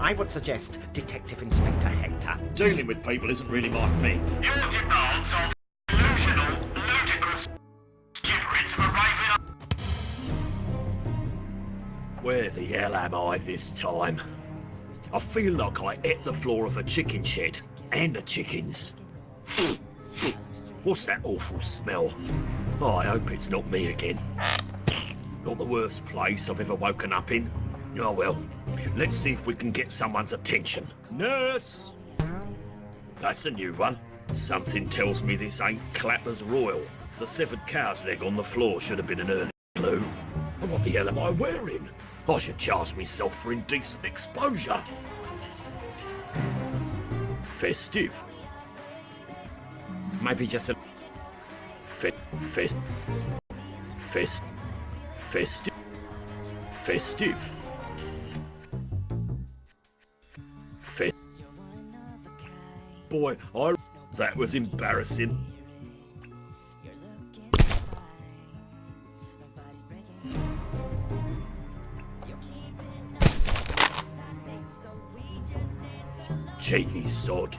I would suggest Detective Inspector Hector. Dealing with people isn't really my thing. Your demands of delusional, ludicrous gibberish have arrived up. Where the hell am I this time? I feel like I ate the floor of a chicken shed. And the chickens. What's that awful smell? Oh, I hope it's not me again. Not the worst place I've ever woken up in. Oh well, let's see if we can get someone's attention. Nurse! That's a new one. Something tells me this ain't Clapper's Royal. The severed cow's leg on the floor should have been an early clue. What the hell am I wearing? I should charge myself for indecent exposure. Festive. Maybe just a... Festive. Boy, that was embarrassing. Cheeky sod.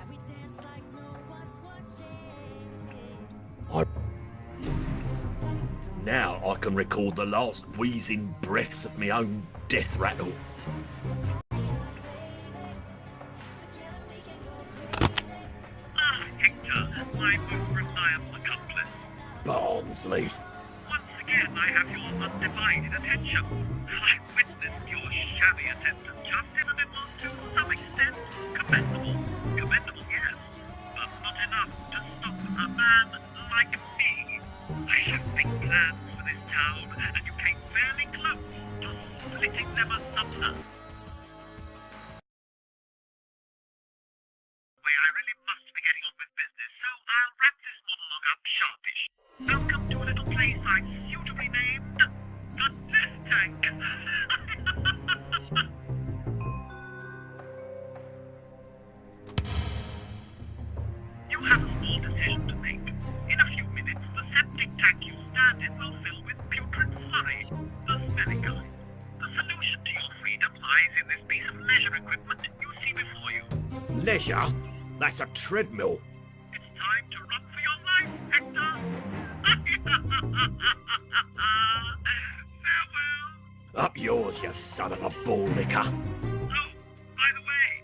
Now I can recall the last wheezing breaths of my own death rattle. Hector, my most reliable accomplice. Barnsley. Once again, I have your undivided attention. I witnessed your shabby attempt at justice, and it was to some extent commendable. Commendable, yes, but not enough to stop a man like me. I have big plans for this town, and you came fairly close to splitting them asunder. I really must be getting on with business, so I'll wrap this monologue up sharpish. Welcome to a little place I've suitably named the Death Tank. You have a small decision to make. In a few minutes, the septic tank you stand in will fill with putrid slurry, the smelly kind. The solution to your freedom lies in this piece of leisure equipment you see before you. Leisure? That's a treadmill. It's time to run for your life, Hector! Farewell! Up yours, you son of a bull licker. Oh, by the way,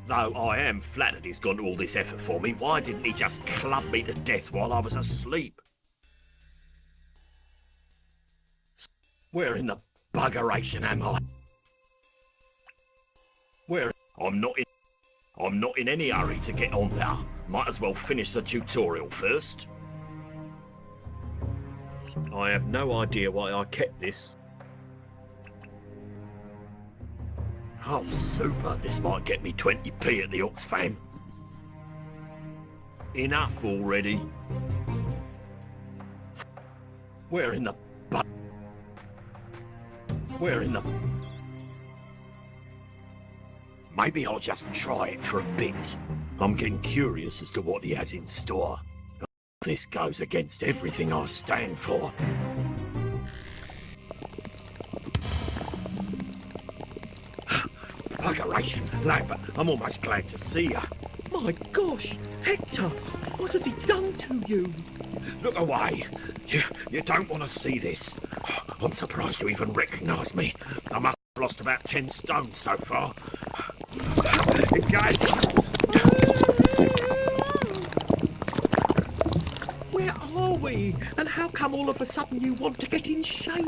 Though I am flattered he's gone to all this effort for me, why didn't he just club me to death while I was asleep? Where in the buggeration am I? Where? I'm not in any hurry to get on there. Might as well finish the tutorial first. I have no idea why I kept this. Oh, super. This might get me 20p at the Oxfam. Enough already. Where in the... Maybe I'll just try it for a bit. I'm getting curious as to what he has in store. This goes against everything I stand for. Buggeration, Lambert, I'm almost glad to see you. My gosh, Hector, what has he done to you? Look away. You don't want to see this. I'm surprised you even recognise me. I must have lost about 10 stone so far. Engage! Where are we? And how come all of a sudden you want to get in shape?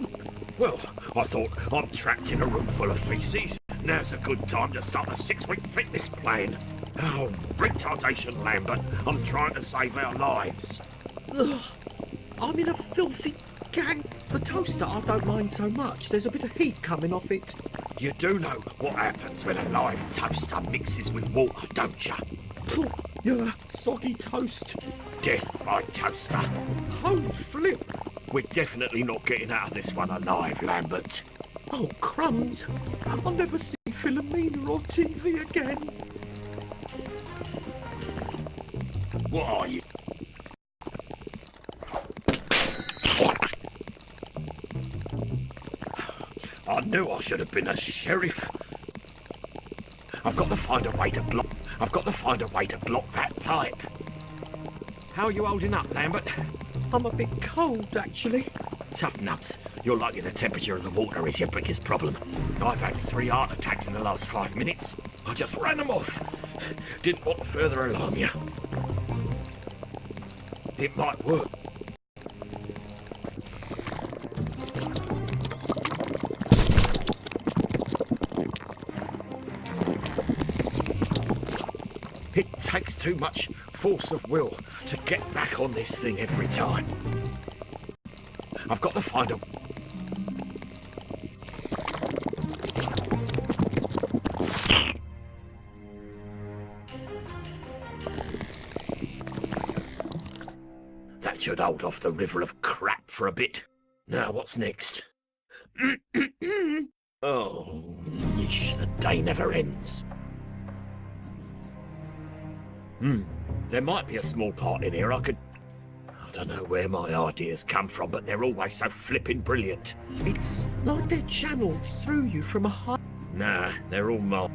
Well, I thought I'm trapped in a room full of feces. Now's a good time to start a 6-week fitness plan. Oh, retardation, Lambert. I'm trying to save our lives. Ugh, I'm in a filthy gang. The toaster I don't mind so much. There's a bit of heat coming off it. You do know what happens when a live toaster mixes with water, don't you? You're a soggy toast. Death by toaster. Holy flip. We're definitely not getting out of this one alive, Lambert. Oh, crumbs. I'll never see Philomena on TV again. What are you? knew I should have been a sheriff. I've got to find a way to block that pipe. How are you holding up, Lambert? I'm a bit cold, actually. Tough nuts. You're likely the temperature of the water is your biggest problem. I've had 3 heart attacks in the last 5 minutes. I just ran them off. Didn't want to further alarm you. It might work. It takes too much force of will to get back on this thing every time. I've got to find a... That should hold off the river of crap for a bit. Now, what's next? Oh, yeesh, the day never ends. There might be a small part in here I could... I don't know where my ideas come from, but they're always so flippin' brilliant. It's like they're channeled through you from a high... Nah, they're all mine.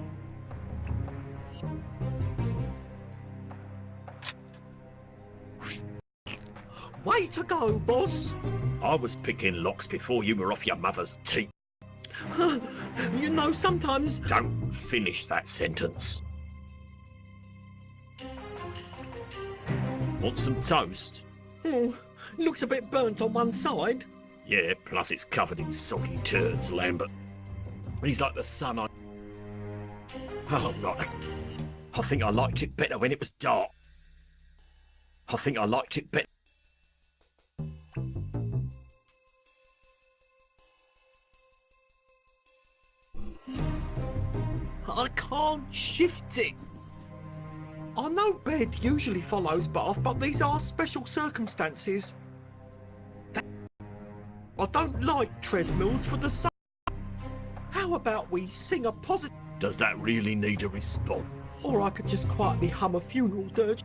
Way to go, boss! I was picking locks before you were off your mother's teeth. You know, sometimes... Don't finish that sentence. Want some toast? Oh, looks a bit burnt on one side. Yeah, plus it's covered in soggy turds, Lambert. He's like the son I... Oh, right. I think I liked it better when it was dark. I think I liked it better... I can't shift it. I know bed usually follows bath, but these are special circumstances. I don't like treadmills for the sun. How about we sing a positive... Does that really need a response? Or I could just quietly hum a funeral dirge.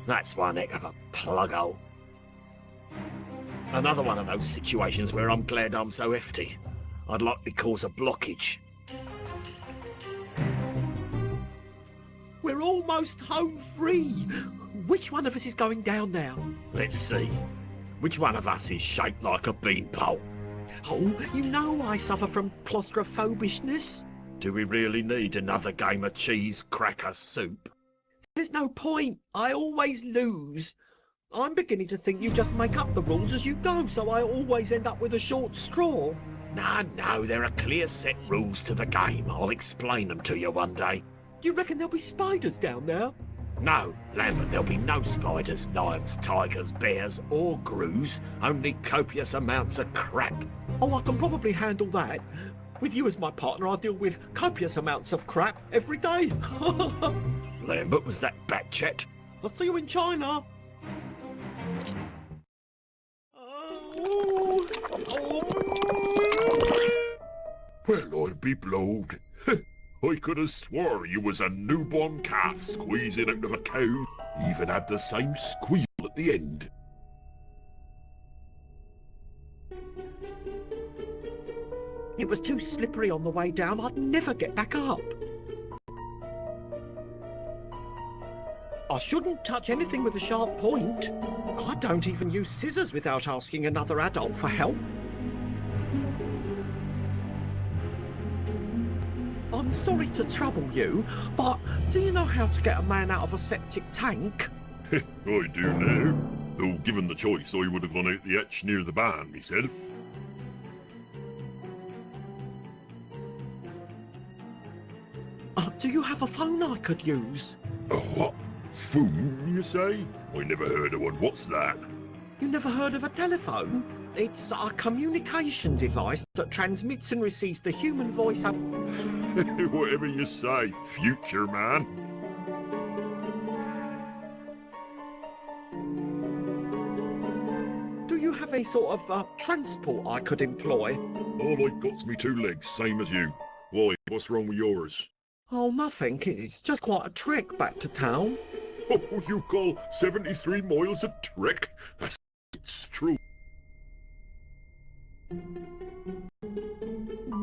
That's one heck of a plug hole. Another one of those situations where I'm glad I'm so hefty. I'd likely cause a blockage. We're almost home free. Which one of us is going down now? Let's see. Which one of us is shaped like a beanpole? Oh, you know I suffer from claustrophobishness. Do we really need another game of cheese cracker soup? There's no point. I always lose. I'm beginning to think you just make up the rules as you go, so I always end up with a short straw. No, there are clear set rules to the game. I'll explain them to you one day. Do you reckon there'll be spiders down there? No, Lambert, there'll be no spiders, lions, tigers, bears, or grus. Only copious amounts of crap. Oh, I can probably handle that. With you as my partner, I deal with copious amounts of crap every day. Lambert, was that bat chat? I'll see you in China. Well, I'll be blowed. I could have swore you was a newborn calf squeezing out of a cow. Even had the same squeal at the end. It was too slippery on the way down. I'd never get back up. I shouldn't touch anything with a sharp point. I don't even use scissors without asking another adult for help. I'm sorry to trouble you, but do you know how to get a man out of a septic tank? I do now. Though given the choice, I would have gone out the etch near the barn myself. Do you have a phone I could use? A what? Phone, you say? I never heard of one. What's that? You never heard of a telephone? It's a communication device that transmits and receives the human voice. Whatever you say, future man. Do you have any sort of transport I could employ? All I've got's me 2 legs, same as you. Why, what's wrong with yours? Oh, nothing. It's just quite a trek back to town. Oh, you call 73 miles a trek? That's it's true.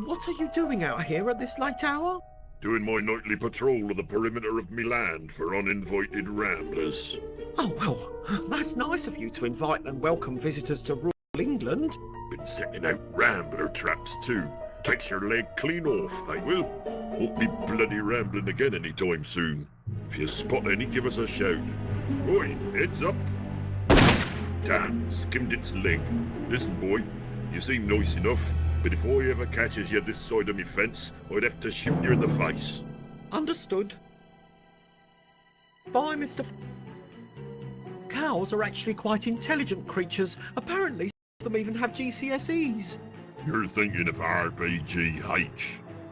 What are you doing out here at this late hour? Doing my nightly patrol of the perimeter of Milan for uninvited ramblers. Oh, well, that's nice of you to invite and welcome visitors to rural England. Been setting out rambler traps too. Takes your leg clean off, they will. Won't be bloody rambling again anytime soon. If you spot any, give us a shout. Oi, heads up. Damn, skimmed its leg. Listen, boy, you seem nice enough, but if I ever catches you this side of me fence, I'd have to shoot you in the face. Understood. Bye, Mr. Cows are actually quite intelligent creatures. Apparently, some of them even have GCSEs. You're thinking of RBGH.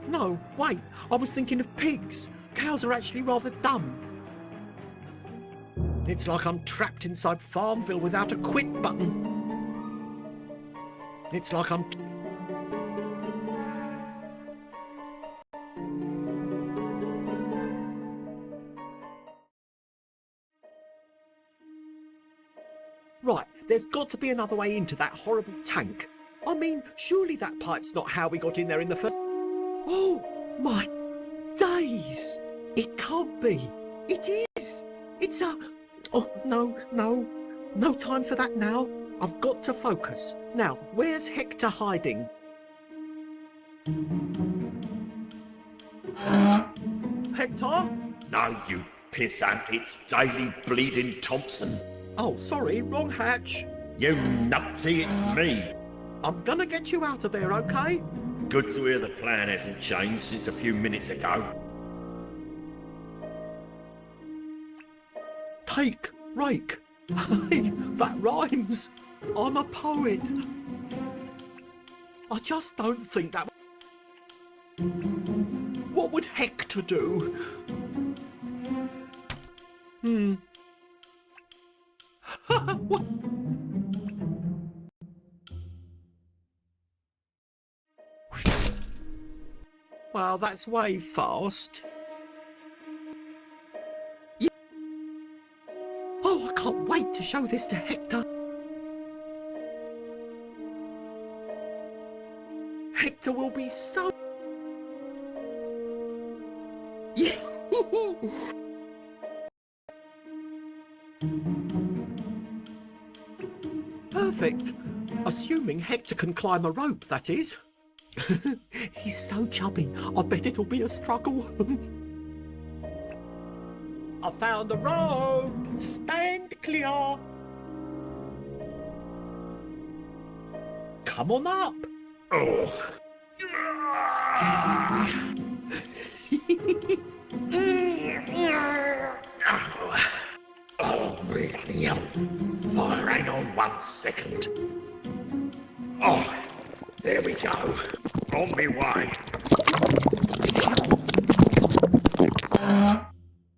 No, wait, I was thinking of pigs. Cows are actually rather dumb. It's like I'm trapped inside Farmville without a quit button. It's like I'm... Right, there's got to be another way into that horrible tank. I mean, surely that pipe's not how we got in there in the first... Oh, my days! It can't be. It is. It's a... Oh, no. No time for that now. I've got to focus. Now, where's Hector hiding? Hector? No, you pissant, it's Daily Bleeding Thompson. Oh, sorry, wrong hatch. You nutty, it's me. I'm gonna get you out of there, okay? Good to hear the plan hasn't changed since a few minutes ago. Take, rake. Hey, that rhymes. I'm a poet. I just don't think that... What would Hector do? What? Wow, that's way fast. Yeah. Oh, I can't wait to show this to Hector. Hector will be so... Yeah. Perfect. Assuming Hector can climb a rope, that is. He's so chubby, I bet it'll be a struggle. I found a rope! Stand clear! Come on up! Oh. Oh, really? Fire, hang on 1 second. Oh, there we go. On me way.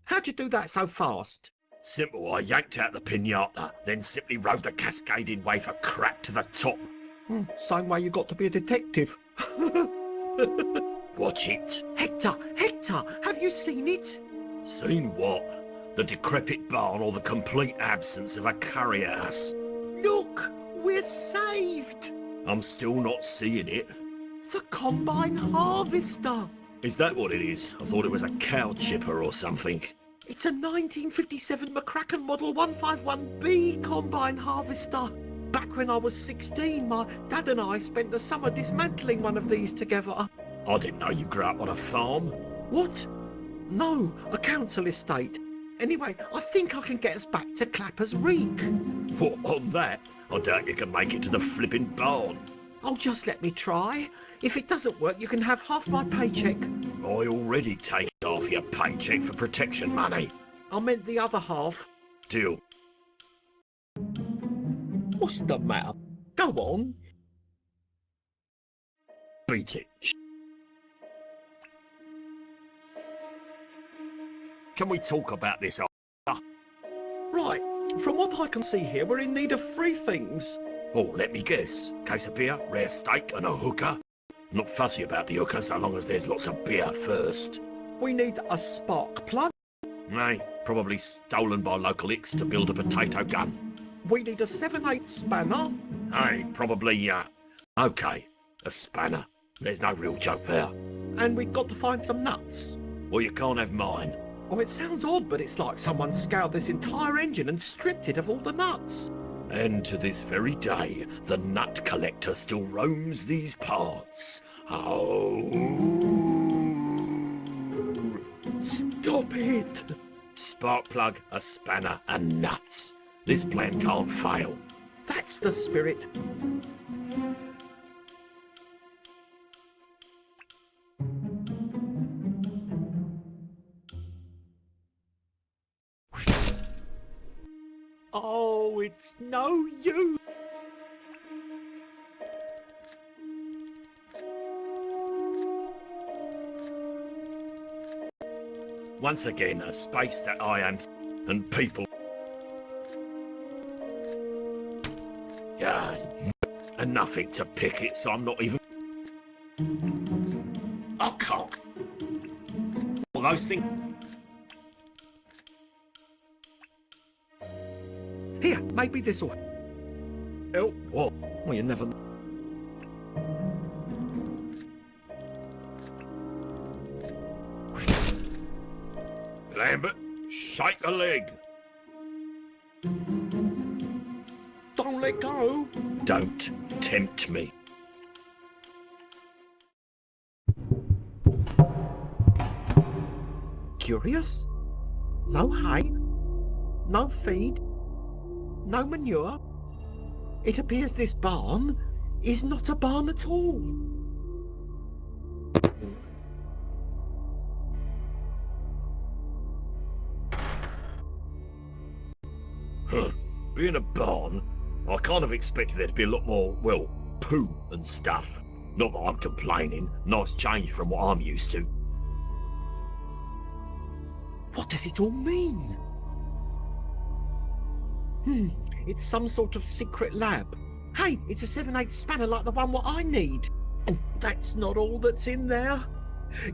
How'd you do that so fast? Simple, I yanked out the pinata, then simply rode the cascading wave of crap to the top. Same way you got to be a detective. Watch it. Hector, have you seen it? Seen what? The decrepit barn or the complete absence of a curry house? Look, we're saved! I'm still not seeing it. The combine harvester. Is that what it is? I thought it was a cow chipper or something. It's a 1957 McCracken Model 151B combine harvester. Back when I was 16, my dad and I spent the summer dismantling one of these together. I didn't know you grew up on a farm. What? No, a council estate. Anyway, I think I can get us back to Clapper's Reek. What, on that? I doubt you can make it to the flipping barn. Oh, just let me try. If it doesn't work, you can have half my paycheck. I already take half your paycheck for protection money. I meant the other half. Deal. What's the matter? Go on. Beat it. Can we talk about this after? Right, from what I can see here, we're in need of 3 things. Oh, let me guess. Case of beer, rare steak and a hooker. Not fussy about the hooker so long as there's lots of beer first. We need a spark plug. Nay, probably stolen by local icks to build a potato gun. We need a 7/8 spanner. Hey, probably, okay, a spanner. There's no real joke there. And we've got to find some nuts. Well, you can't have mine. Oh, it sounds odd, but it's like someone scoured this entire engine and stripped it of all the nuts. And to this very day, the nut collector still roams these parts. Oh. Stop it! Spark plug, a spanner, and nuts. This plan can't fail. That's the spirit. Oh, it's no use. Once again, a space that I am and people. Yeah, and nothing to pick it, so I'm not even. I can't. All those things. Here, maybe this'll help. What? Well, you never. Lambert, shake a leg. Don't let go. Don't tempt me. Curious? No hay, no feed, no manure. It appears this barn is not a barn at all. Huh. Being a barn, I kind of expected there to be a lot more, well, poo and stuff. Not that I'm complaining. Nice change from what I'm used to. What does it all mean? It's some sort of secret lab. Hey, it's a 7/8 spanner like the one what I need. And that's not all that's in there.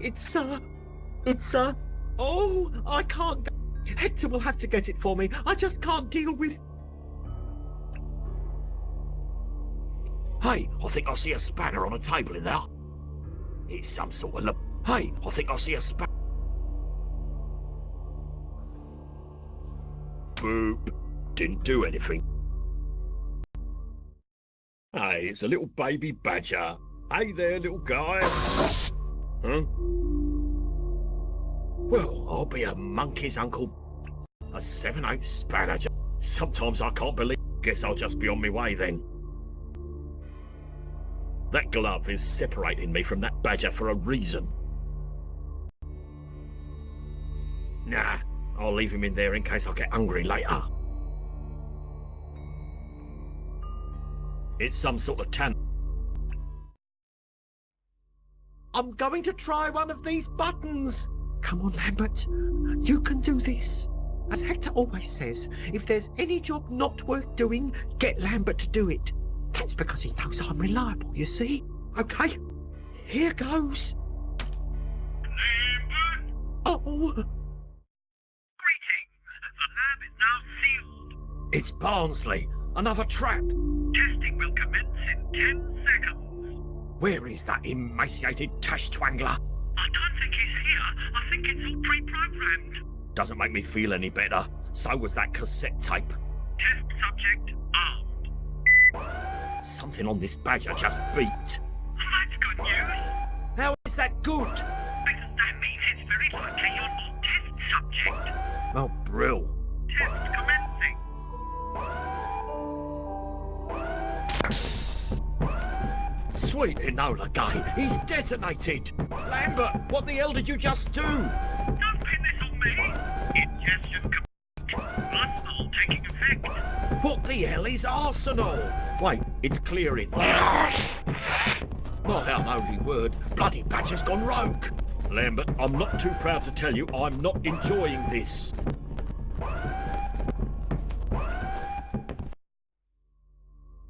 It's oh, I can't go. Hector will have to get it for me. I just can't deal with. Hey, I think I see a spanner on a table in there. It's some sort of Hey, I think I see a spanner. Boop. Didn't do anything. Hey, it's a little baby badger. Hey there, little guy. Huh? Well, I'll be a monkey's uncle. A 7/8 spanner. Sometimes I can't believe. Guess I'll just be on my way then. That glove is separating me from that badger for a reason. Nah, I'll leave him in there in case I get hungry later. It's some sort of tan. I'm going to try one of these buttons. Come on, Lambert. You can do this. As Hector always says, if there's any job not worth doing, get Lambert to do it. That's because he knows I'm reliable, you see? Okay, here goes. Lambert! Oh, Greetings! The lab is now sealed. It's Barnsley. Another trap. Testing will commence in 10 seconds. Where is that emaciated tash twangler? I don't think he's here. I think it's all pre-programmed. Doesn't make me feel any better. So was that cassette tape. Test subject armed. Something on this badger just beeped. That's good news. How is that good? Because that means it's very likely you're not test subject. Oh, brill. Test commencing. Sweet Enola Gay, he's detonated. Lambert, what the hell did you just do? Don't pin this on me. Ingestion complete. Arsenal taking effect. What the hell is Arsenal? Wait, it's clearing. My unholy word, bloody badger's gone rogue. Lambert, I'm not too proud to tell you I'm not enjoying this.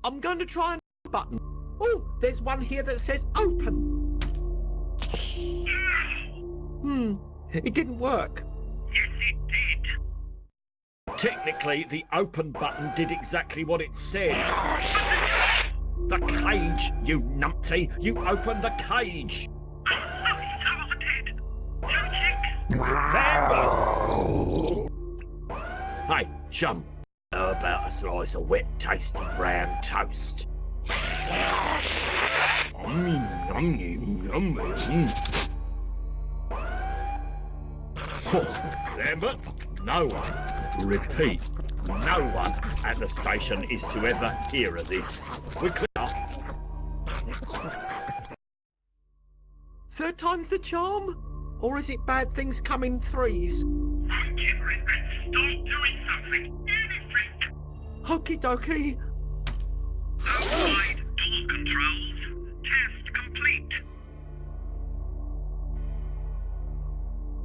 I'm going to try another button. Oh, there's one here that says open. It didn't work. Yes, it did. Technically, the open button did exactly what it said. The cage, you numpty! You opened the cage! Hey, chum. How about a slice of wet, tasty brown toast? Lambert, no one, repeat, no one at the station is to ever hear of this. We're clear. Third time's the charm? Or is it bad things come in threes? I'm gibbering and start doing something. Anything. Okie dokie. Outside door controls. Test complete.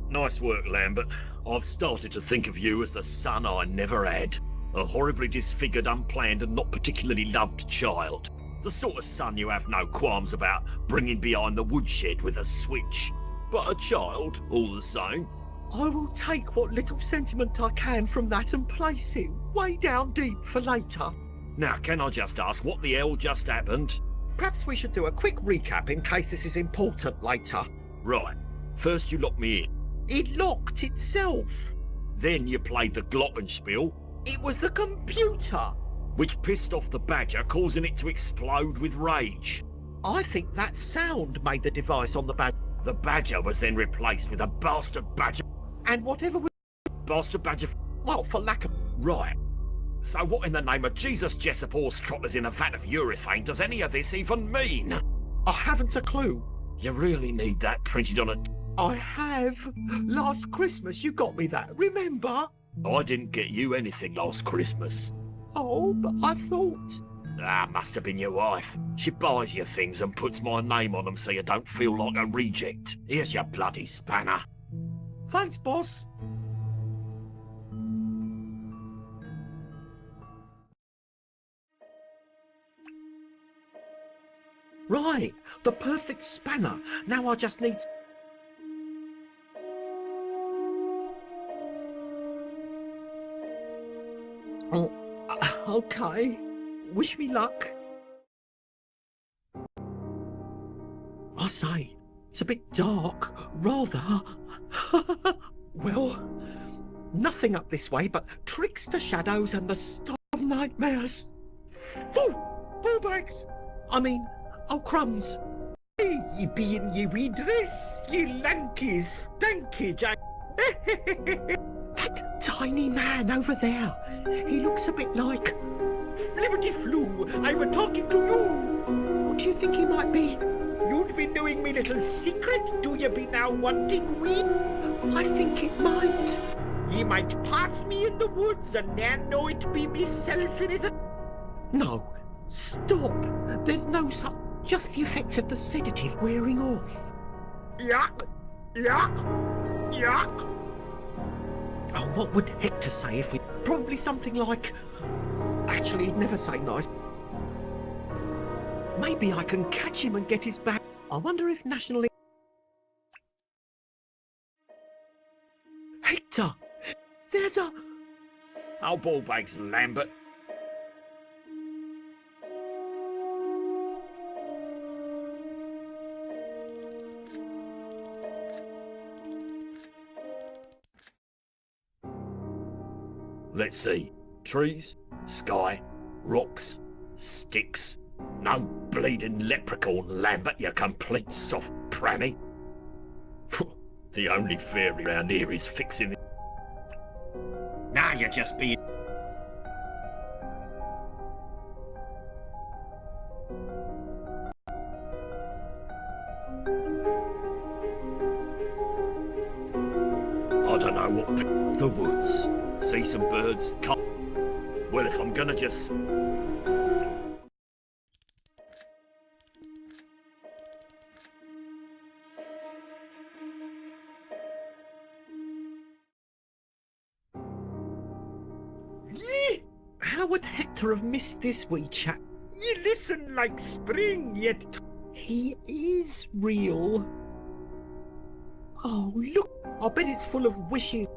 Nice work, Lambert. I've started to think of you as the son I never had. A horribly disfigured, unplanned and not particularly loved child. The sort of son you have no qualms about bringing behind the woodshed with a switch. But a child, all the same. I will take what little sentiment I can from that and place it way down deep for later. Now, can I just ask what the hell just happened? Perhaps we should do a quick recap in case this is important later. Right. First you locked me in. It locked itself. Then you played the glockenspiel, It was the computer. which pissed off the badger, causing it to explode with rage. I think that sound made the device on the badger. The badger was then replaced with a bastard badger. And whatever was... Bastard badger. Well, for lack of... Right. So what in the name of Jesus Jessup horse trotters in a vat of urethane does any of this even mean? I haven't a clue. You really need that printed on a... I have. Last Christmas you got me that, remember? I didn't get you anything last Christmas. Oh, but I thought... Ah, must have been your wife. She buys you things and puts my name on them so you don't feel like a reject. Here's your bloody spanner. Thanks, boss. Right, the perfect spanner. Now I just need... Oh, okay. Wish me luck. I say, it's a bit dark, rather. Well, nothing up this way but trickster shadows and the stuff of nightmares. Phew! Ball bags! I mean, oh crumbs. Hey, ye be in ye wee dress, ye lanky, stanky jack. That tiny man over there, he looks a bit like... Flibberty flew, I were talking to you. What do you think he might be? You'd be knowing me little secret, do you be now wanting we? I think it might. Ye might pass me in the woods and ne'er know it be myself in it. No, stop. There's no such... Just the effects of the sedative wearing off. Yuck! Yuck! Yuck! Oh, what would Hector say if we... Probably something like... Actually, he'd never say nice. Maybe I can catch him and get his back. I wonder if National... Hector! There's a... Oh, ball bags, Lambert. Let's see. Trees, sky, rocks, sticks. No bleeding leprechaun, Lambert, you complete soft pranny. The only fairy around here is fixing it. Now you're just being... I don't know what... The woods. See some birds. Well, if I'm gonna just... How would Hector have missed this wee chap? You listen like spring, yet... He is real. Oh, look. I bet it's full of wishes.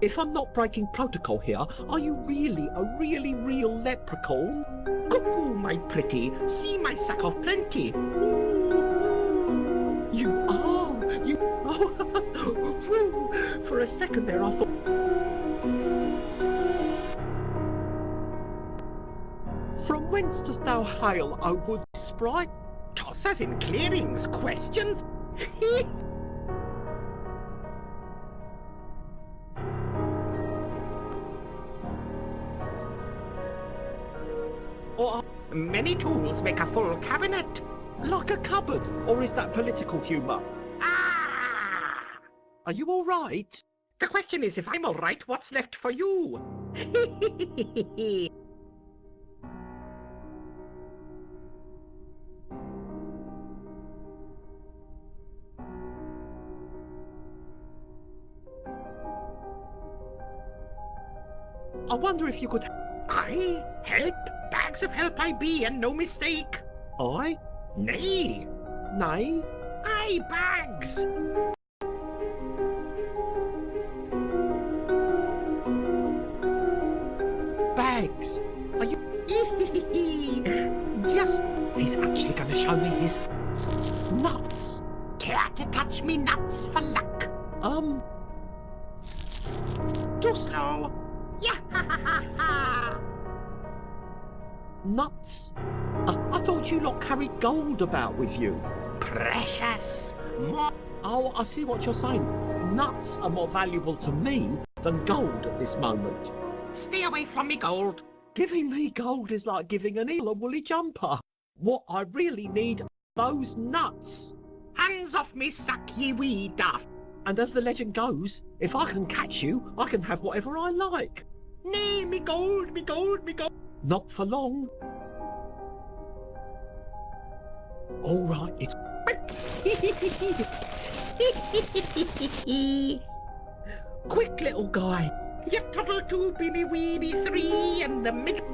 If I'm not breaking protocol here, are you really a really real leprechaun? Cuckoo, my pretty, see my sack of plenty. Ooh, ooh. You are, you Woo. For a second there I thought... From whence dost thou hail, O wood sprite? Toss us in clearings, questions. Or Many tools make a full cabinet. like a cupboard? Or is that political humour? Ah! Are you all right? The question is, if I'm all right, what's left for you? I wonder if you could... I? Help? Bags of help I be, and no mistake. I? Nay, Nay? I bags. Bags? Are you... Just He's actually going to show me his... nuts. care to touch me nuts for luck. Too slow. Yeah, ha ha ha ha. Nuts? I thought you lot carried gold about with you. Precious. More. Oh, I see what you're saying. Nuts are more valuable to me than gold at this moment. Stay away from me, gold. Giving me gold is like giving an eel a woolly jumper. What I really need are those nuts. Hands off me, sack ye wee daft. And as the legend goes, if I can catch you, I can have whatever I like. Nay, me gold, me gold, me gold. Not for long. All right, it's... Quick, little guy. You toddle two, beanie weenie three, and the middle.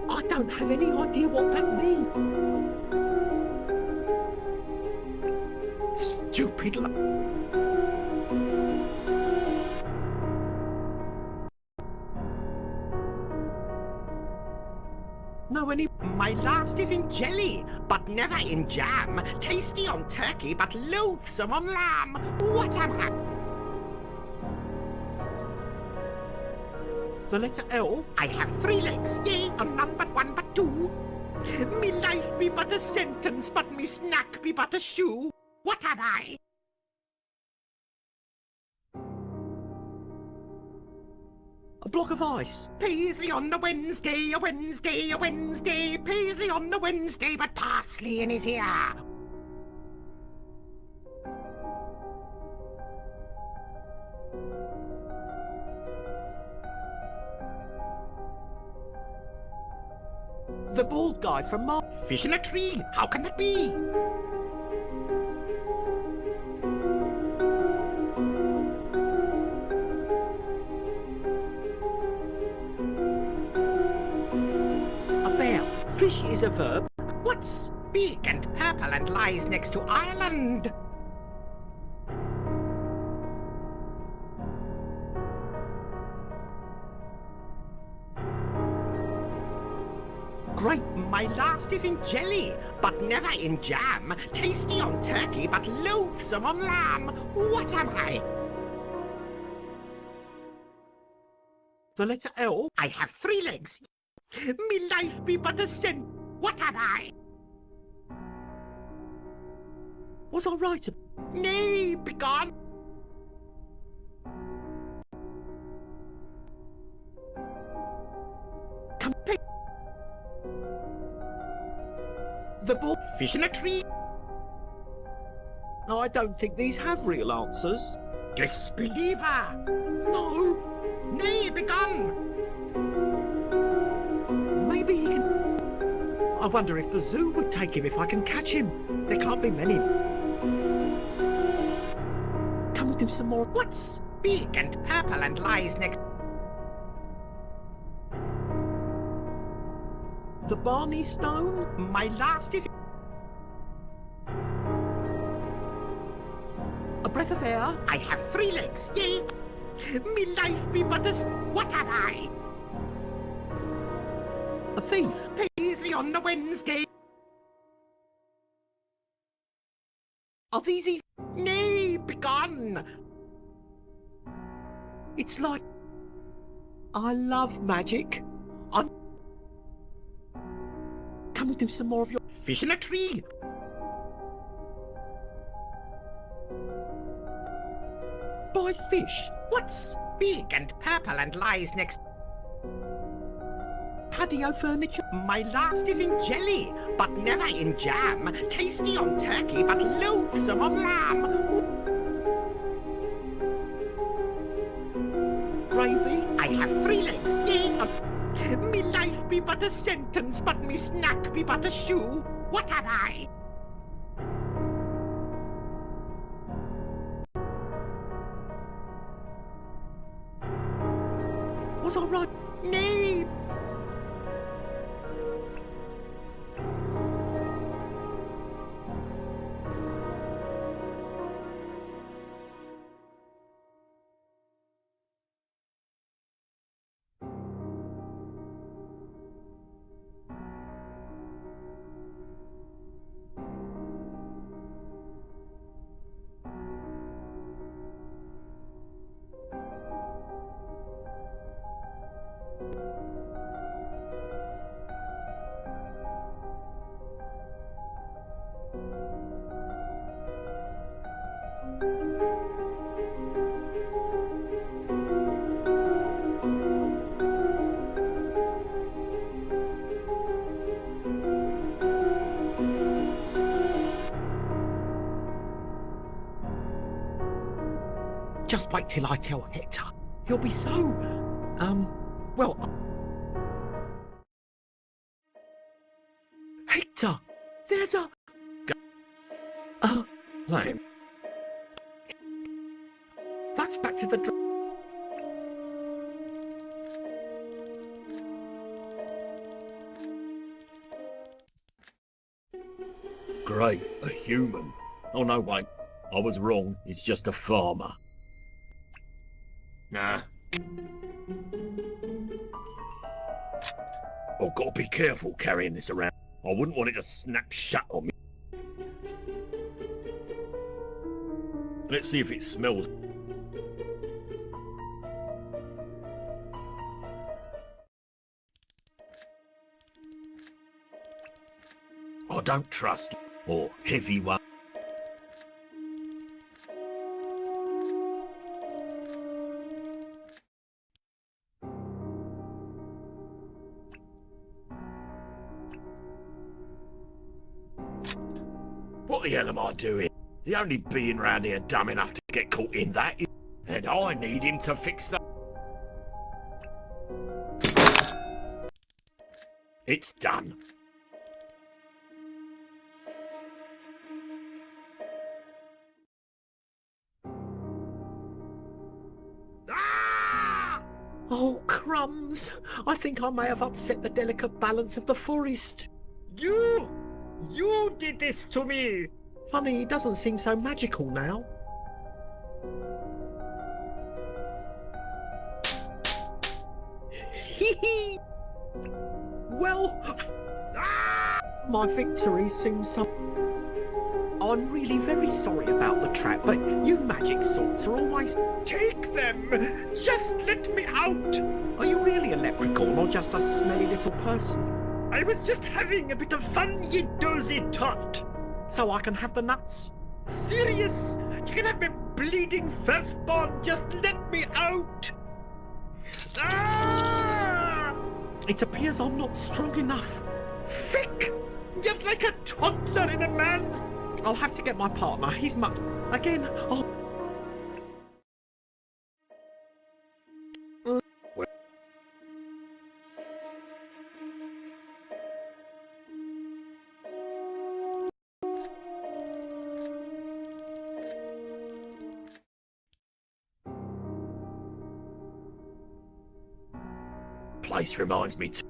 I don't have any idea what that means. Stupid. No, any... My last is in jelly, but never in jam. Tasty on turkey, but loathsome on lamb. What am I? The letter L? I have 3 legs, yea, and none but one but two. Me life be but a sentence, but me snack be but a shoe. What am I? A block of ice. Paisley on a Wednesday, a Wednesday, a Wednesday. Paisley on a Wednesday, but parsley in his ear. The bald guy from Mar... Fish in a tree, how can that be? A bear. Fish is a verb. What's big and purple and lies next to Ireland? Great. My last is in jelly, but never in jam. Tasty on turkey, but loathsome on lamb. What am I? The letter L? I have 3 legs. Me life be but a cent. What am I? Was I right? Nay, begone. Come pick... The bald... Fish in a tree. No, I don't think these have real answers. Disbeliever. No. Nay, begone. Maybe he can... I wonder if the zoo would take him if I can catch him. There can't be many. Can we do some more? What's big and purple and lies next? The Barney Stone? My last is... A breath of air? I have 3 legs, yea. Me life be but what am I? A thief. Easy on the Wednesday. Are these even... Nay, begone. It's like... I love magic. Can we do some more of your... Fish in a tree. Buy fish? What's big and purple and lies next? Patio furniture? My last is in jelly, but never in jam. Tasty on turkey, but loathsome on lamb. Gravy? I have 3 legs, yea. Me life be but a sentence, but me snack be but a shoe. What am I? Was I right? Nay. Just wait till I tell Hector. He'll be so... well... Hector! There's a... Lame. That's back to the... Great, a human. Oh no, wait. I was wrong. It's just a farmer. Nah. I've got to be careful carrying this around. I wouldn't want it to snap shut on me. Let's see if it smells. I don't trust or heavy one. What the hell am I doing? The only being round here dumb enough to get caught in that is... And I need him to fix that. It's done. Ah! Oh, crumbs! I think I may have upset the delicate balance of the forest. You did this to me. Funny, he doesn't seem so magical now. Hee. Well, my victory seems some... I'm really very sorry about the trap, but you magic sorts are always... Take them. Just let me out. Are you really a leprechaun or just a smelly little person? I was just having a bit of fun, you dozy tot. So I can have the nuts? Serious? You can have my bleeding firstborn. Just let me out. Ah! It appears I'm not strong enough. Thick. You're like a toddler in a man's... I'll have to get my partner. He's much... Again, I'll... Place reminds me to...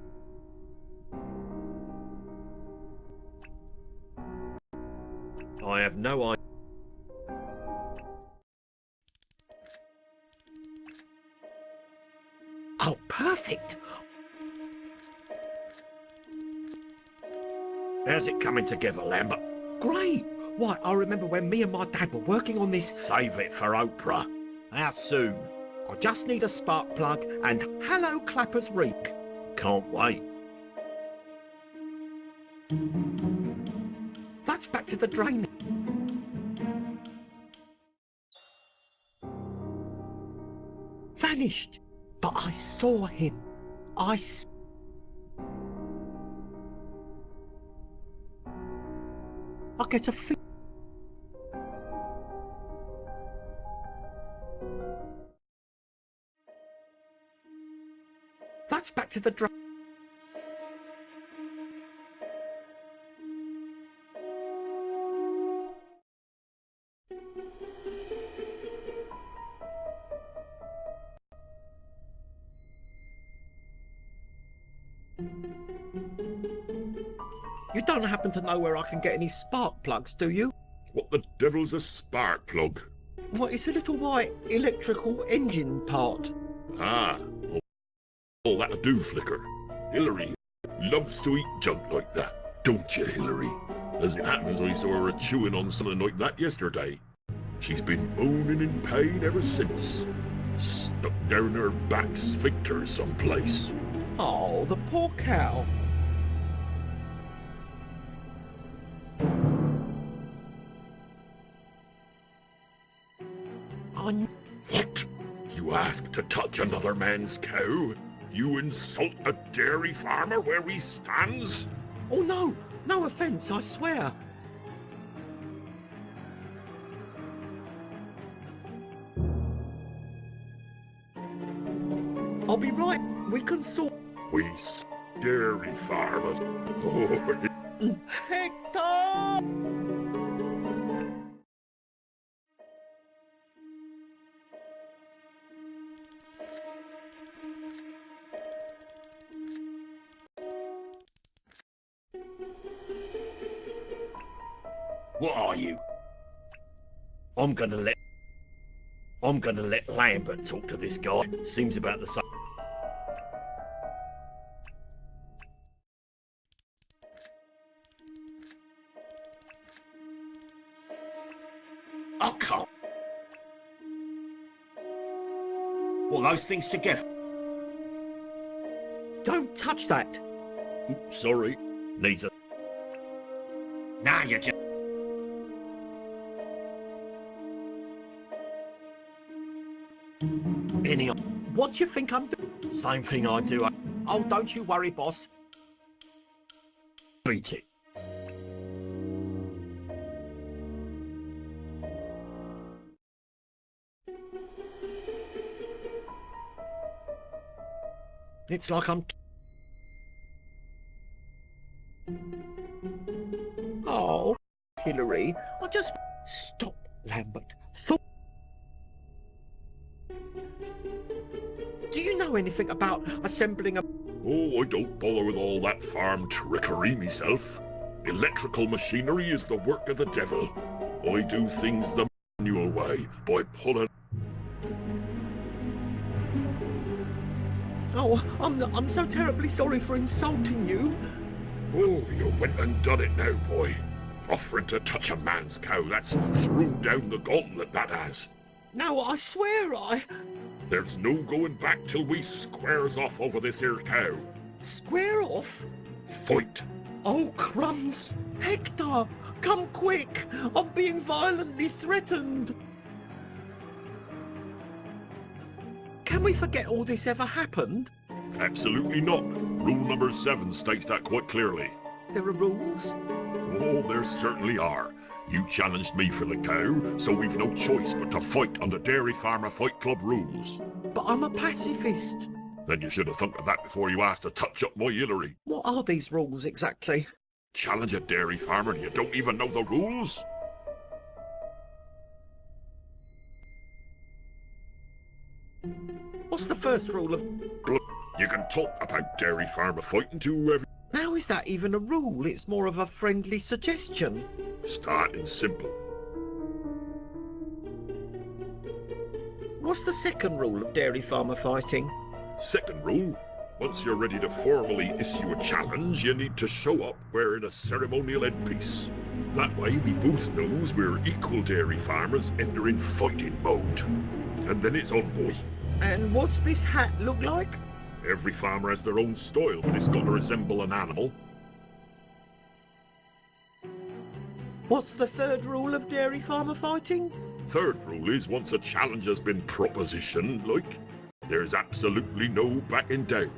I have no idea. How's it coming together, Lambert? Great! Why, I remember when me and my dad were working on this. Save it for Oprah. How soon? I just need a spark plug and hello Clapper's reek. Can't wait. That's back to the drain. Vanished. But I saw him. I'll get a feel. That's back to the drain. You don't happen to know where I can get any spark plugs, do you? What the devil's a spark plug? Well, it's a little white electrical engine part. Ah, all that'll do, Flicker. Hillary loves to eat junk like that, don't you, Hillary? As it happens, I saw her chewing on something like that yesterday. She's been moaning in pain ever since. Stuck down her back sphincter someplace. Oh, the poor cow. What? You ask to touch another man's cow? You insult a dairy farmer where he stands? Oh no, no offence, I swear. I'll be right, we can sort. We dairy farmers. Oh, Hector! What are you? I'm gonna let Lambert talk to this guy. Seems about the same. I can't. Well, those things together. Don't touch that. Sorry. Needs a. Now you just. Any. What do you think I'm doing? Same thing I do. Oh, don't you worry, boss. Beat it. It's like I'm... Oh, Hillary, I just... Stop, Lambert. Do you know anything about assembling a... oh, I don't bother with all that farm trickery myself. Electrical machinery is the work of the devil. I do things the manual way, by pulling... Oh, I'm so terribly sorry for insulting you. Oh, you went and done it now, boy. Offering to touch a man's cow, that's thrown down the gauntlet, that has. No, I swear There's no going back till we squares off over this here cow. Square off? Fight. Oh, crumbs. Hector, come quick. I'm being violently threatened. Can we forget all this ever happened? Absolutely not. Rule number 7 states that quite clearly. There are rules? Oh, there certainly are. You challenged me for the cow, so we've no choice but to fight on the Dairy Farmer Fight Club rules. But I'm a pacifist. Then you should have thought of that before you asked to touch up my Hillary. What are these rules exactly? Challenge a dairy farmer and you don't even know the rules? What's the first rule of... You can talk about dairy farmer fighting to whoever... How is that even a rule? It's more of a friendly suggestion. Starting simple. What's the second rule of dairy farmer fighting? Second rule, Once you're ready to formally issue a challenge, you need to show up wearing a ceremonial headpiece. That way we both knows we're equal dairy farmers entering fighting mode. And then it's on, boy. And what's this hat look like? Every farmer has their own style, but it's got to resemble an animal. What's the third rule of dairy farmer fighting? Third rule is once a challenge has been propositioned, like, there's absolutely no backing down.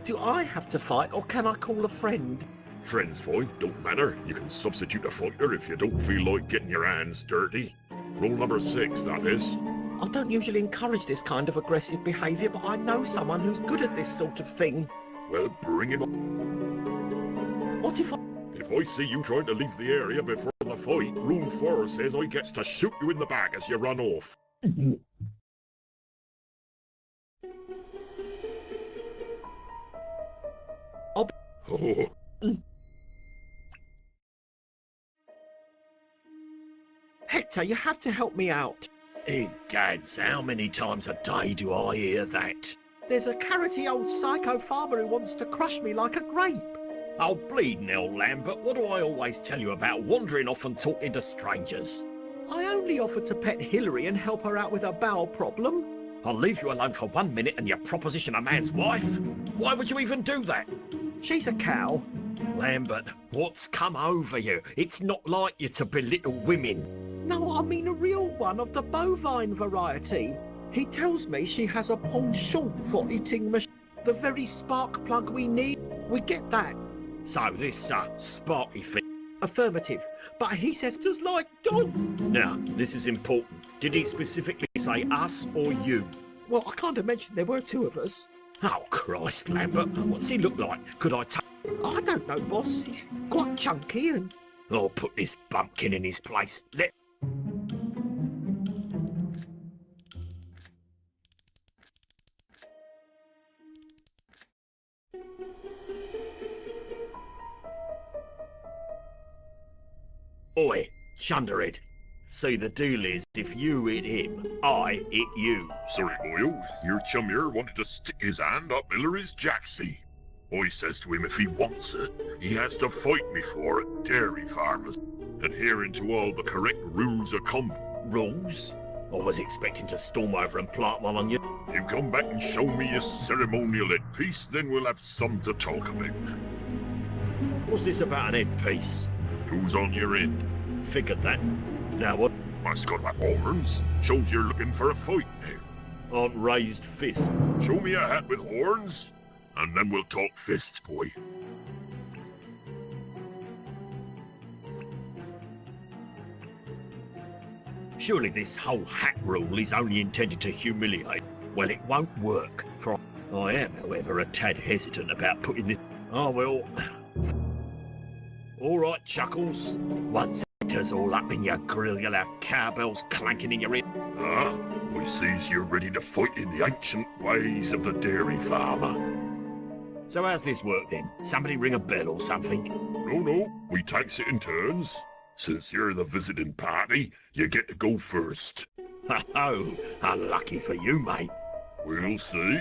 Do I have to fight, or can I call a friend? Friends fine, don't matter. You can substitute a fighter if you don't feel like getting your hands dirty. Rule number 6, that is. I don't usually encourage this kind of aggressive behaviour, but I know someone who's good at this sort of thing. Well, bring him on. What if I... If I see you trying to leave the area before the fight, Rule 4 says I gets to shoot you in the back as you run off. Oh. Hector, you have to help me out. Egads, how many times a day do I hear that? There's a carroty old psycho farmer who wants to crush me like a grape. Oh, bleeding hell, Lambert, what do I always tell you about wandering off and talking to strangers? I only offered to pet Hillary and help her out with her bowel problem. I'll leave you alone for 1 minute and you proposition a man's wife? Why would you even do that? She's a cow. Lambert, what's come over you? It's not like you to belittle women. No, I mean a real one of the bovine variety. He tells me she has a penchant for eating the very spark plug we need. We get that. So this, sparky thing. Affirmative. But he says just like dog. Now, this is important. Did he specifically say us or you? Well, I kind of mentioned there were two of us. Oh, Christ, Lambert. What's he look like? Could I take... I don't know, boss. He's quite chunky and... I'll put this bumpkin in his place. Let... Oi, Chunderhead. See, the deal is, if you hit him, I hit you. Sorry, boyo. Your chum here wanted to stick his hand up Hillary's jacksie. I says to him if he wants it, he has to fight me for it, dairy farmers, adhering to all the correct rules of combat. Rules? I was expecting to storm over and plant one on you. You come back and show me your ceremonial headpiece, then we'll have some to talk about. What's this about an headpiece? Who's on your end? Figured that. Now what? Must got to have horns. Shows you're looking for a fight now. Aren't raised fists. Show me a hat with horns, and then we'll talk fists, boy. Surely this whole hat rule is only intended to humiliate. Well, it won't work, for I am, however, a tad hesitant about putting this... Oh, well... All right, Chuckles. Once it's all up in your grill, you'll have cowbells clanking in your ear. Ah, I sees you're ready to fight in the ancient ways of the dairy farmer. So how's this work, then? Somebody ring a bell or something? No, we takes it in turns. Since you're the visiting party, you get to go first. Oh, unlucky for you, mate. We'll see.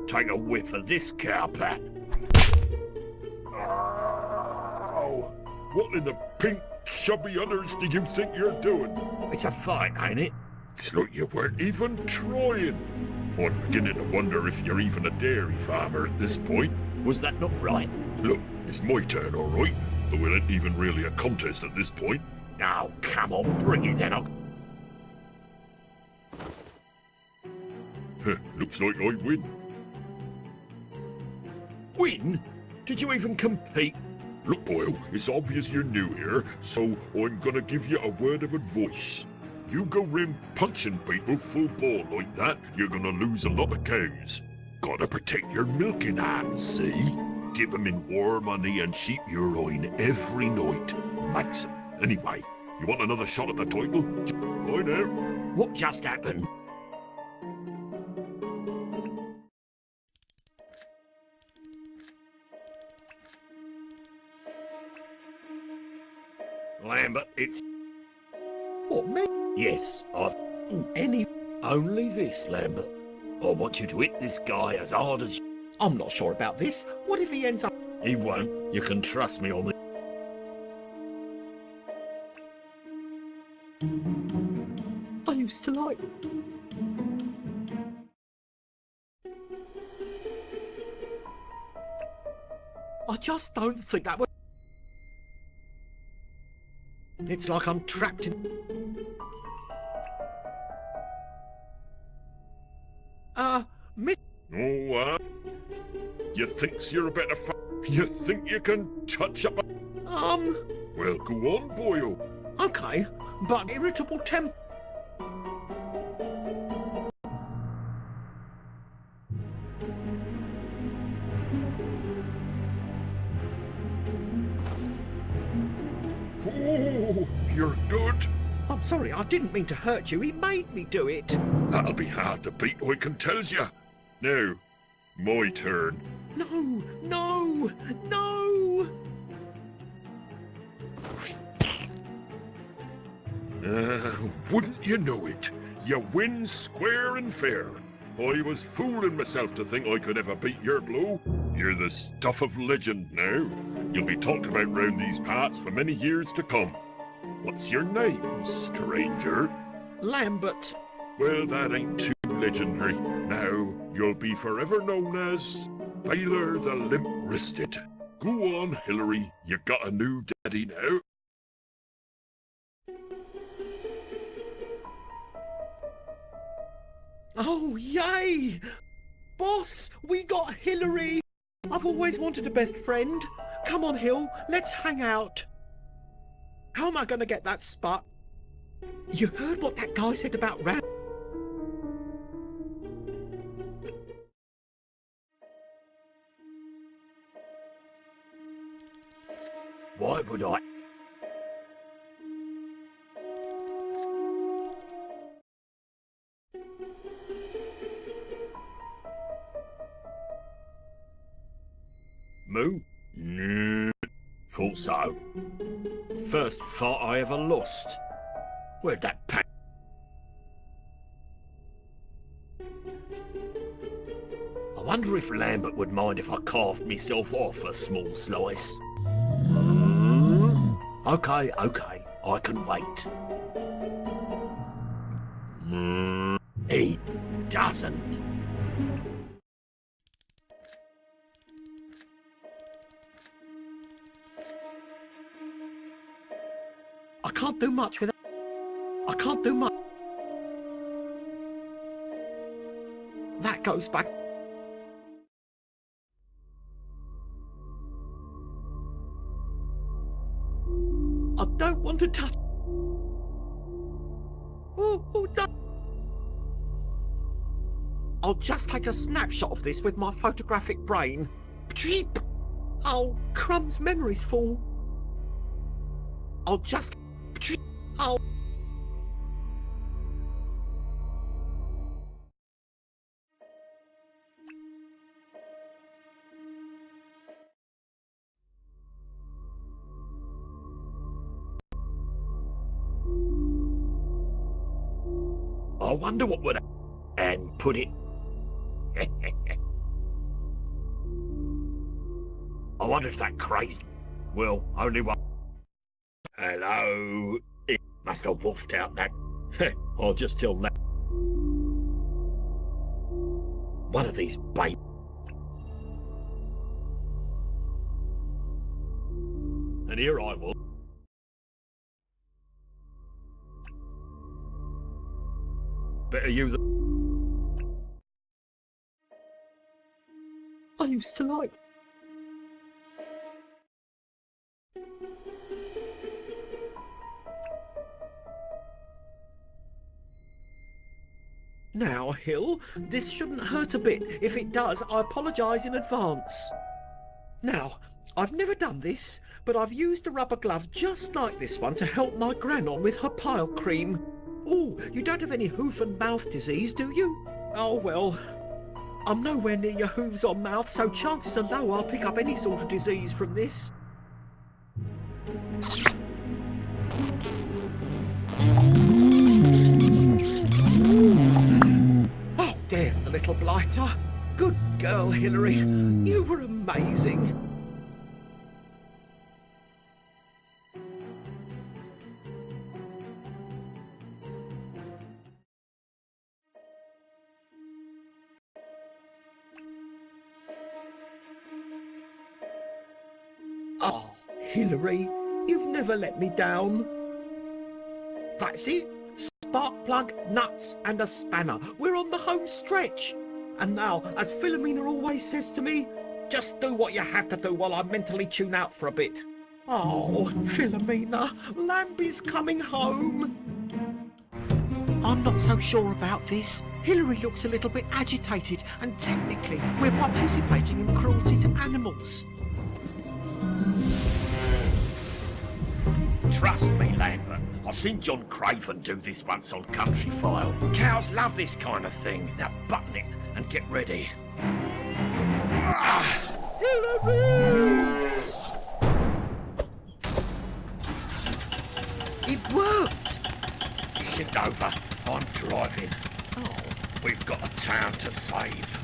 Take a whiff of this cowpat. Ow! What in the pink chubby udders do you think you're doing? It's a fight, ain't it? It's like you weren't even trying. I'm beginning to wonder if you're even a dairy farmer at this point. Was that not right? Look, it's my turn, all right? Though it ain't even really a contest at this point. Oh, come on, bring it then. Looks like I win. Win? Did you even compete? Look, Boyle, it's obvious you're new here, so I'm gonna give you a word of advice. You go round punching people full ball like that, you're gonna lose a lot of cows. Gotta protect your milking hands, see? Dip 'em in warm honey and sheep urine every night. Makes it. Anyway, you want another shot at the title? I know. What just happened? Lambert, it's... What, me? Yes, I've... Any... Only this, Lambert. I want you to hit this guy as hard as... I'm not sure about this. What if he ends up... He won't. You can trust me on this. I used to like... I just don't think that would... It's like I'm trapped in... Miss... Oh, you thinks you're a better You think you can touch up a... Well, go on, boyo. Okay, but irritable temper... Oh, you're good. I'm sorry, I didn't mean to hurt you. He made me do it. That'll be hard to beat, I can tells ya. Now, my turn. No, no, no! Wouldn't you know it? You win square and fair. I was fooling myself to think I could ever beat your blow. You're the stuff of legend now. You'll be talked about round these parts for many years to come. What's your name, stranger? Lambert. Well, that ain't too legendary. Now, you'll be forever known as Baylor the Limp-Wristed. Go on, Hillary. You got a new daddy now. Oh, yay! Boss, we got Hillary! I've always wanted a best friend. Come on, Hill, let's hang out. How am I going to get that spot? You heard what that guy said about Ram? Why would I? Moo? No. Thought so. First fight I ever lost. Where'd that pack? I wonder if Lambert would mind if I carved myself off a small slice. Okay, I can wait. He doesn't. I can't do much with that. I can't do much. That goes back. I don't want to touch. Oh, no. I'll just take a snapshot of this with my photographic brain. Oh, Crumb's memory's full. I'll just... Oh. I wonder what would... And put it... I wonder if that crazy... Well, only one... Hello? It must have wolfed out that... I'll just tell that... One of these babe... And here I was. Better you than... I used to like... Now, Hill, this shouldn't hurt a bit. If it does, I apologise in advance. Now, I've never done this, but I've used a rubber glove just like this one to help my gran on with her pile cream. Oh, you don't have any hoof and mouth disease, do you? Oh, well, I'm nowhere near your hooves or mouth, so chances are low I'll pick up any sort of disease from this. little blighter. Good girl, Hillary. You were amazing. Oh, Hillary, you've never let me down. That's it. Spark plug, nuts, and a spanner. We're on the home stretch. And now, as Philomena always says to me, just do what you have to do while I mentally tune out for a bit. Oh, Philomena, Lambie's coming home. I'm not so sure about this. Hillary looks a little bit agitated, and technically we're participating in cruelty to animals. Trust me, Lambert. I've seen John Craven do this once on Country File. Cows love this kind of thing. Now button it and get ready. It worked! Shift over. I'm driving. Oh, we've got a town to save.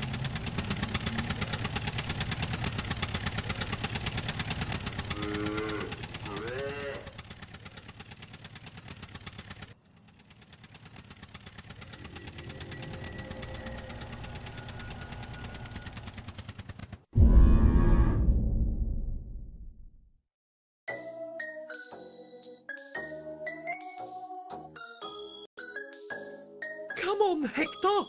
Come on, Hector.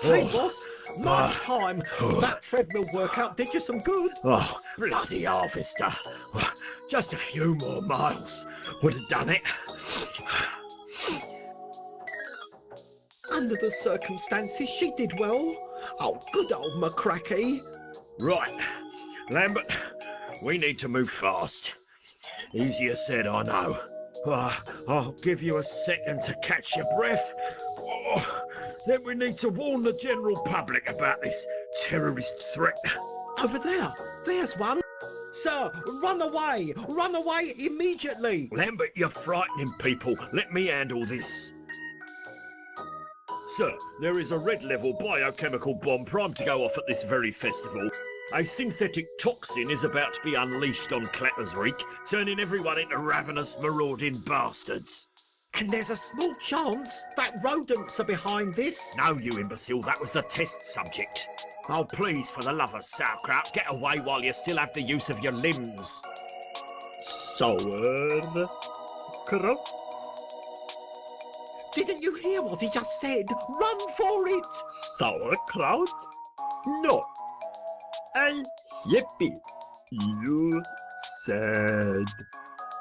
Hey, boss. Nice time. That treadmill workout did you some good. Oh, bloody harvester. Just a few more miles would have done it. Under the circumstances, she did well. Oh, good old McCracky. Right, Lambert, we need to move fast. Easier said, I know. I'll give you a second to catch your breath. Then we need to warn the general public about this terrorist threat. Over there. There's one. Sir, run away. Run away immediately. Lambert, you're frightening people. Let me handle this. Sir, there is a red-level biochemical bomb primed to go off at this very festival. A synthetic toxin is about to be unleashed on Clappers Reek, turning everyone into ravenous, marauding bastards. And there's a small chance that rodents are behind this. No, you imbecile, that was the test subject. Oh, please, for the love of sauerkraut, get away while you still have the use of your limbs. Sauerkraut? Didn't you hear what he just said? Run for it! Sauerkraut? No. And yippee. You said...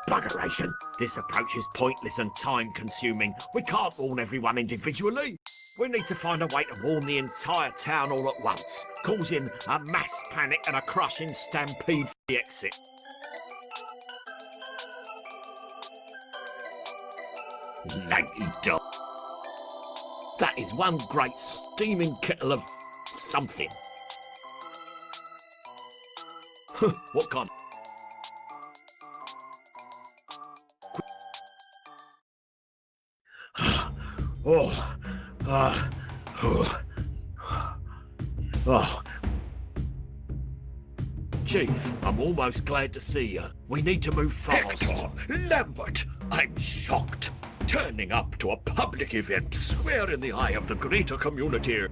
Buggeration. This approach is pointless and time-consuming. We can't warn everyone individually. We need to find a way to warn the entire town all at once, causing a mass panic and a crushing stampede for the exit. Lanky dog. That is one great steaming kettle of something. What kind? Chief, I'm almost glad to see you. We need to move fast. Hector, Lambert, I'm shocked. Turning up to a public event square in the eye of the greater community.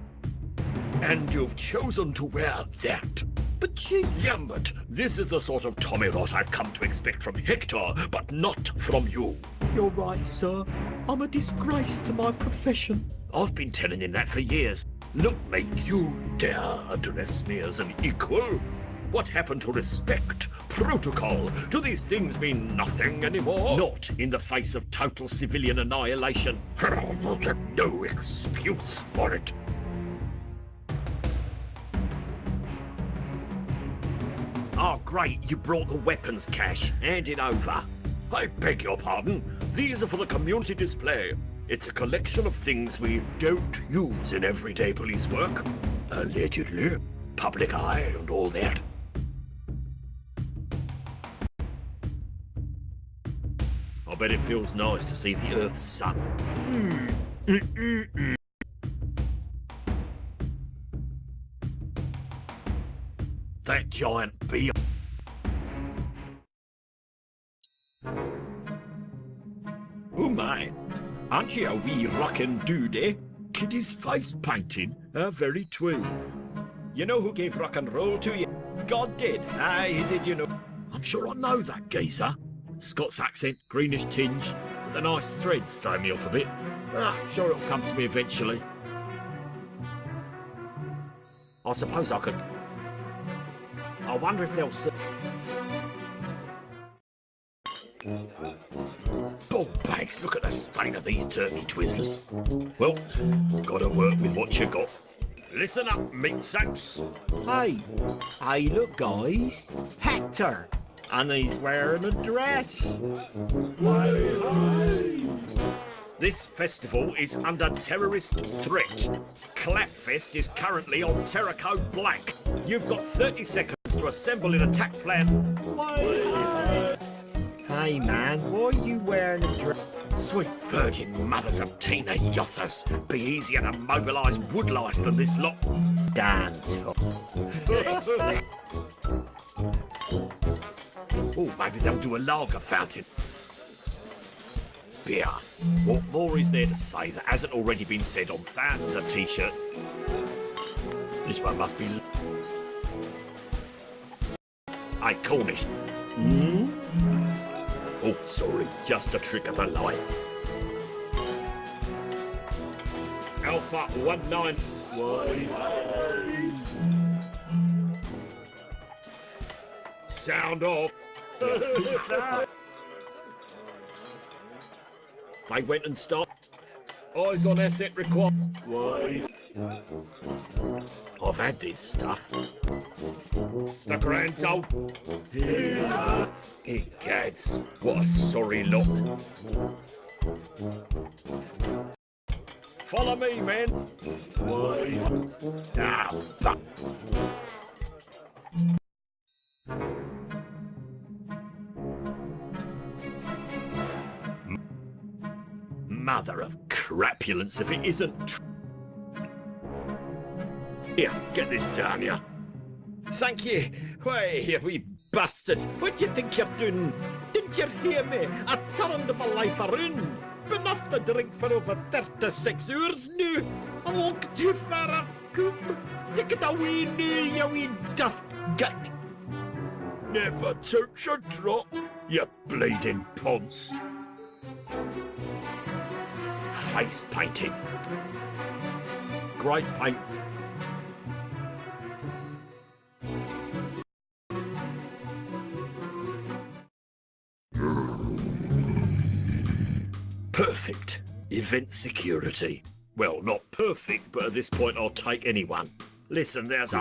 And you've chosen to wear that. But Chief... Lambert, this is the sort of tommy rot I've come to expect from Hector, but not from you. You're right, sir. I'm a disgrace to my profession. I've been telling him that for years. Look, mate, You dare address me as an equal? What happened to respect? Protocol? Do these things mean nothing anymore? not in the face of total civilian annihilation. No excuse for it. Oh, great, you brought the weapons cache. Hand it over. I beg your pardon. These are for the community display. It's a collection of things we don't use in everyday police work. Allegedly. Public eye and all that. I bet it feels nice to see the Earth's sun. That giant bee. Oh my, aren't you a wee rockin' dude, eh? Kitty's face painting, very true. You know who gave rock and roll to you? God did. Aye, he did, you know. I'm sure I know that geezer. Scots accent, greenish tinge, but the nice threads throw me off a bit. Sure it'll come to me eventually. I suppose I could... I wonder if they'll see... Ball bags, look at the state of these turkey twizzlers. Well, gotta work with what you got. Listen up, meat sacks. Hey, look, guys. Hector. And he's wearing a dress. This festival is under terrorist threat. Clapfest is currently on Terror Code Black. You've got 30 seconds to assemble an attack plan. Hey, man, why are you wearing a dress? Sweet virgin mothers of Tina Yothers. Be easier to mobilise woodlice than this lot. Dance for. Oh, maybe they'll do a lager fountain. Beer. What more is there to say that hasn't already been said on thousands of t-shirts? This one must be... Hey, Cornish. Oh, sorry, just a trick of the light. Alpha 19. Sound off. They went and stopped. Eyes on asset required. I've had this stuff. The grand old... Egads, what a sorry lot. Follow me, men. Ah, fuck. Mother of crapulence if it isn't. Here, get this down here. Thank you. Why, you wee bastard. What do you think you're doing? Didn't you hear me? I turned my life around. Been off the drink for over 36 hours now. I walked too far off come. You get away now, you wee daft gut. Never touch a drop, you bleeding ponce. Face painting. Great paint. Perfect. Event security. Well, not perfect, but at this point I'll take anyone. Listen, there's a...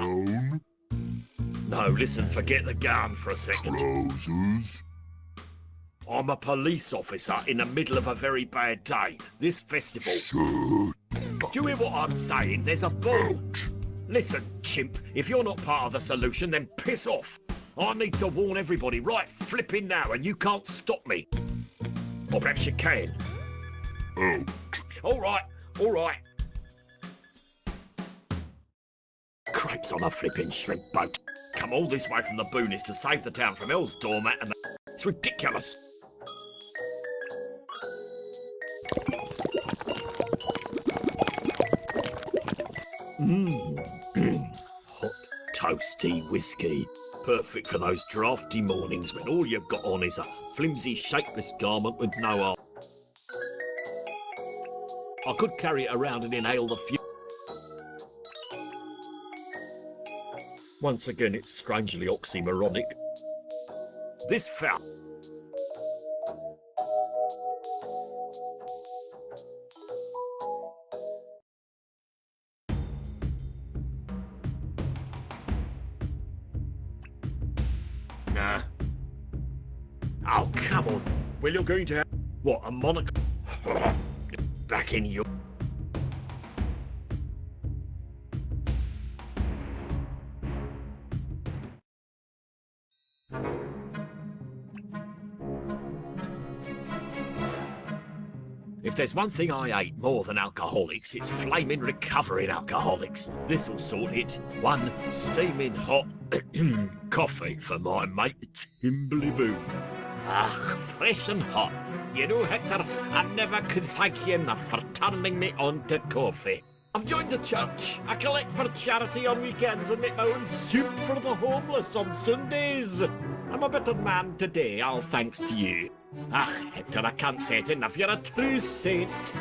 No, listen, forget the gun for a second. Trousers. I'm a police officer in the middle of a very bad day. This festival... Shirt. Do you hear what I'm saying? There's a ball. Listen, chimp, if you're not part of the solution, then piss off. I need to warn everybody right flipping now, and you can't stop me. Or perhaps you can. Out. All right, all right. Cripes on a flipping shrimp boat. Come all this way from the boonies to save the town from Hell's doormat and the... It's ridiculous. Hot, toasty whiskey. Perfect for those drafty mornings when all you've got on is a flimsy, shapeless garment with no arm. I could carry it around and inhale the fume. Once again, it's strangely oxymoronic. This foul... Nah. Oh, come on. Well, you're going to have... What, a monocle? Back in your... If there's one thing I hate more than alcoholics, it's flaming recovering alcoholics. This'll sort it. One steaming hot coffee for my mate Timbley Boo. Ah, fresh and hot. You know, Hector, I never could thank you enough for turning me on to coffee. I've joined a church. I collect for charity on weekends and make my own soup for the homeless on Sundays. I'm a better man today, all thanks to you. Ah, Hector, I can't say it enough. You're a true saint.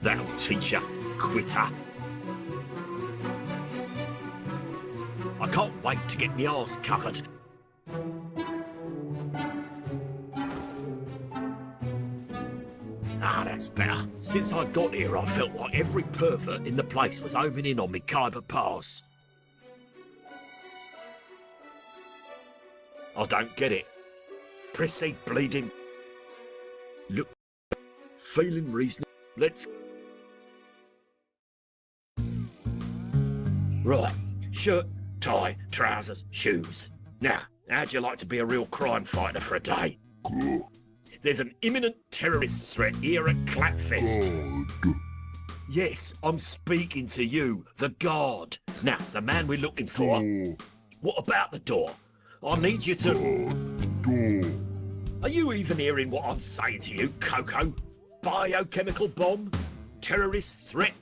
That'll teach ya, quitter. I can't wait to get my arse covered. Ah, that's better. Since I got here, I felt like every pervert in the place was homing in on me Khyber Pass. I don't get it. Prissy bleeding. Look, feeling reasonable. Let's... Right, shirt, tie, trousers, shoes. Now, how'd you like to be a real crime fighter for a day? There's an imminent terrorist threat here at Clapfest. Yes, I'm speaking to you, the guard. Now, the man we're looking for... What about the door? I need you to... Are you even hearing what I'm saying to you, Coco? Biochemical bomb? Terrorist threat?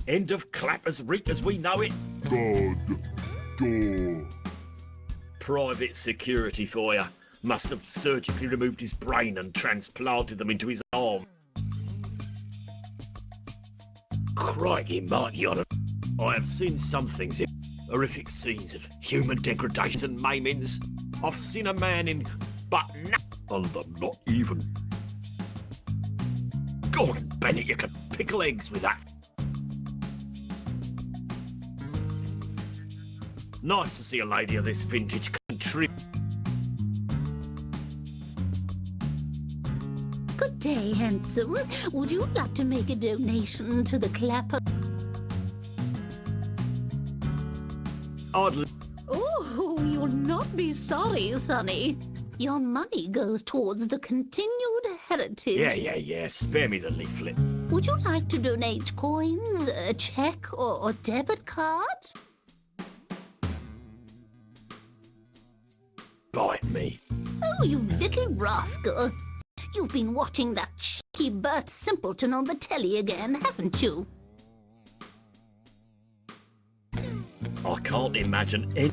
End of Clappers Reap as we know it? Door. Private security for you. Must have surgically removed his brain and transplanted them into his arm. Crikey, mighty honour. I have seen some things in horrific scenes of human degradation and maimings. I've seen a man in... but not even. Gordon Bennett, you could pickle eggs with that. Nice to see a lady of this vintage contribute. Good day, handsome. Would you like to make a donation to the Clapper? Oh, you'll not be sorry, Sonny. Your money goes towards the continued heritage. Yeah. Spare me the leaflet. Would you like to donate coins, a check, or debit card? Bite me. Oh, you little rascal. You've been watching that cheeky Bert Simpleton on the telly again, haven't you? I can't imagine any...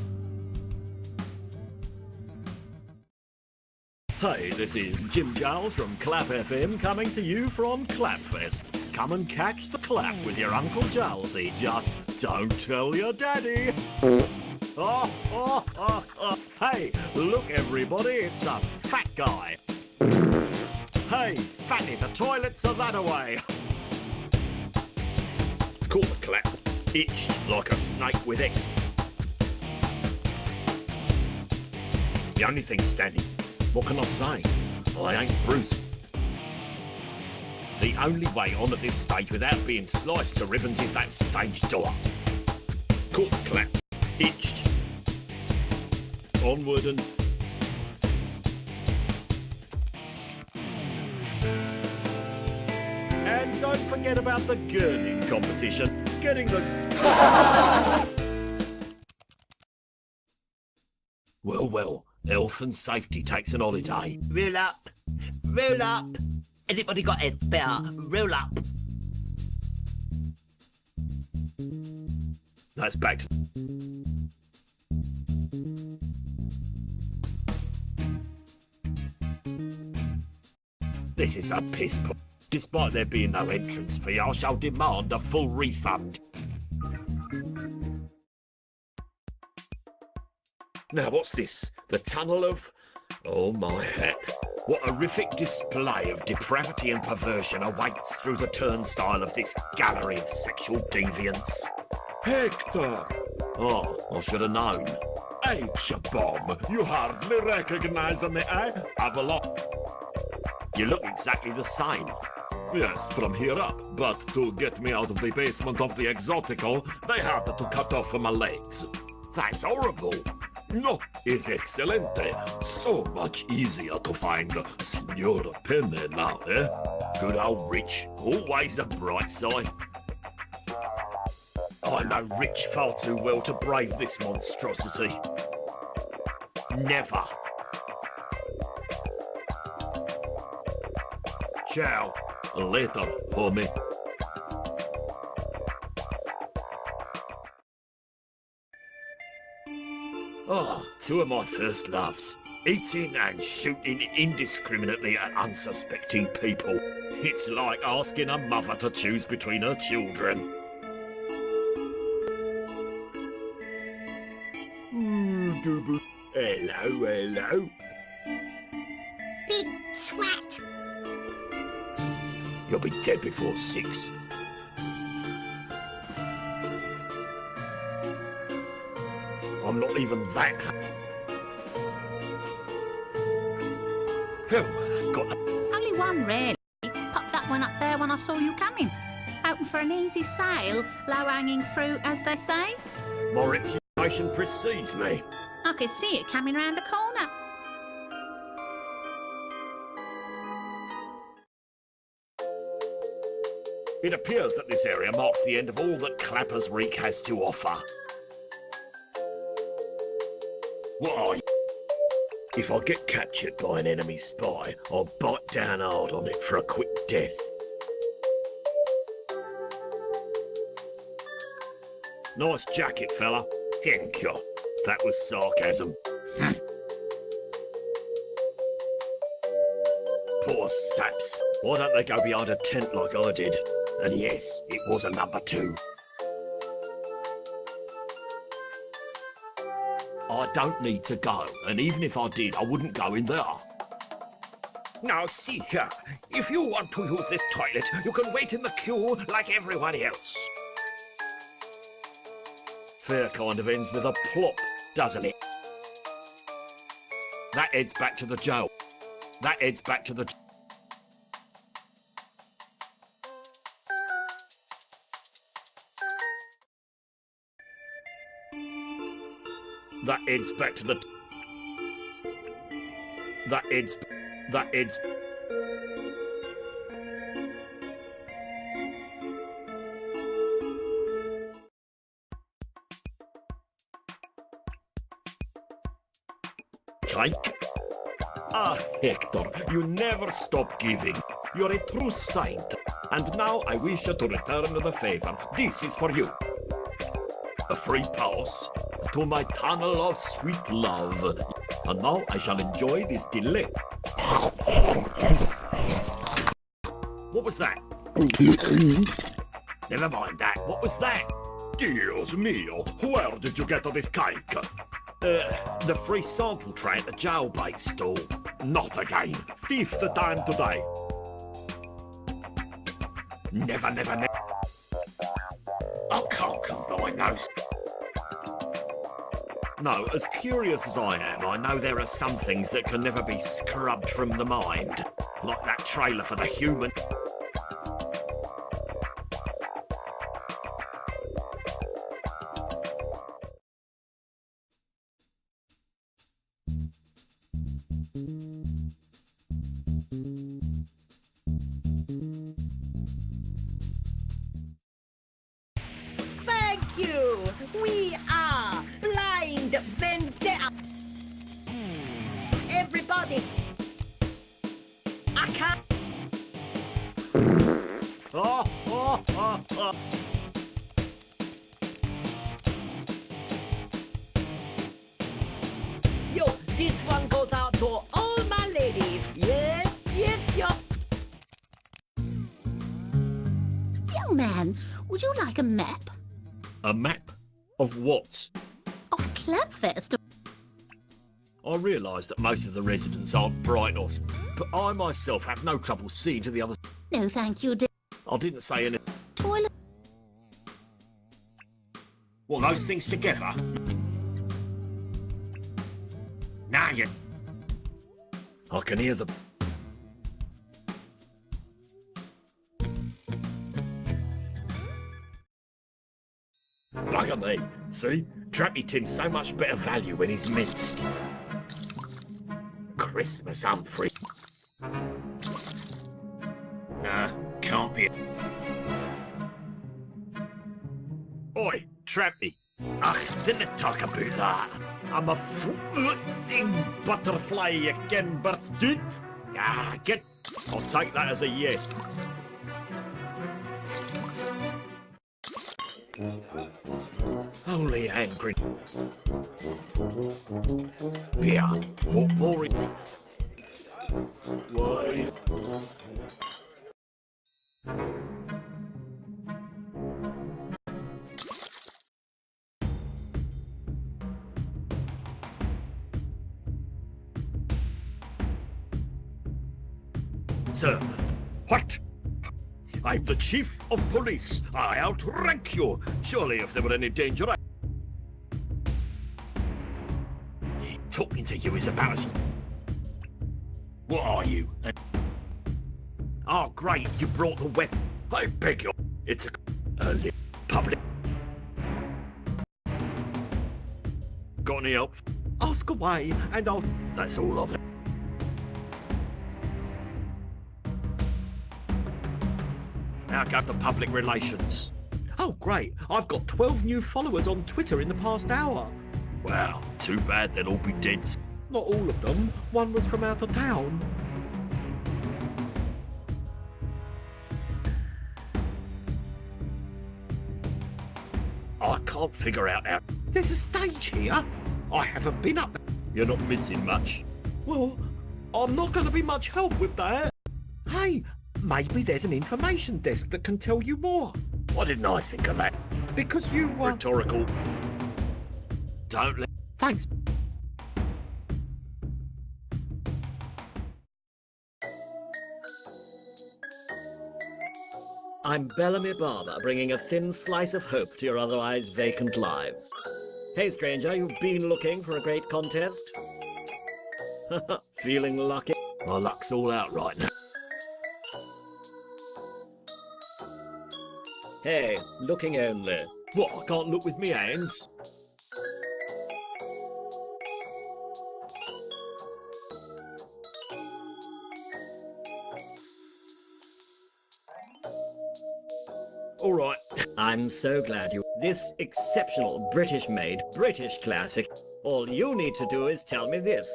Hey, this is Jim Giles from Clap FM coming to you from Clapfest. Come and catch the clap with your Uncle Gilesy. Just don't tell your daddy. Hey, look everybody, it's a fat guy. Hey, fatty, the toilets are that away. Caught the clap. Itched like a snake with X. The only thing standing, what can I say? I ain't Bruce. The only way on at this stage without being sliced to ribbons is that stage door. Caught the clap. Itched. Onward and... And don't forget about the gurning competition. Getting the... Well, health and safety takes an holiday. Roll up. Roll up. Anybody got a spare? Roll up. That's back to... This is a piss poor. Despite there being no entrance fee, I shall demand a full refund. Now, what's this? The tunnel of... Oh, my hat. What horrific display of depravity and perversion awaits through the turnstile of this gallery of sexual deviance. Hector! Oh, I should have known. H-bomb! You hardly recognize me, eh? Have a lot. You look exactly the same. Yes, from here up. But to get me out of the basement of the Exotical, they had to cut off my legs. That's horrible. No, is excelente. So much easier to find Signora Penne now, eh? Good old Rich, always the bright side. I know Rich far too well to brave this monstrosity. Never. Ciao. Later, homie. Oh, two of my first loves. Eating and shooting indiscriminately at unsuspecting people. It's like asking a mother to choose between her children. Hello, hello. Big twat. You'll be dead before 6. I'm not even that. Phew, got Only one, really. Popped that one up there when I saw you coming. Hoping for an easy sale, low-hanging fruit, as they say. my reputation precedes me. I could see it coming round the corner. It appears that this area marks the end of all that Clapper's Reek has to offer. What are you? If I get captured by an enemy spy, I'll bite down hard on it for a quick death. Nice jacket, fella. Thank you. That was sarcasm. Poor saps. Why don't they go behind a tent like I did? And yes, it was a number 2. I don't need to go, and even if I did, I wouldn't go in there. Now, see here. If you want to use this toilet, you can wait in the queue like everyone else. Fair kind of ends with a plop, doesn't it? That heads back to the jail. That heads back to the... That heads back to the... That heads... That heads... Cake? Ah, Hector, you never stop giving. You're a true saint. And now I wish you to return the favor. This is for you. A free pass to my tunnel of sweet love. And now I shall enjoy this delay. What was that? Never mind that. What was that? Dios mio, where did you get this cake? The free sample tray at the jailbait stall. Not again. 5th time today. Never, never, never. I can't combine those. No, as curious as I am, I know there are some things that can never be scrubbed from the mind. Like that trailer for the human... Thank you. We are Blind Vendetta. Everybody. I can't. Yo, this one goes out to all my ladies. Yes, yes, yo. Young man, would you like a map? A map? Of what? Of Clubfest? I realise that most of the residents aren't bright or... but I myself have no trouble seeing to the other... No, thank you, dear. I didn't say any... Toilet. Well, those things together? Now you... I can hear the... Bugger at me. See? Trappy tin's so much better value when he's minced. Christmas Humphrey. Can't be. Oi, Trappy. Ach, didn't talk about that. I'm a floating butterfly again, bursted. Ah, get. I'll take that as a yes. Holy angry. Beer. What more? Why? Sir, what? I'm the chief of police. I outrank you. Surely if there were any danger, talking to you is about as... What are you? Oh, great, you brought the weapon. I beg you. It's a public... Got any help? Ask away, and I'll... That's all of it. How goes the public relations? Oh, great. I've got 12 new followers on Twitter in the past hour. Well, too bad they'll all be dead. Not all of them. One was from out of town. I can't figure out how... There's a stage here. I haven't been up there. You're not missing much. Well, I'm not going to be much help with that. Hey, maybe there's an information desk that can tell you more. Why didn't I think of that? Because you were... Rhetorical. Don't let... Thanks. I'm Bellamy Barber, bringing a thin slice of hope to your otherwise vacant lives. Hey, stranger, you've been looking for a great contest? Feeling lucky? My luck's all out right now. Hey, looking only. What, I can't look with me hands? All right. I'm so glad you... This exceptional British-made, British classic. All you need to do is tell me this.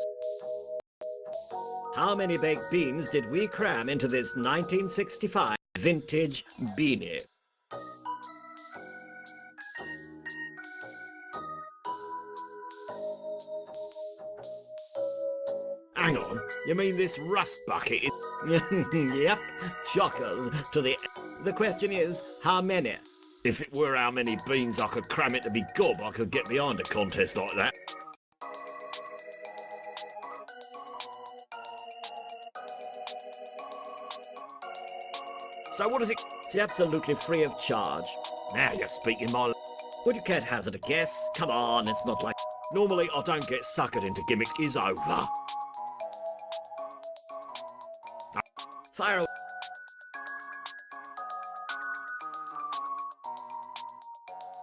How many baked beans did we cram into this 1965 vintage beanie? Hang on. You mean this rust bucket is... Yep, chockers to the... The question is, how many? If it were how many beans I could cram it to be gob, I could get behind a contest like that. So what is it? It's absolutely free of charge. Now you're speaking my... Would you care to hazard a guess? Come on, it's not like... Normally I don't get suckered into gimmicks. It's over. Fire away.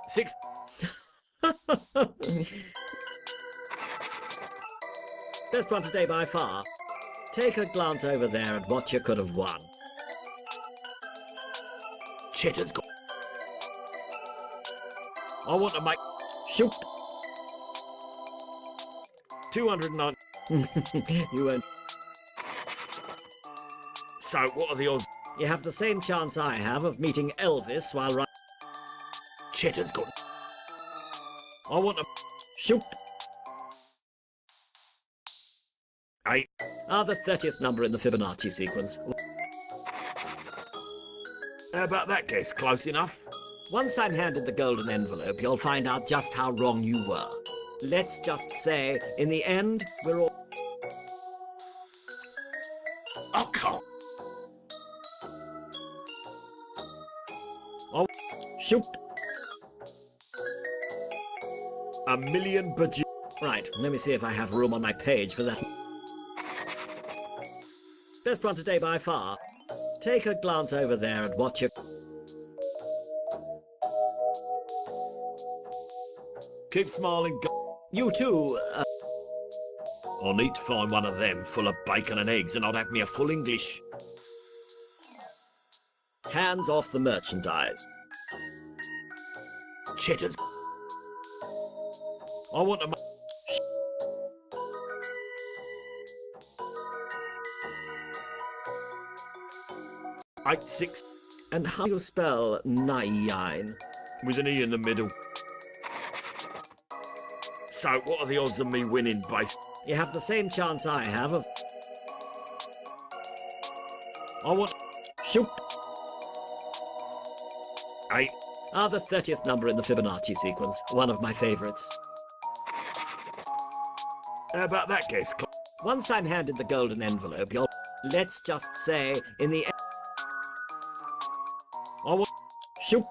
Six. Best one today by far. Take a glance over there at what you could have won. Cheddar's got... I want to make... Shoot! 209... You won't... So, what are the odds? You have the same chance I have of meeting Elvis while riding... Cheddar's got... I want to... Shoot! Eight. The 30th number in the Fibonacci sequence. How about that guess? Close enough? Once I'm handed the golden envelope, you'll find out just how wrong you were. Let's just say, in the end, we're all... I can't. Oh, shoot! A million bajillion. Right, let me see if I have room on my page for that. Best one today by far. Take a glance over there at what you... Keep smiling. You too, I'll need to find one of them full of bacon and eggs, and I'd have me a full English. hands off the merchandise. Cheddars. I want to. Eight six And how do you spell nine? with an E in the middle. So, what are the odds of me winning, base? You have the same chance I have of... I want Shoot! eight. The 30th number in the Fibonacci sequence. One of my favorites. How about that guess? Once I'm handed the golden envelope, you'll... Let's just say, in the... I want Shoot!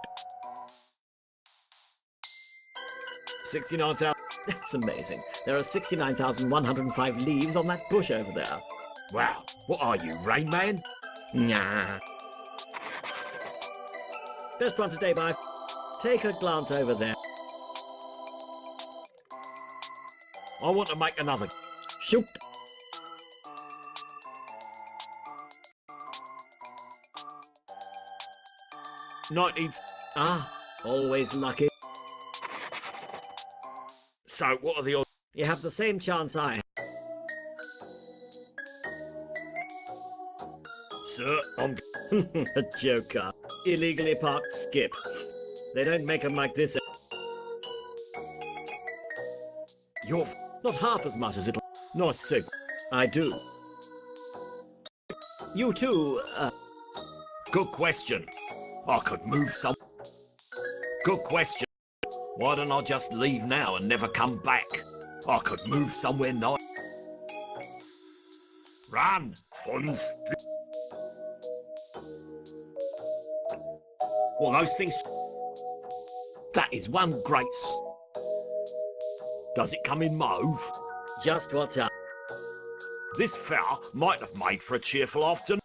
69,000. That's amazing. There are 69,105 leaves on that bush over there. Wow. What are you, Rain Man? Nah. Best one today, by... Take a glance over there. I want to make another. Shoot! Ninety. Always lucky. So, what are the odds? You have the same chance I have. Sir, I'm. A joker. Illegally parked skip. They don't make them like this. You're. Not half as much as it'll... Nice sig. I do. You too, Good question. I could move some. Good question. Why don't I just leave now and never come back? I could move somewhere nice. Run, Funst. Well, those things. That is one great. Does it come in mauve? just what's up. This fair might have made for a cheerful afternoon.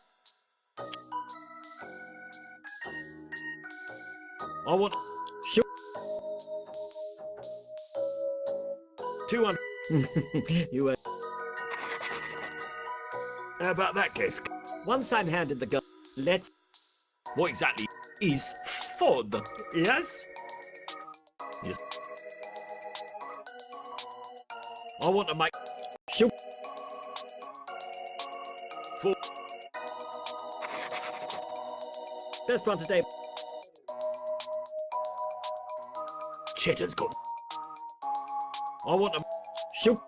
I want. Shoot. 200. You How about that, guess? Once I'm handed the gun, let's... What exactly is FOD? Yes? Yes. I want to make... Shoot. 4. Best one today. Cheddar's got... I want to... Shoot.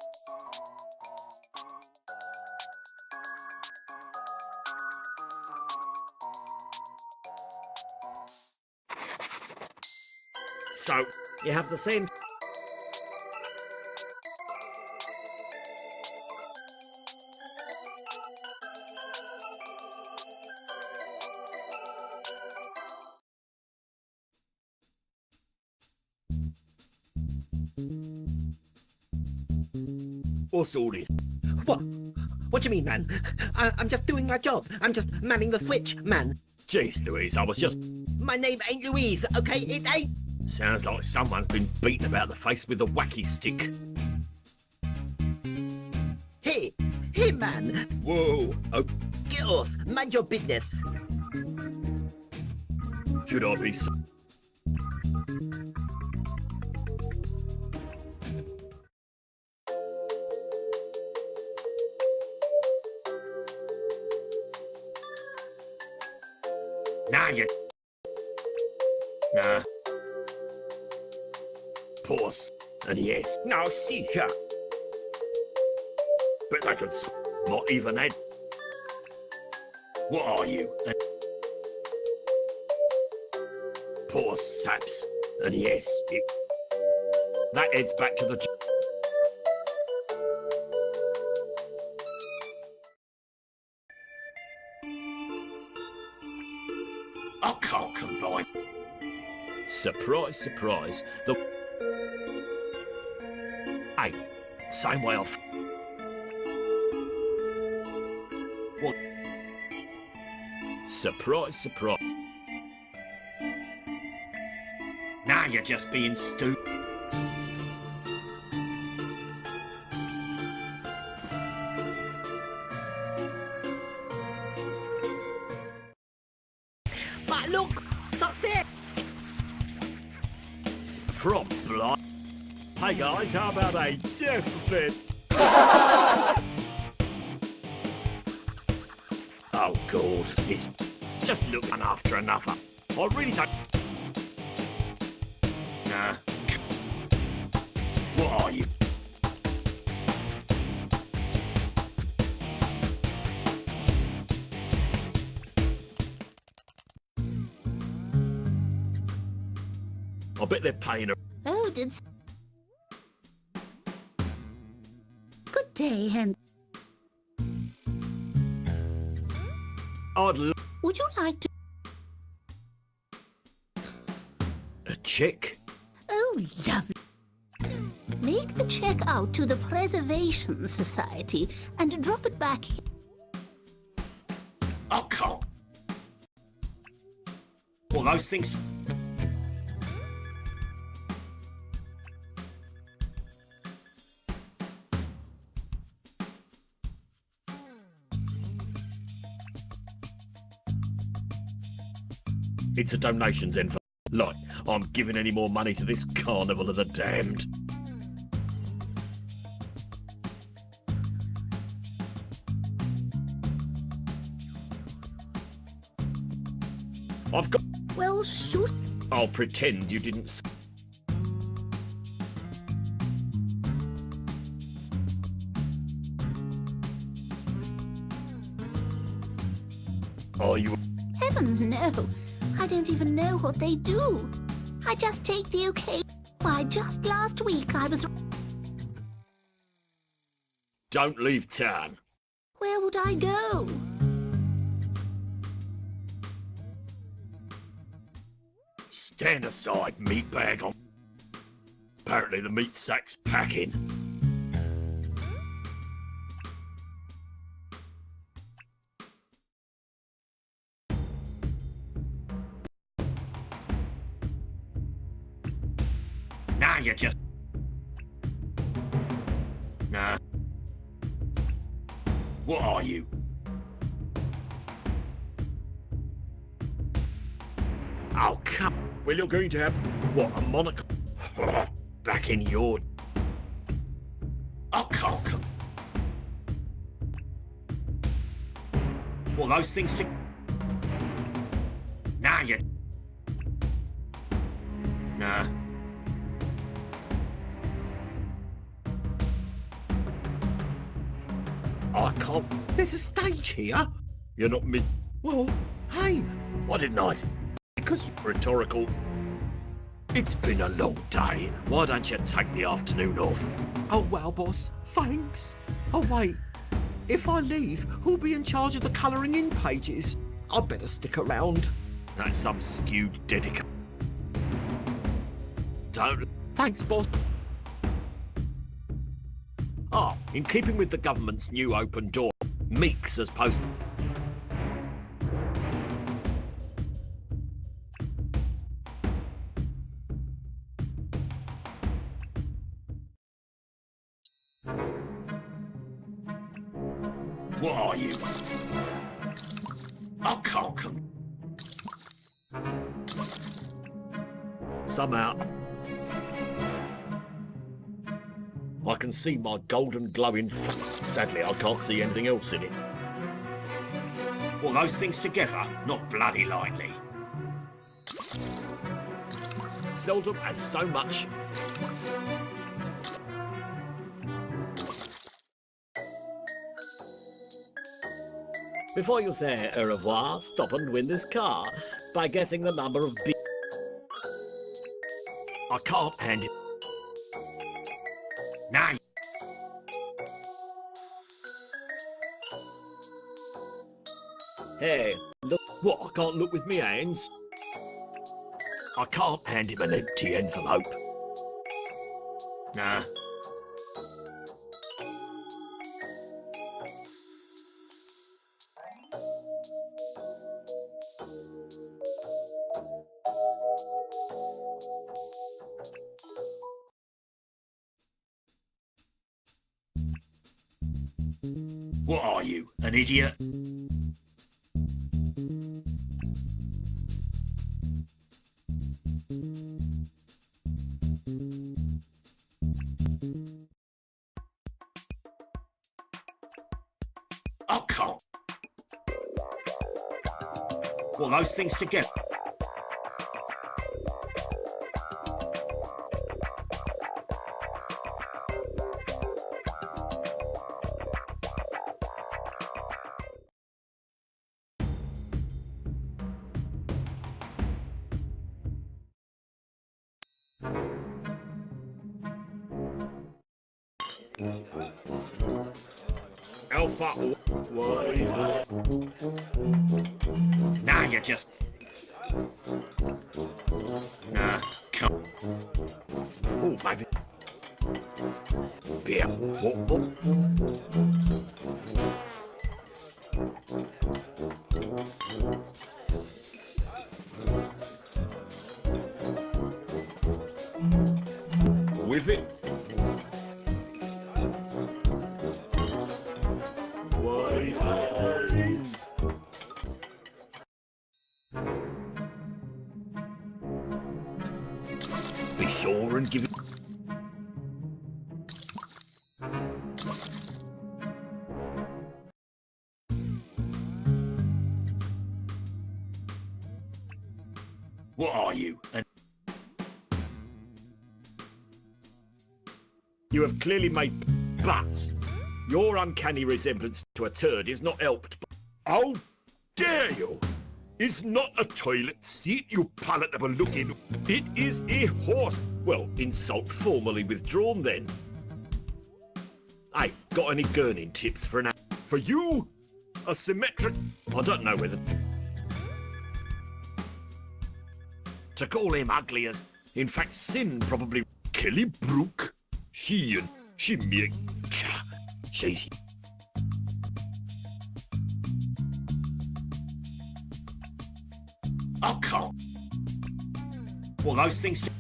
So, You have the same... what's all this? What? What do you mean, man? I'm just doing my job. I'm just manning the switch, man. Jeez, Louise, I was just... My name ain't Louise, okay? It ain't. Sounds like someone's been beaten about the face with a wacky stick. Hey, hey, man. Whoa! Oh, Get off. Mind your business. should I be... Nah, you... Nah. Pause. And yes. Now see here. But I can... Not even Ed. What are you? Poor saps. And yes, that heads back to the... I can't combine. Surprise, surprise. The... Hey, same way off. What? Surprise, surprise. Now you're just being stupid. Hey guys, how about a death fit? Oh God, it's just looking after another. I really don't. Nah. What are you? I bet they're paying her. Oh, Good day, Hen. I'd love Would you like to... a check. Oh, lovely. Make the check out to the Preservation Society and drop it back here. I can't. Well, those things. It's a donations envelope. Like, I'm giving any more money to this carnival of the damned. I've got. Well, shoot. I'll pretend you didn't. Are you? Heavens, no. I don't even know what they do. I just take the okay. Why, just last week I was... Don't leave town. Where would I go? Stand aside, meatbag. On. Apparently the meat sack's packing. Nah, you just... Nah. What are you? Oh, come. Well, you're going to have, what, a monocle? Back in your... I can't come. Well, those things to... Nah, you... Nah. I can't... There's a stage here. You're not mid... Well, hey, Why didn't I... because Rhetorical. It's been a long day. Why don't you take the afternoon off? oh well, boss, thanks. Oh wait, if I leave, who'll be in charge of the colouring in pages? I'd better stick around. That's some skewed dedication. Don't... Thanks, boss. Ah, in keeping with the government's new open door, Meeks has posted... What are you? I can't come. Somehow... I can see my golden glowing Sadly, I can't see anything else in it. Well, those things together, not bloody lightly. Seldom as so much... Before you say au revoir, stop and win this car by guessing the number of B. I can't hand it. Nah. Hey, look. What, I can't look with me hands? I can't hand him an empty envelope. Nah. What are you, an idiot? can't. Well, those things together. Alpha. Why? Nah, you just. Nah, come. Oh, maybe. Beer. What? With it. Be sure and give it. What are you? You have clearly made, but your uncanny resemblance to a turd is not helped. How dare you? It's not a toilet seat, you palatable looking. It is a horse. Well, insult formally withdrawn then. Hey, got any gurning tips for an For you, a symmetric. I don't know whether to call him ugly as. In fact, Sin probably. Kelly Brook. She make. She's. I can't. Well, those things.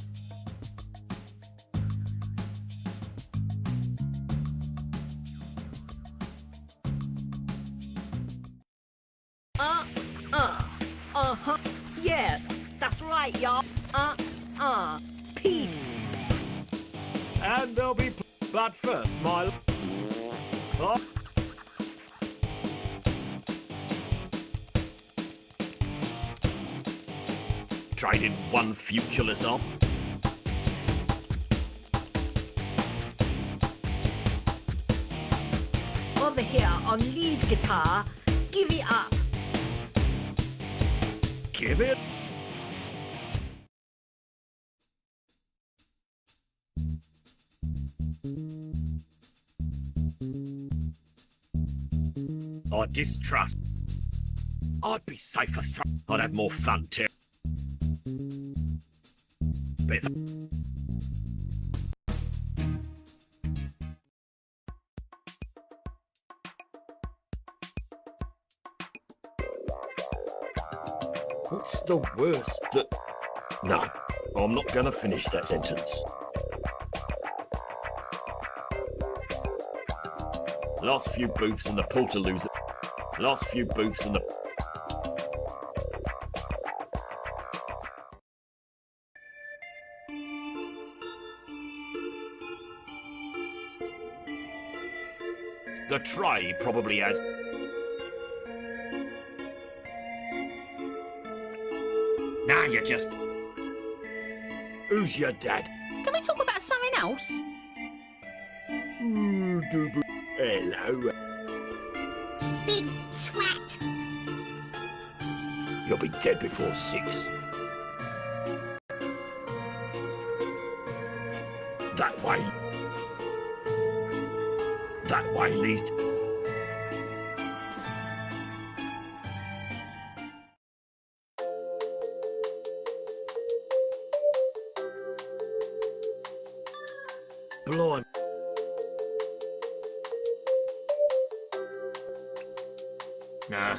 Uh-huh. Yeah, that's right, y'all. Pete. And there'll be. But first, my. Oh. Trading one futureless on. Over here on lead guitar, give it up. Give it. I distrust. I'd be safer. I'd have more fun too. Better. What's the worst that... No, I'm not going to finish that sentence. Last few booths in the Portalooza. Last few booths in the... The tray probably has... Now you just... Who's your dad? Can we talk about something else? Hello. Big twat. You'll be dead before 6. That way. That way leads... Blind. Nah.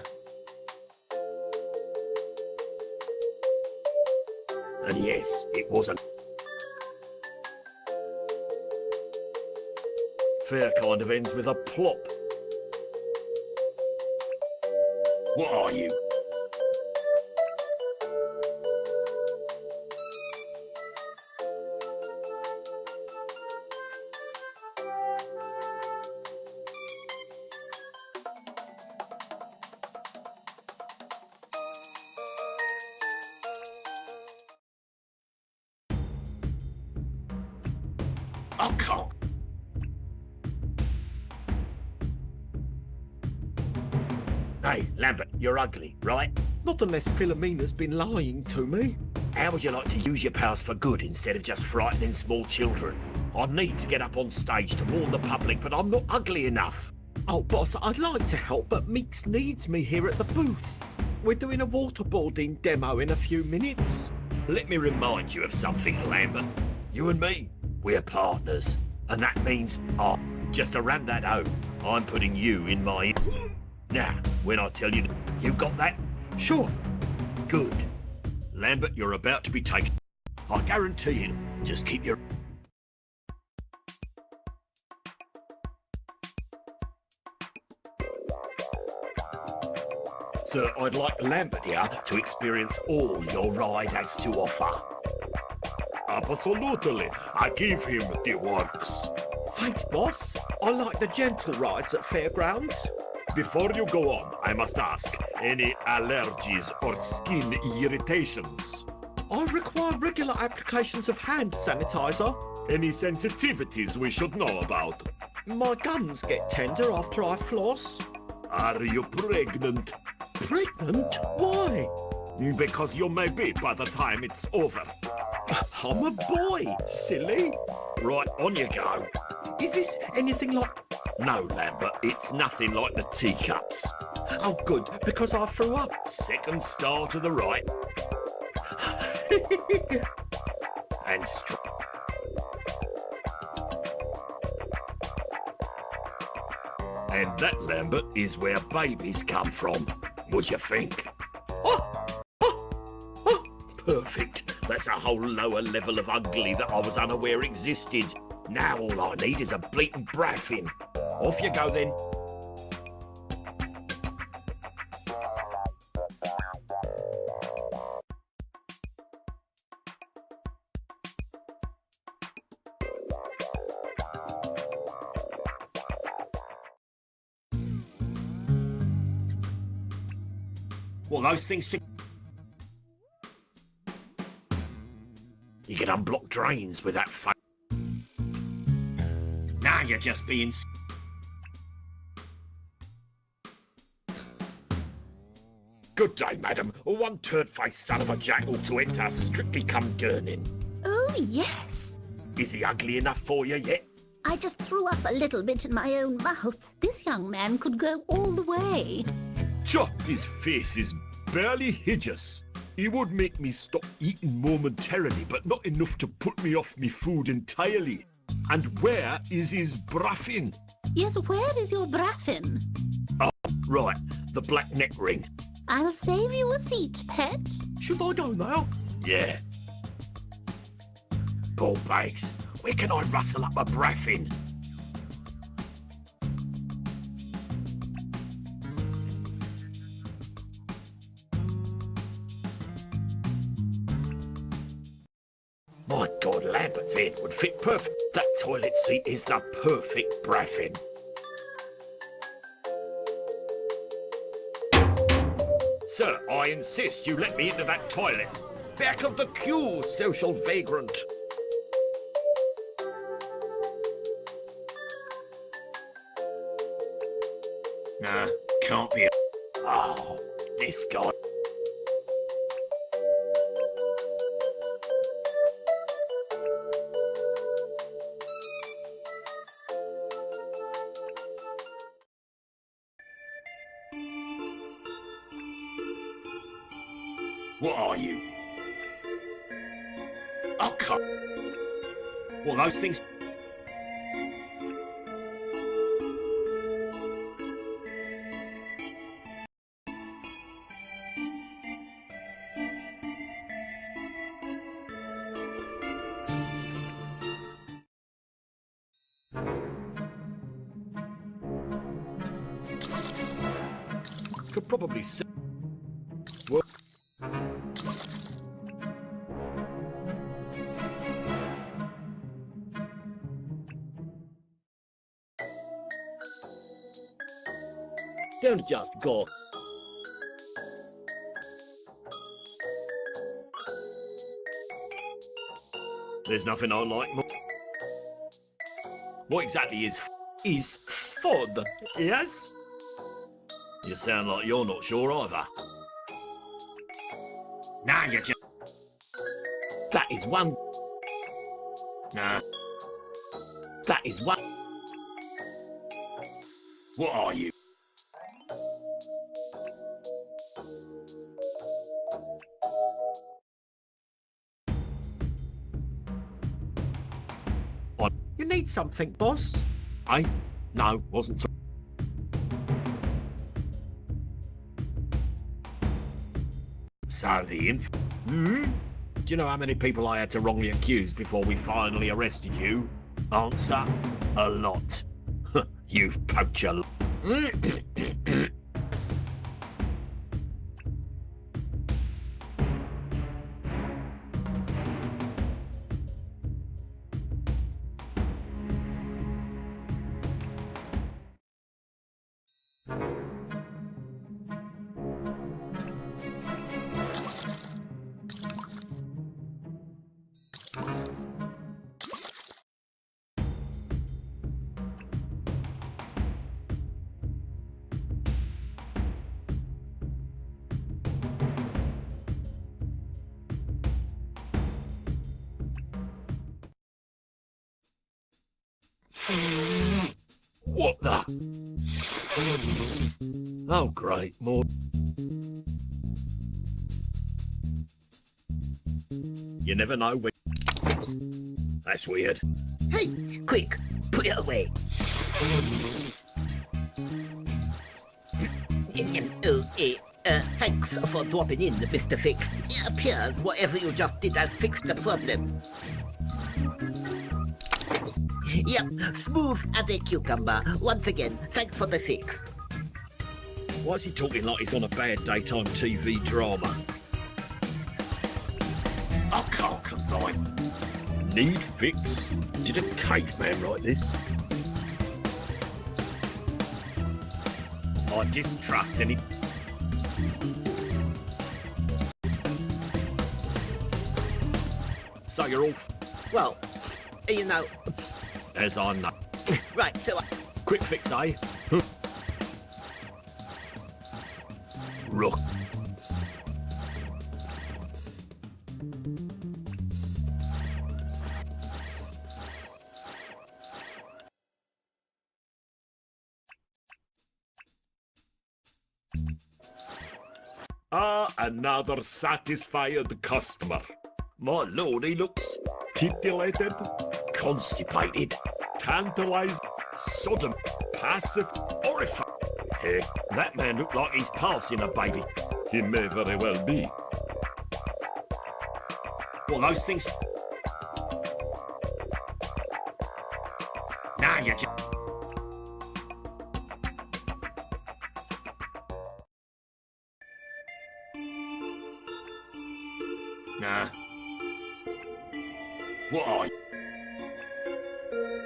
And yes, it wasn't. Fair kind of ends with a plop. What are you? I can't. Hey, Lambert, you're ugly, right? Not unless Philomena's been lying to me. How would you like to use your powers for good instead of just frightening small children? I need to get up on stage to warn the public, but I'm not ugly enough. Oh, boss, I'd like to help, but Meeks needs me here at the booth. We're doing a waterboarding demo in a few minutes. Let me remind you of something, Lambert. You and me, we're partners. And that means, just to ram that home, I'm putting you in my... Now, when I tell you, you got that? Sure. Good. Lambert, you're about to be taken. I guarantee you. Just keep your... Sir, I'd like Lambert here to experience all your ride has to offer. Absolutely. I give him the works. Thanks, boss. I like the gentle rides at fairgrounds. Before you go on, I must ask, any allergies or skin irritations? I require regular applications of hand sanitizer. Any sensitivities we should know about? My gums get tender after I floss. Are you pregnant? Pregnant? Why? Because you may be by the time it's over. I'm a boy, silly. Right, on you go. Is this anything like... No, Lambert, it's nothing like the teacups. Oh, good, because I threw up. Second star to the right. And straight. And that, Lambert, is where babies come from. What do you think? Perfect. That's a whole lower level of ugly that I was unaware existed. Now all I need is a bleating braffin. Off you go then. Well, those things to... You can unblock drains with that Now you're just being... Good day, madam. One turd-faced son of a jackal to enter Strictly Come Gurning. Oh, yes. Is he ugly enough for you yet? I just threw up a little bit in my own mouth. This young man could go all the way. Sure, his face is barely hideous. He would make me stop eating momentarily, but not enough to put me off me food entirely. And where is his braffin? Yes, where is your braffin? Oh, right, the black neck ring. I'll save you a seat, pet. Should I go now? Yeah. Ball bags, where can I rustle up a braffin? My God, Lambert's head would fit perfect. That toilet seat is the perfect braffin. Sir, I insist you let me into that toilet. Back of the queue, social vagrant. Nah, can't be. Oh, this guy. What are you? Oh, come. Well, those things. Could probably say. Well. Don't just go. There's nothing I like more. What exactly is FOD, yes? You sound like you're not sure either. Nah, you just... That is one. Nah. That is one. What are you? You need something, boss? No, wasn't. So the Do you know how many people I had to wrongly accuse before we finally arrested you? Answer: a lot. You've poked your... What the? Oh, great. More. You never know when... That's weird. Hey, quick, put it away. Thanks for dropping in, Mr. Fix. It appears whatever you just did has fixed the problem. Yep, smooth as a cucumber. Once again, thanks for the fix. Why is he talking like he's on a bad daytime TV drama? I can't combine. Need fix? Did a caveman write this? I distrust any... So you're all... Well, you know... As I know. Right, so... Quick fix, eh? Rook. Another satisfied customer. My lord, he looks titillated, constipated, tantalized, sodom, passive, horrified. Heck, that man looked like he's passing a baby. He may very well be. Well, those things... Nah, you just... Nah. What are you?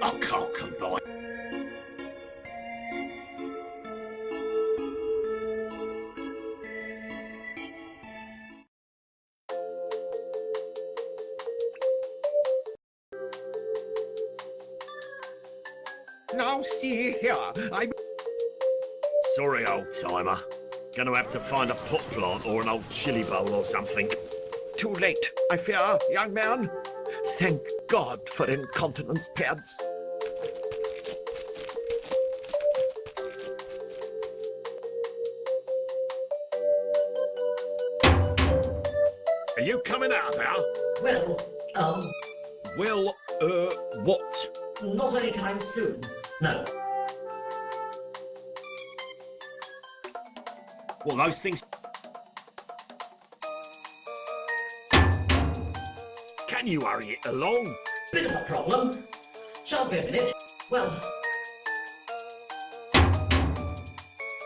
I can't combine. Now see here, I'm... Sorry, old-timer. Gonna have to find a pot plant or an old chili bowl or something. Too late, I fear, young man. Thank God for incontinence pads. Are you coming out there? Well, Well, what? not anytime soon. No. Well, those things... Can you hurry it along? Bit of a problem. Shan't be a minute. Well,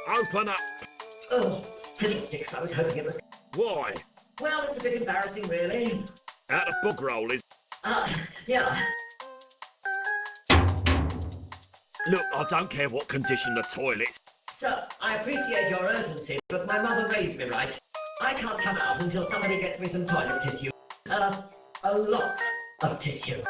Open up. oh, fiddlesticks, I was hoping it was... Why? Well, it's a bit embarrassing, really. Out of bog roll is... Yeah. Look, I don't care what condition the toilet's... Sir, I appreciate your urgency, but my mother raised me right. I can't come out until somebody gets me some toilet tissue. A lot of tissue.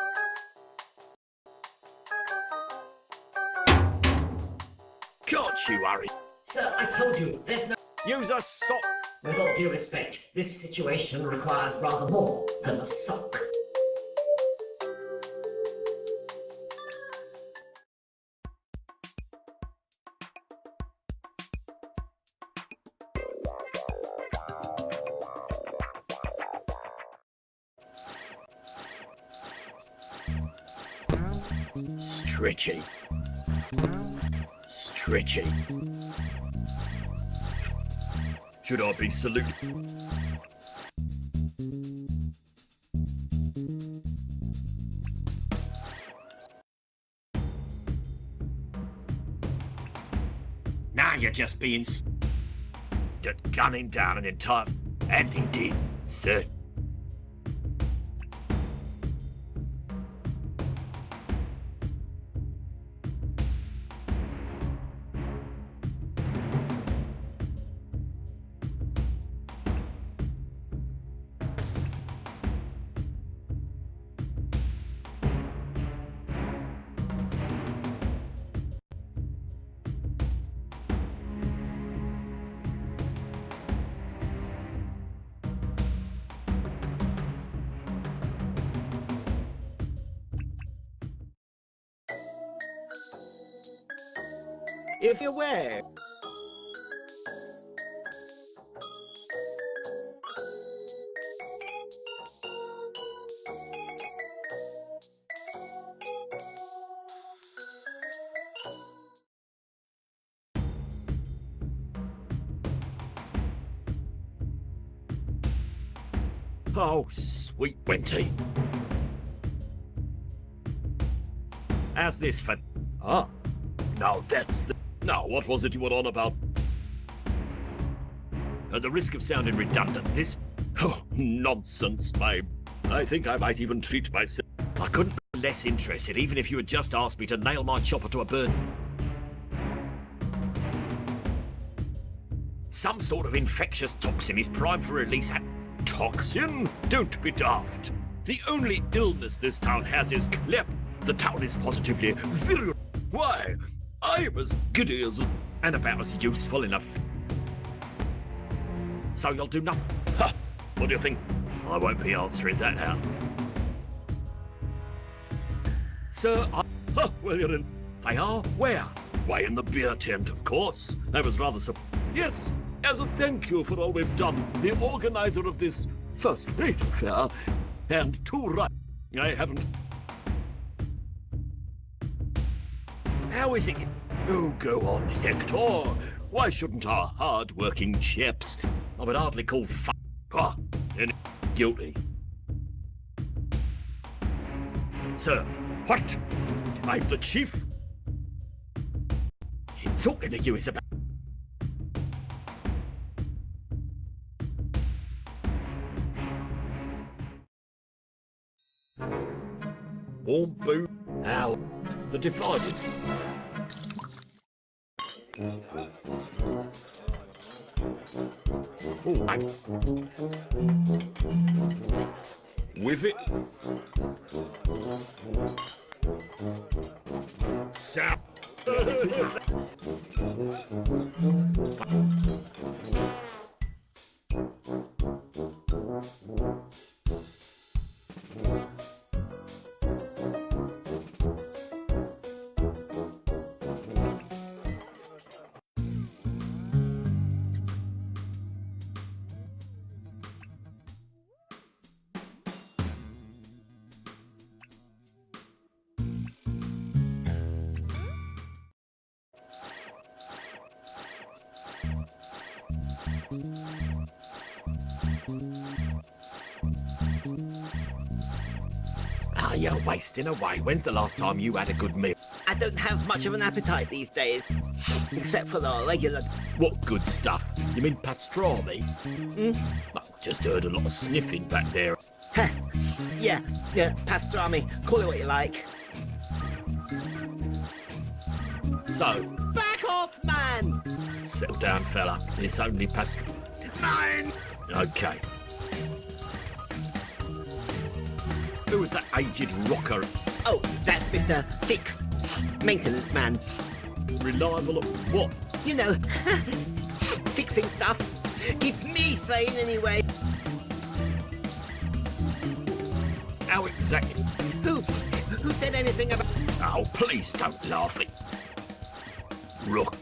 Can't you hurry? Sir, I told you, there's no... Use a sock. With all due respect, this situation requires rather more than a sock. Stretchy. Stretchy. Should I be saluted? Now you're just being gunning down an entire... And he did, sir. If you're aware. Oh, sweet Wenty. How's this for... Ah, now that's the... Now, what was it you were on about? At the risk of sounding redundant, this... Oh, nonsense, babe. I think I might even treat myself. I couldn't be less interested, even if you had just asked me to nail my chopper to a bird. Some sort of infectious toxin is primed for release at... Toxin? Don't be daft. The only illness this town has is clep. The town is positively virulent. Why? I'm as giddy as... and about as useful enough. So you'll do nothing? Ha! What do you think? I won't be answering that now. Sir, Ha! Well, you're in... They are? Where? Why, in the beer tent, of course. I was rather Yes, as a thank you for all we've done, the organizer of this first-rate affair, and too right, I haven't... How is it? Oh, go on, Hector. Why shouldn't our hard-working chaps, I would hardly call any guilty? Sir, what? I'm the chief. Talking to you is about... Warm boot. Ow. The divided. Oh, with it. Sap. Ah, you're wasting away. When's the last time you had a good meal? I don't have much of an appetite these days, except for the regular... What good stuff? You mean pastrami? I just heard a lot of sniffing back there. Yeah, pastrami. Call it what you like. So, Back off, man! settle down, fella. It's only pastrami. Mine! Okay. Who was that aged rocker? Oh, that's Mr. Fix, maintenance man. Reliable what? You know, fixing stuff. Keeps me sane anyway. How exactly? Who said anything about... Oh, please don't laugh at... Rook.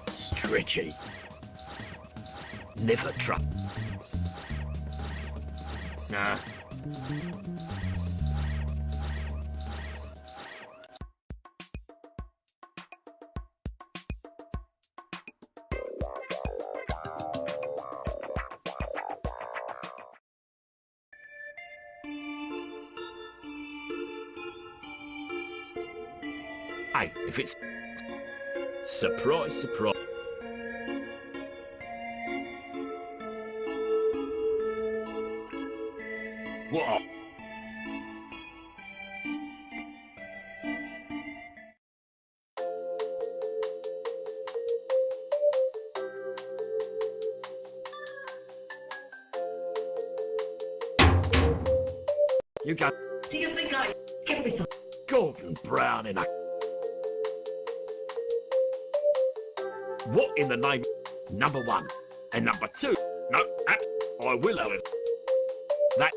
Stretchy. Never trust. Nah. Hey, if it's... Surprise, surprise. What? You got Do you think I give me some? golden brown in a... What in the name? Number one. And number two. No, I will have it. That...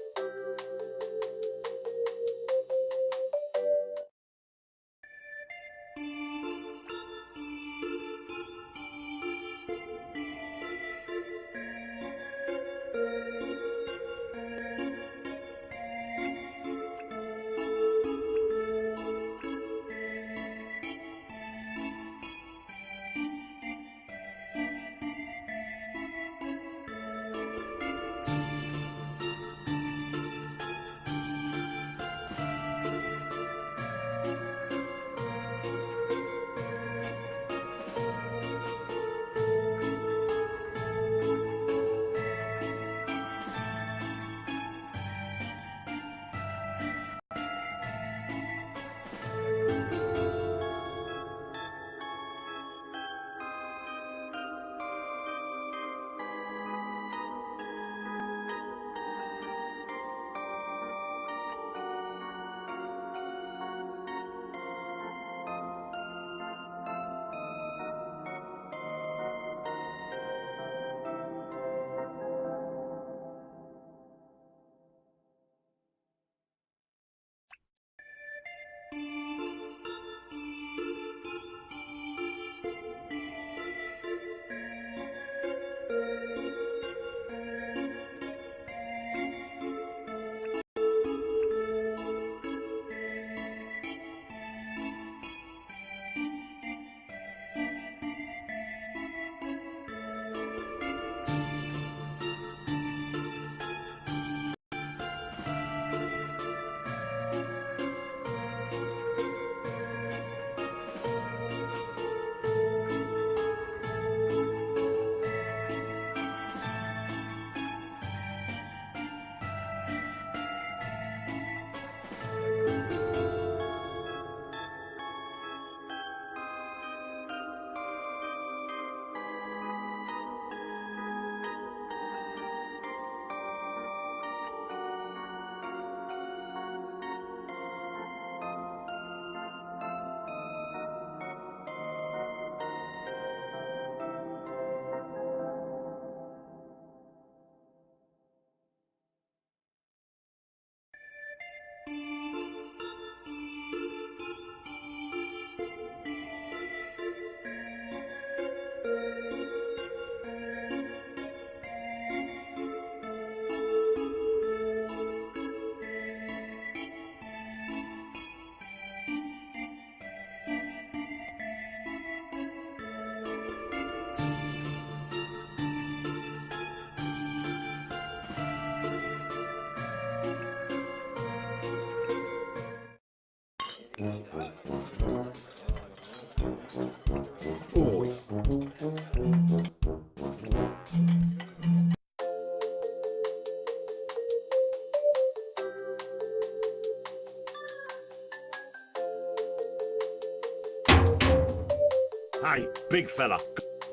Hey, big fella.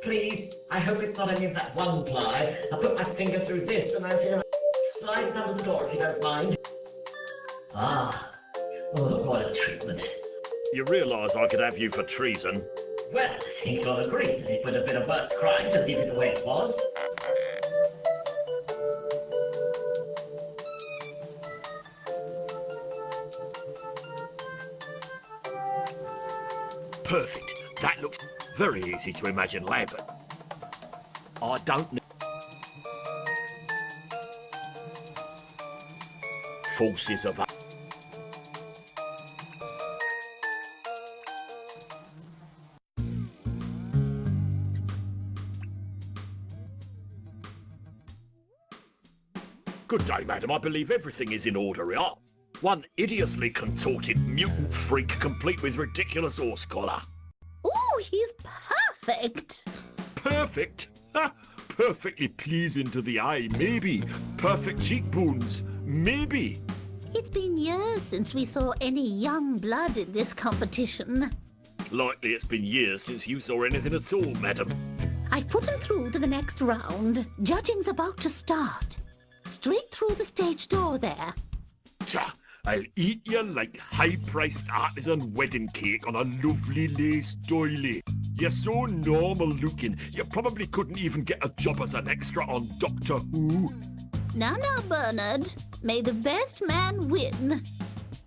Please, I hope it's not any of that one ply. I'll put my finger through this and I feel slide it under the door if you don't mind. Ah, Oh, the royal treatment. You realise I could have you for treason? Well, I think you'll agree that it would have been a worse crime to leave it the way it was. Perfect. That looks very easy to imagine, Lambert. I don't know. Forces of... Good day, madam. I believe everything is in order, yeah? One hideously contorted mutant freak complete with ridiculous horse collar. Oh, he's perfect. Perfect? Ha! Perfectly pleasing to the eye, maybe. Perfect cheekbones, maybe. It's been years since we saw any young blood in this competition. Likely it's been years since you saw anything at all, madam. I've put him through to the next round. Judging's about to start. Straight through the stage door there. Tcha! I'll eat you like high-priced artisan wedding cake on a lovely lace doily. You're so normal-looking, you probably couldn't even get a job as an extra on Doctor Who. Now, Bernard. May the best man win.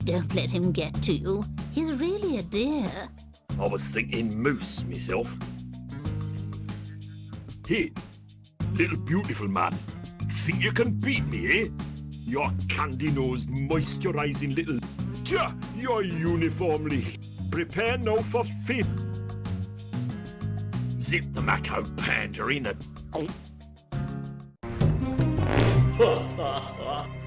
Don't let him get to you. He's really a dear. I was thinking moose, myself. Hey, little beautiful man. Think you can beat me, eh? Your candy-nosed, moisturizing little... Tja, you're uniformly... Prepare now for fate. Zip the Mako pandering and...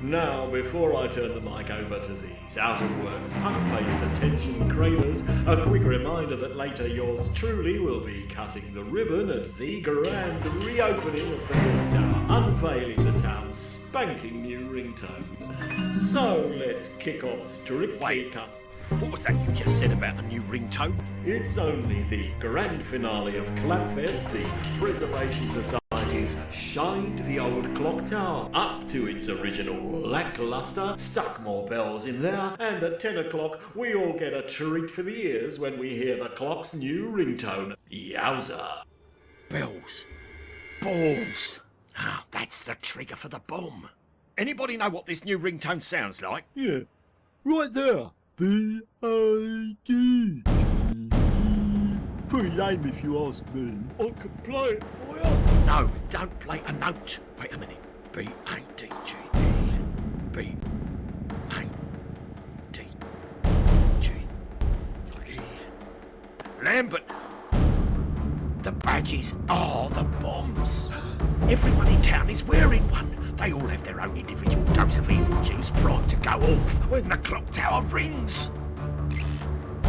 Now, before I turn the mic over to these out-of-work, unfazed attention cravers, a quick reminder that later yours truly will be cutting the ribbon at the grand reopening of the Clock Tower, unveiling the town's spanking new ringtone. So let's kick off strictly cut. What was that you just said about the new ringtone? It's only the grand finale of Clapfest, the Preservation Society's shined the old clock tower up to its original lackluster, stuck more bells in there, and at 10 o'clock we all get a treat for the ears when we hear the clock's new ringtone. Yowza! Bells. Balls. Ah, that's the trigger for the bomb. Anybody know what this new ringtone sounds like? Yeah, right there. B-I-G-G. Pretty lame if you ask me. I can play it for you. No, don't play a note. Wait a minute. B-A-D-G-E. B-A-D-G-E. Lambert. The badges are the bombs. Everyone in town is wearing one. They all have their own individual dose of evil juice primed to go off when the clock tower rings.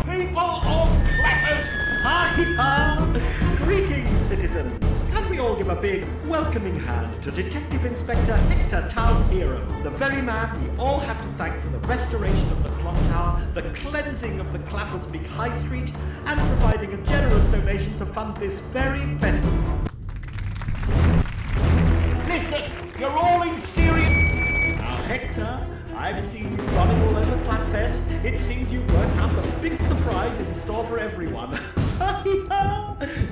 People of Clappers! Hi-ha! Greetings, citizens. Can we all give a big welcoming hand to Detective Inspector Hector Town Hero, the very man we all have to thank for the restoration of the clock tower, the cleansing of the Clappers Big High Street, and providing a generous donation to fund this very festival. Listen, you're all in serious... Now, Hector, I've seen you running all over Clapfest. It seems you've worked out the big surprise in store for everyone.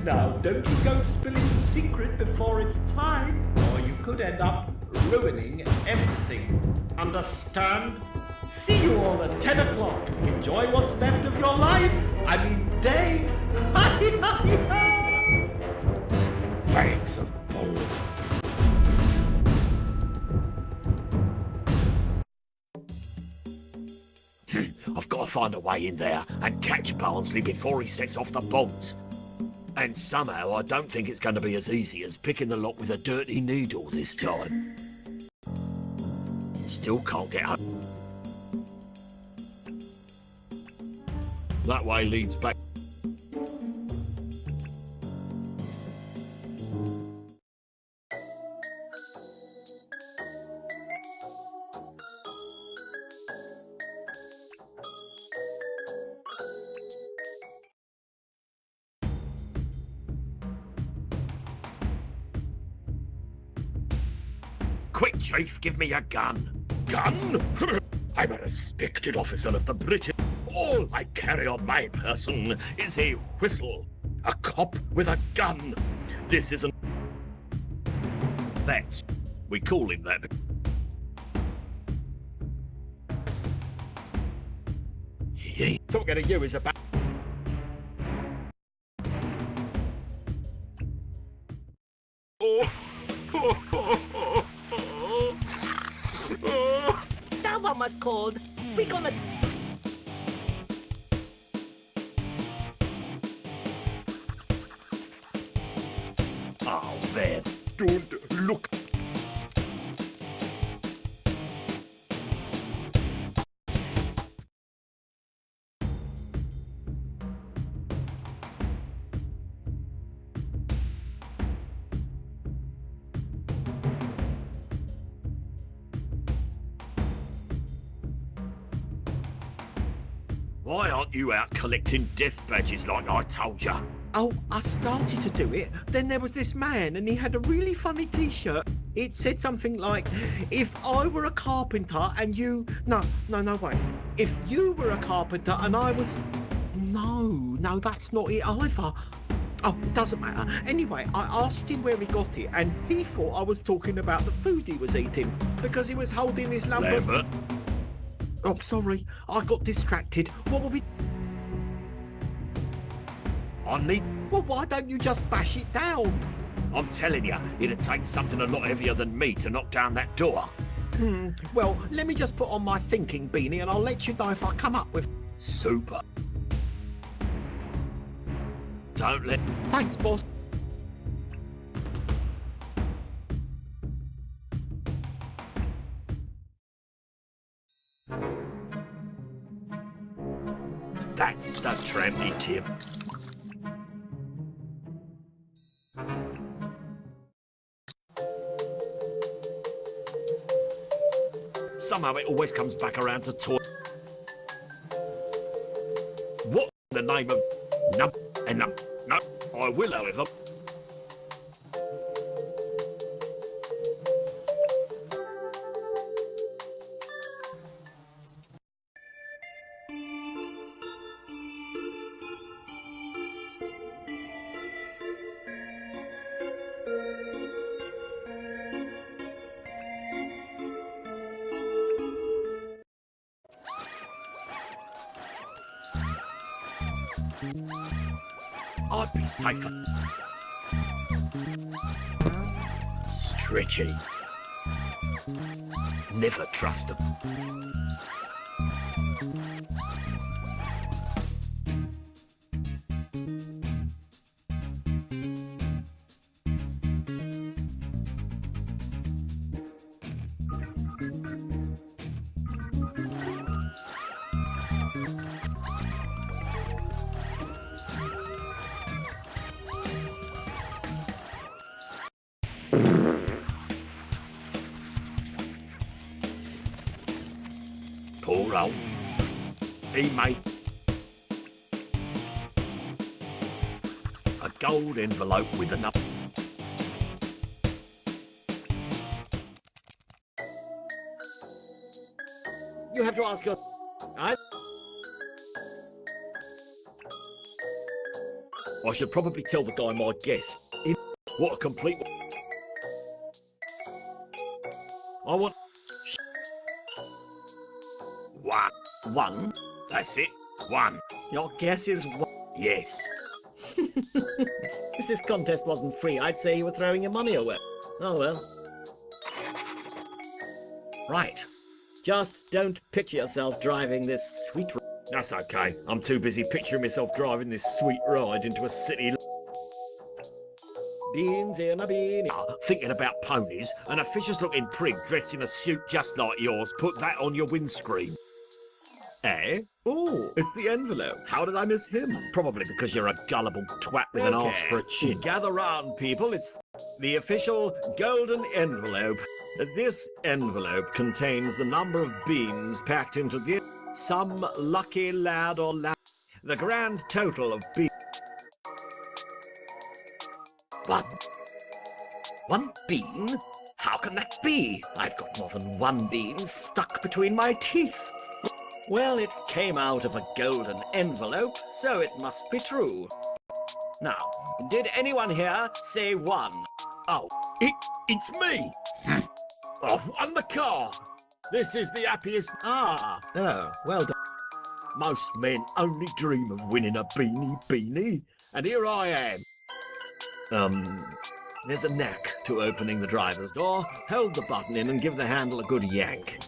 Now, don't you go spilling the secret before it's time, or you could end up ruining everything. Understand? See you all at 10 o'clock. Enjoy what's left of your life. I mean, day. Bags of balls. I've got to find a way in there and catch Barnsley before he sets off the bombs. And somehow I don't think it's going to be as easy as picking the lock with a dirty needle this time. Still can't get up. That way leads back. Quick, Chief, give me a gun. Gun? I'm a respected officer of the British. All I carry on my person is a whistle. A cop with a gun. This isn't... That's... We call him that. Yeah. Talking to you is about... That one was cold. We gonna... Oh, there. Don't look. Why aren't you out collecting death badges like I told you? Oh, I started to do it. Then there was this man, and he had a really funny T-shirt. It said something like, "If I were a carpenter and you..." No, wait. If you were a carpenter and I was... No, that's not it either. Oh, doesn't matter. Anyway, I asked him where he got it, and he thought I was talking about the food he was eating, because he was holding this lump of... Lambert. Oh, sorry. I got distracted. What will we... I need... Well, why don't you just bash it down? I'm telling you, it'd take something a lot heavier than me to knock down that door. Well, let me just put on my thinking beanie and I'll let you know if I come up with... Super. Don't let... Thanks, boss. That's the trampy tip. Somehow it always comes back around to toy. What in the name of... No, and no, I will, however. I'd be safer. Stretchy. Never trust them. Poor old. He made a gold envelope with enough. You have to ask your... I should probably tell the guy my guess. What a complete... I want... One. That's it. One. Your guess is one. Yes. If this contest wasn't free, I'd say you were throwing your money away. Oh well. Right. Just don't picture yourself driving this sweet... That's okay. I'm too busy picturing myself driving this sweet ride into a city... Beans in a bean. Thinking about ponies, and a vicious-looking prig dressed in a suit just like yours put that on your windscreen. Eh? Oh, it's the envelope. How did I miss him? Probably because you're a gullible twat with an arse for a chin. Gather round, people. It's the official golden envelope. This envelope contains the number of beans packed into the... Some lucky lad or lad. The grand total of beans. One bean? How can that be? I've got more than one bean stuck between my teeth. Well, it came out of a golden envelope, so it must be true. Now, did anyone here say one? Oh, it's me. I've won the car. This is the happiest. Oh, well done. Most men only dream of winning a beanie, and here I am. There's a knack to opening the driver's door. Hold the button in and give the handle a good yank.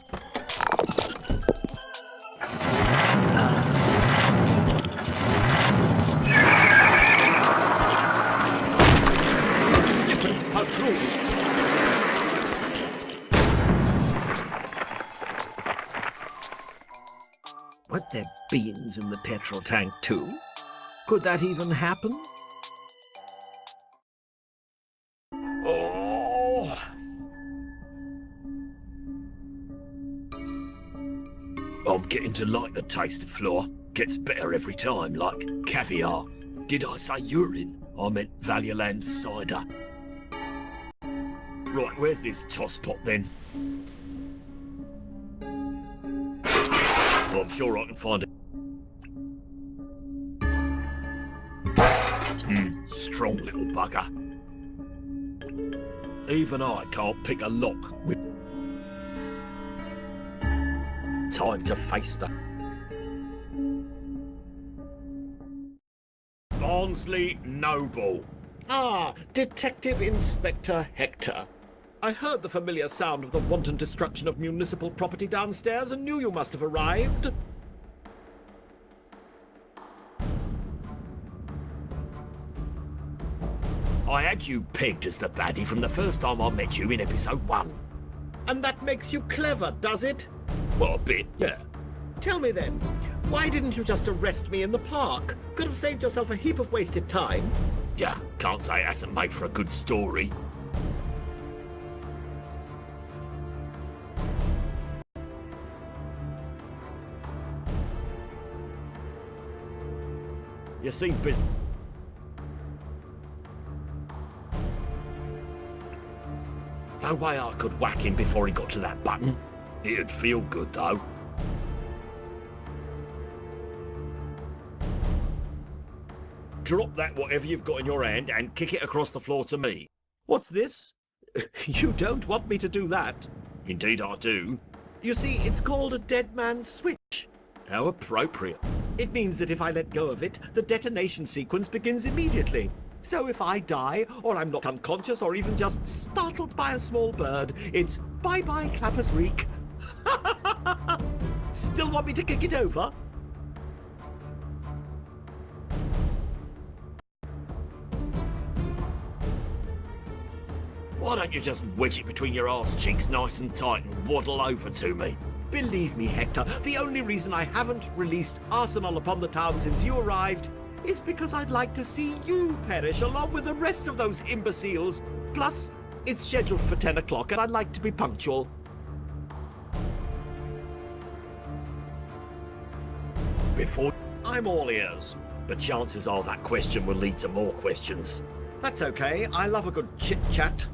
Weren't there beans in the petrol tank too? Could that even happen? Oh. I'm getting to like the taste of flour. Gets better every time, like caviar. Did I say urine? I meant Valialand cider. Right, where's this toss pot then? Well, I'm sure I can find it. Strong little bugger. Even I can't pick a lock with... Time to face the... Barnsley Noble. Ah, Detective Inspector Hector. I heard the familiar sound of the wanton destruction of municipal property downstairs and knew you must have arrived. I had you pegged as the baddie from the first time I met you in episode 1. And that makes you clever, does it? Well, a bit, yeah. Tell me then, why didn't you just arrest me in the park? Could have saved yourself a heap of wasted time. Yeah, can't say it hasn't made for a good story. You seem busy. No way I could whack him before he got to that button. It'd feel good, though. Drop that whatever you've got in your hand and kick it across the floor to me. What's this? You don't want me to do that. Indeed I do. You see, it's called a dead man's switch. How appropriate. It means that if I let go of it, the detonation sequence begins immediately. So if I die, or I'm knocked unconscious, or even just startled by a small bird, it's bye-bye Clapper's Reek. Still want me to kick it over? Why don't you just wedge it between your arse cheeks nice and tight and waddle over to me? Believe me, Hector, the only reason I haven't released arsenal upon the town since you arrived is because I'd like to see you perish along with the rest of those imbeciles. Plus, it's scheduled for 10 o'clock and I'd like to be punctual. Before... I'm all ears. But chances are that question will lead to more questions. That's okay. I love a good chit-chat.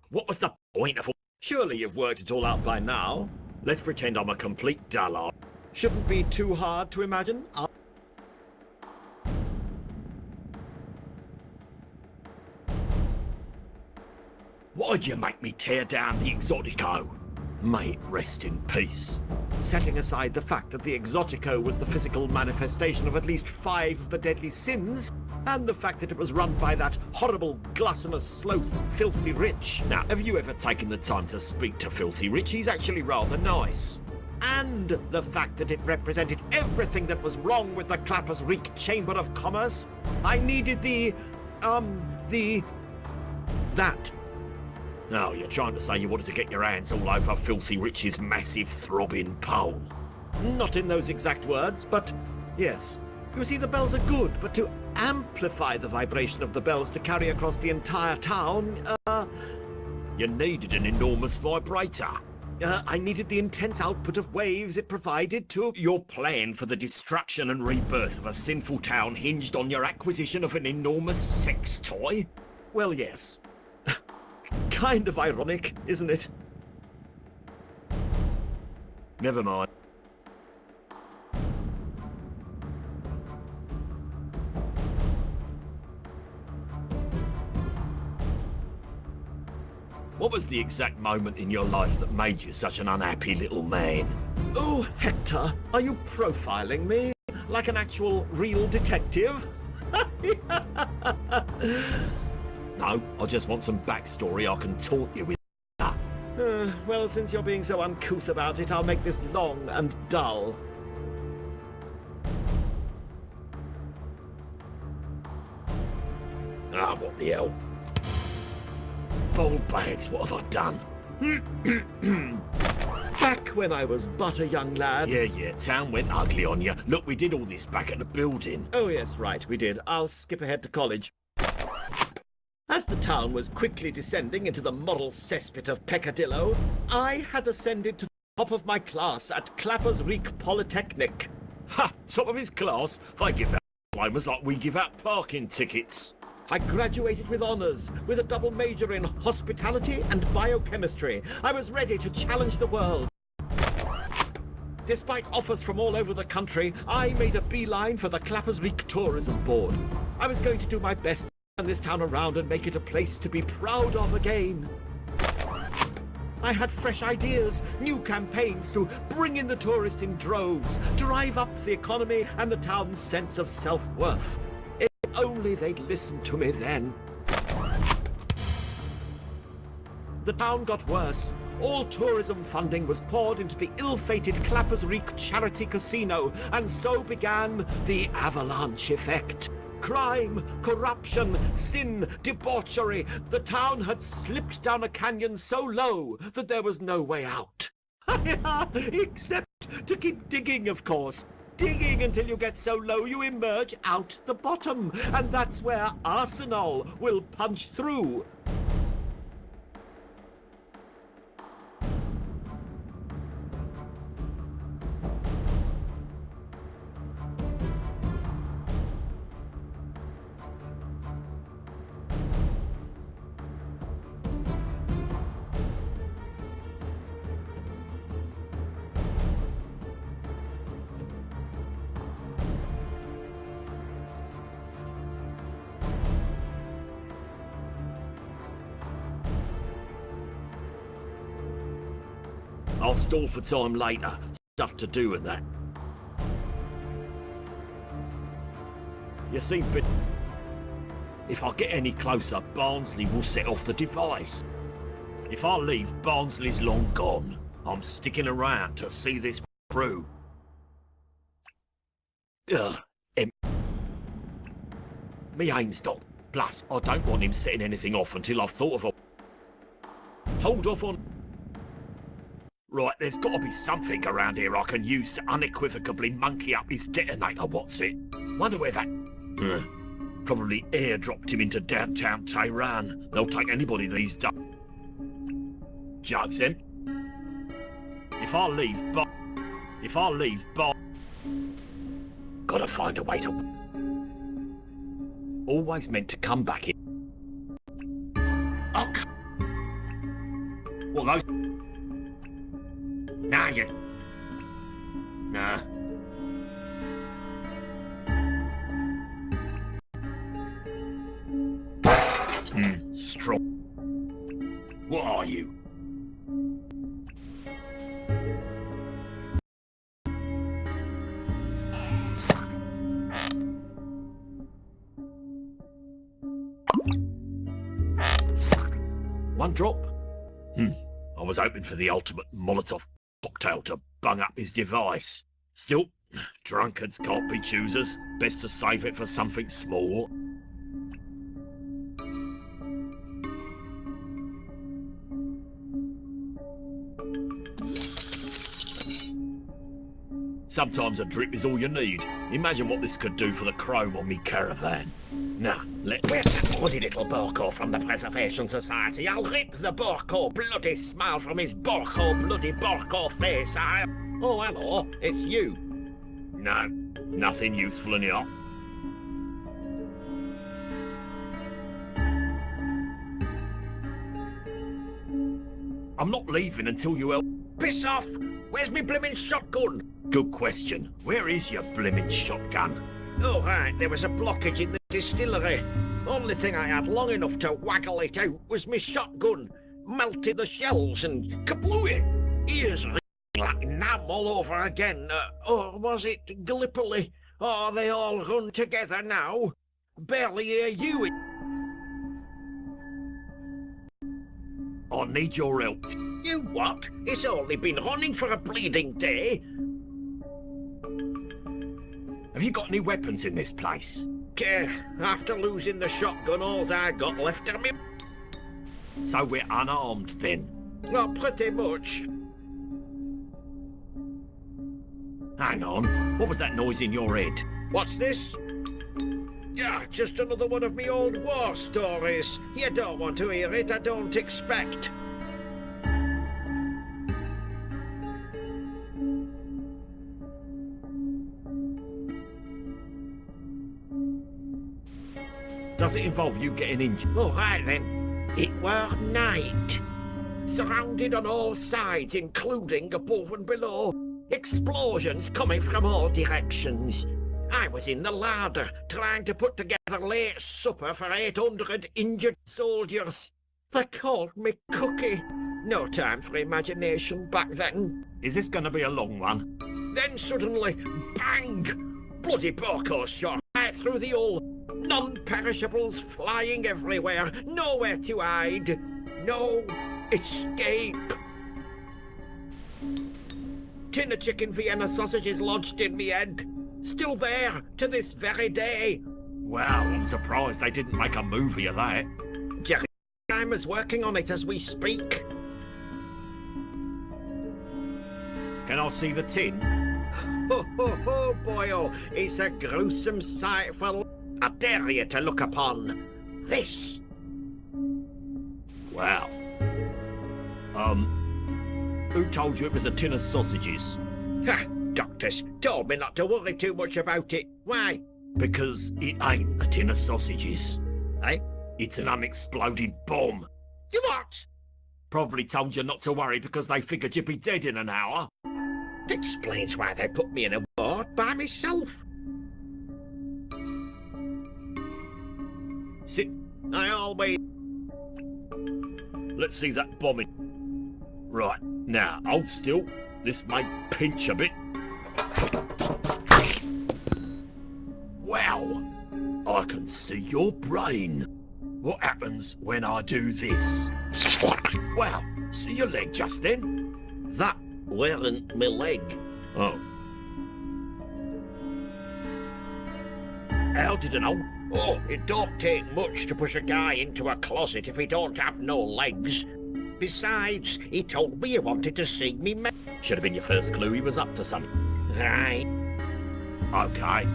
What was the point of... Surely you've worked it all out by now. Let's pretend I'm a complete dullard. Shouldn't be too hard to imagine. Why'd you make me tear down the Exotico? May it rest in peace. Setting aside the fact that the Exotico was the physical manifestation of at least 5 of the deadly sins, and the fact that it was run by that horrible, gluttonous sloth, Filthy Rich. Now, have you ever taken the time to speak to Filthy Rich? He's actually rather nice. And the fact that it represented everything that was wrong with the Clapper's Reek Chamber of Commerce. I needed that. No, you're trying to say you wanted to get your hands all over Filthy Rich's massive throbbing pole. Not in those exact words, but yes. You see, the bells are good, but to amplify the vibration of the bells to carry across the entire town, you needed an enormous vibrator. I needed the intense output of waves it provided to... Your plan for the destruction and rebirth of a sinful town hinged on your acquisition of an enormous sex toy? Well, yes. Kind of ironic, isn't it? Never mind. What was the exact moment in your life that made you such an unhappy little man? Oh, Hector, are you profiling me? Like an actual real detective? No, I just want some backstory I can taunt you with. Well, since you're being so uncouth about it, I'll make this long and dull. Ah, what the hell? Bold bags, what have I done? Back when I was but a young lad. Yeah, town went ugly on you. Look, we did all this back at the building. Oh, yes, right, we did. I'll skip ahead to college. As the town was quickly descending into the moral cesspit of peccadillo, I had ascended to the top of my class at Clappers Reek Polytechnic. Ha! Top of his class? They give out diplomas like we give out parking tickets. I graduated with honours, with a double major in hospitality and biochemistry. I was ready to challenge the world. Despite offers from all over the country, I made a beeline for the Clappers Reek Tourism Board. I was going to do my best to turn this town around and make it a place to be proud of again. I had fresh ideas, new campaigns to bring in the tourist in droves, drive up the economy and the town's sense of self-worth. If only they'd listened to me then. The town got worse. All tourism funding was poured into the ill-fated Clappers Reek Charity Casino, and so began the avalanche effect. Crime, corruption, sin, debauchery. The town had slipped down a canyon so low that there was no way out. Except to keep digging, of course. Digging until you get so low you emerge out the bottom. And that's where Arsenal will punch through. I'll stall for time later. Stuff to do with that. You see, but if I get any closer, Barnsley will set off the device. If I leave, Barnsley's long gone. I'm sticking around to see this through. Me aim's not. Plus, I don't want him setting anything off until I've thought of a... Hold off on... Right, there's got to be something around here I can use to unequivocally monkey up his detonator, what's it? Wonder where that... Probably airdropped him into downtown Tehran. They'll take anybody these days. Jugs, then. If I leave, gotta find a way to... Always meant to come back in. Oh, well, those... Nah, you... Nah. Strong. What are you? One drop? I was hoping for the ultimate Molotov cocktail to bung up his device. Still, drunkards can't be choosers. Best to save it for something small. Sometimes a drip is all you need. Imagine what this could do for the chrome on me caravan. Now, where's that bloody little Borko from the Preservation Society? I'll rip the Borko bloody smile from his Borko bloody Borko face. Oh, hello, it's you. No, nothing useful in here. I'm not leaving until you help. Piss off! Where's me blimmin' shotgun? Good question. Where is your blimmin' shotgun? Oh, right, there was a blockage in the distillery. Only thing I had long enough to waggle it out was me shotgun. Melted the shells and kablooey. Ears like nam all over again. Or was it Gallipoli? Oh, they all run together now. Barely hear you. I need your help. You what? It's only been running for a bleeding day. Have you got any weapons in this place? After losing the shotgun, all I got left of me. So we're unarmed then? Well, pretty much. Hang on. What was that noise in your head? What's this? Yeah, just another one of me old war stories. You don't want to hear it, I don't expect. Does it involve you getting injured? All right then. It were night. Surrounded on all sides, including above and below. Explosions coming from all directions. I was in the larder, trying to put together late supper for 800 injured soldiers. They called me Cookie. No time for imagination back then. Is this going to be a long one? Then suddenly, bang! Bloody Boko shot right through the hull. Non-perishables flying everywhere. Nowhere to hide. No escape. Tin of chicken Vienna sausages lodged in me head. Still there to this very day. Wow, I'm surprised they didn't make a movie of that. Jerry Geimer's working on it as we speak. Can I see the tin? Oh, boy, oh, it's a gruesome sight for I dare you to look upon this. Wow. Who told you it was a tin of sausages? Ha! Doctors told me not to worry too much about it. Why? Because it ain't a tin of sausages. Eh? It's an unexploded bomb. You what? Probably told you not to worry because they figured you'd be dead in an hour. Explains why they put me in a ward by myself. Sit. I always... Let's see that bombing. Right, now, hold still. This may pinch a bit. Wow! I can see your brain. What happens when I do this? Wow, see your leg just then? That weren't my leg. Oh. How did I know? Oh, it don't take much to push a guy into a closet if he don't have no legs. Besides, he told me he wanted to see me. Should have been your first clue he was up to something. Right. Okay.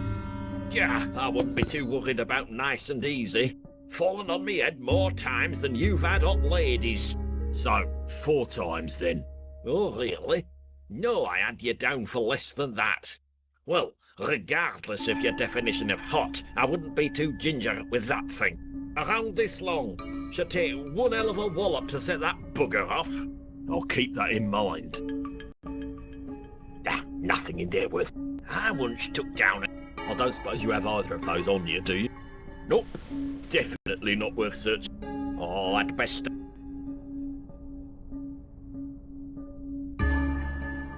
Yeah, I wouldn't be too worried about nice and easy. Fallen on me head more times than you've had hot ladies. So, 4 times then? Oh, really? No, I had you down for less than that. Well, regardless of your definition of hot, I wouldn't be too ginger with that thing. Around this long. Should take one hell of a wallop to set that bugger off. I'll keep that in mind. Nothing in there worth. I once took down I don't suppose you have either of those on you, do you? Nope. Definitely not worth searching. Oh, I'd best...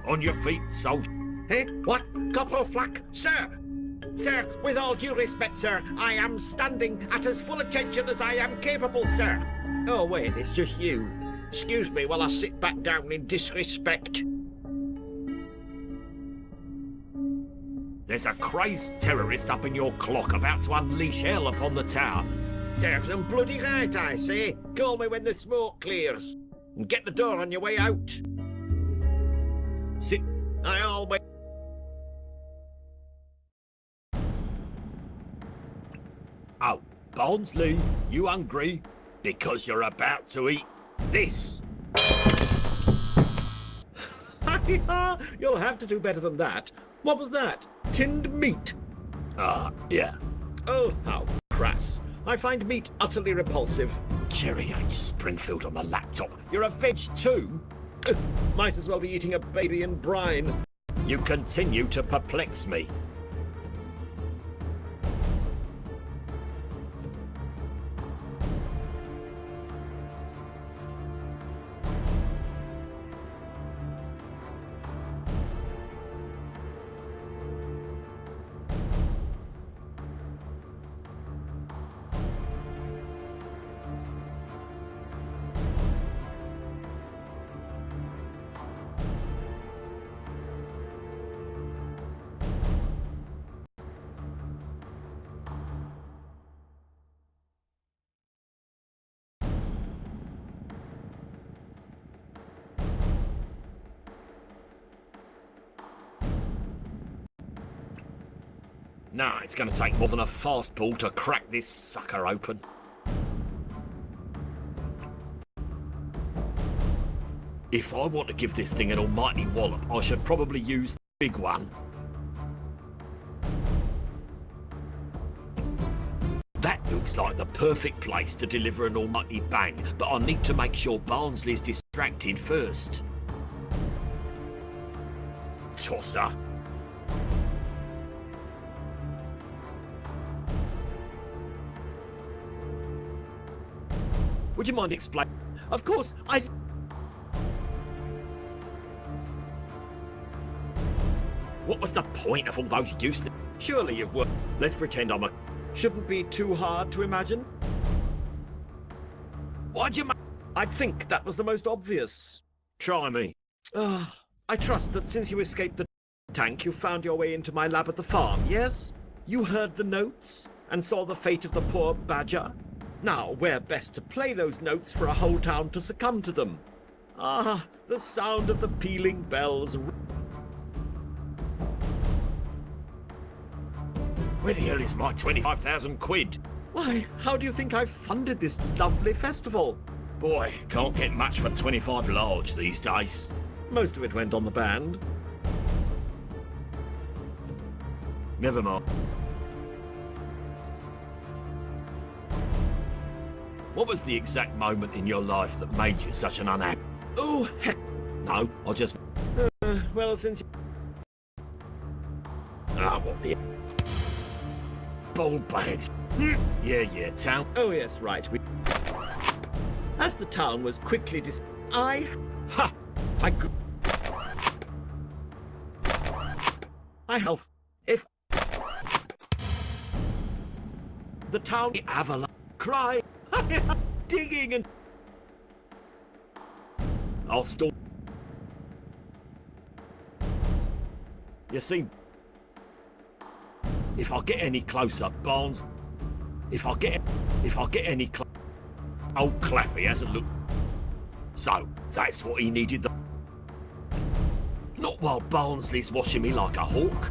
On your feet, soldier. Hey, what? Corporal Flack? Sir! Sir, with all due respect, sir, I am standing at as full attention as I am capable, sir. Oh, wait, it's just you. Excuse me while I sit back down in disrespect. There's a crazed terrorist up in your clock about to unleash hell upon the tower. Serves them bloody right, I say. Call me when the smoke clears. And get the door on your way out. Sit. I always... Oh, Barnsley, you hungry? Because you're about to eat this. You'll have to do better than that. What was that? Tinned meat? Yeah. Oh, how crass. I find meat utterly repulsive. Cherry H. Springfield on the laptop. You're a veg too? Might as well be eating a baby in brine. You continue to perplex me. Nah, it's going to take more than a fastball to crack this sucker open. If I want to give this thing an almighty wallop, I should probably use the big one. That looks like the perfect place to deliver an almighty bang, but I need to make sure Barnsley's distracted first. Tosser. Would you mind explaining? Of course, I... What was the point of all those useless... Surely you've worked. Let's pretend I'm a... Shouldn't be too hard to imagine. Why'd you I'd think that was the most obvious. Try me. I trust that since you escaped the tank, you found your way into my lab at the farm, yes? You heard the notes and saw the fate of the poor badger? Now, where best to play those notes for a whole town to succumb to them? Ah, the sound of the pealing bells. Where the hell is my 25,000 quid? Why, how do you think I've funded this lovely festival? Boy, can't get much for 25 large these days. Most of it went on the band. Never mind. What was the exact moment in your life that made you such an unhappy... Oh, heck. No, I just... well, since... Ah, what the... Ball bags. Yeah, town. Oh, yes, right. As the town was quickly I help. If... The town... Avalanche. Cry. Digging and... I'll stall. You see, if I get any closer, Barnes... If I get any closer... Old Clappy hasn't looked... So, that's what he needed the... Not while Barnsley's watching me like a hawk.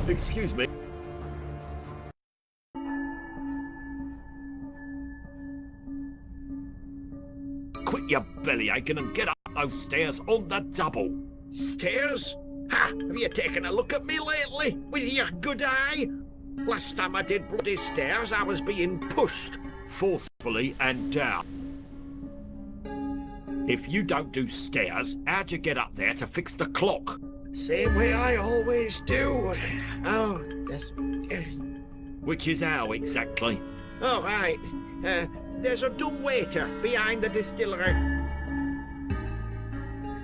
Excuse me. Quit your belly aching and get up those stairs on the double. Stairs? Ha! Have you taken a look at me lately? With your good eye? Last time I did bloody stairs, I was being pushed. Forcefully and down. If you don't do stairs, how'd you get up there to fix the clock? Same way I always do. Oh, that's... Which is how, exactly? Oh, right. There's a dumb waiter behind the distillery.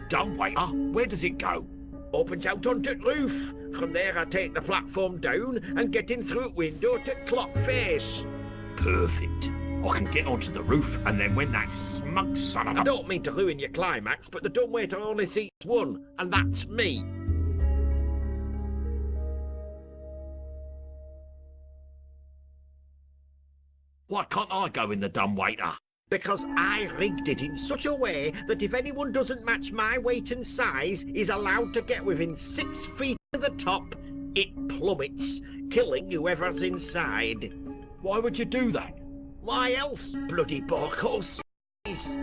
Dumb waiter? Where does it go? Opens out onto the roof. From there I take the platform down and get in through a window to clock face. Perfect. I can get onto the roof, and then when that smug son of a... I don't mean to ruin your climax, but the dumb waiter only sees one, and that's me. Why can't I go in the dumb waiter? Because I rigged it in such a way that if anyone doesn't match my weight and size is allowed to get within 6 feet of the top, it plummets, killing whoever's inside. Why would you do that? Why else, bloody porcos? Okay,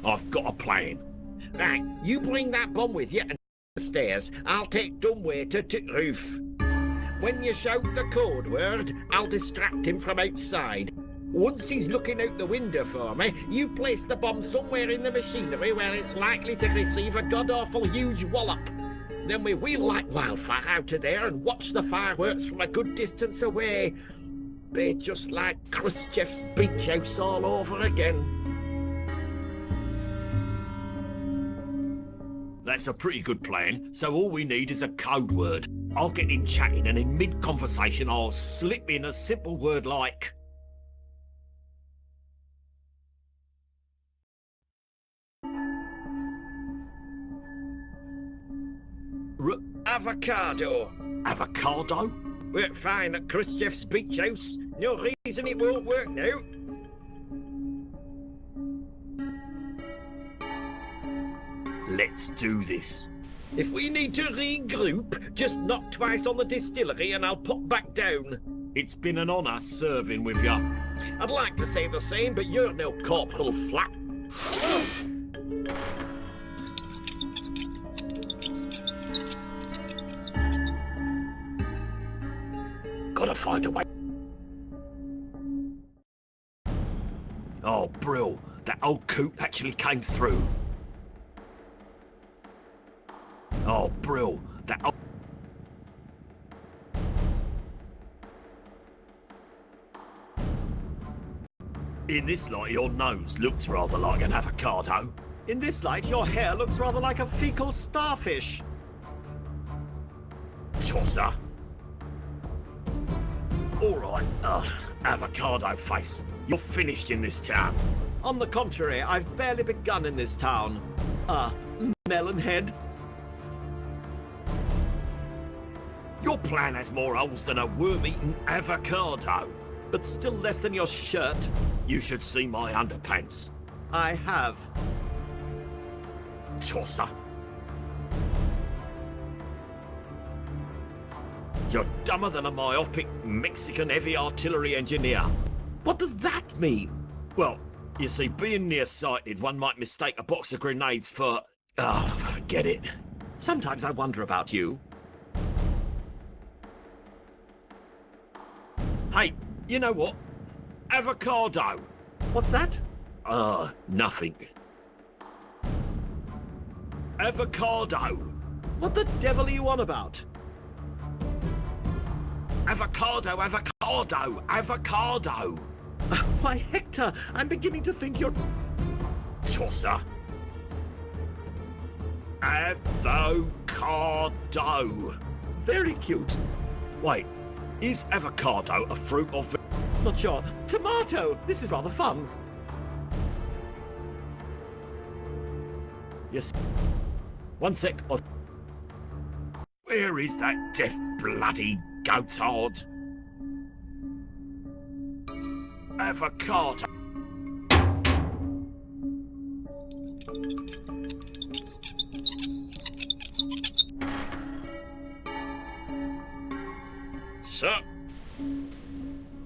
I've got a plan. Right, you bring that bomb with you and stairs, I'll take dumbwaiter to roof. When you shout the code word, I'll distract him from outside. Once he's looking out the window for me, you place the bomb somewhere in the machinery where it's likely to receive a god-awful huge wallop. Then we wheel like wildfire out of there and watch the fireworks from a good distance away. Be just like Khrushchev's beach house all over again. That's a pretty good plan, so all we need is a code word. I'll get him chatting and in mid-conversation I'll slip in a simple word like... Avocado. Avocado? Worked fine at Khrushchev's beach house. No reason it won't work now. Let's do this. If we need to regroup, just knock twice on the distillery and I'll pop back down. It's been an honour serving with you. I'd like to say the same, but you're no Corporal Flap. Gotta find a way. Oh, Brill, that old coot actually came through. Oh, Brill, that old... In this light, your nose looks rather like an avocado. In this light, your hair looks rather like a fecal starfish. Tosser. All right, avocado face. You're finished in this town. On the contrary, I've barely begun in this town. Melon head. Your plan has more holes than a worm-eaten avocado. But still less than your shirt. You should see my underpants. I have. Tosser. You're dumber than a myopic Mexican heavy artillery engineer. What does that mean? Well, you see, being nearsighted, one might mistake a box of grenades for... forget it. Sometimes I wonder about you. Hey, you know what? Avocado. What's that? Nothing. Avocado. What the devil are you on about? Avocado, avocado, avocado. Why, Hector, I'm beginning to think you're... Tosser. Avocado. Very cute. Wait, is avocado a fruit or... Not sure. Tomato! This is rather fun. Yes. One sec. Where is that deaf bloody goathard? Avocado. Sir?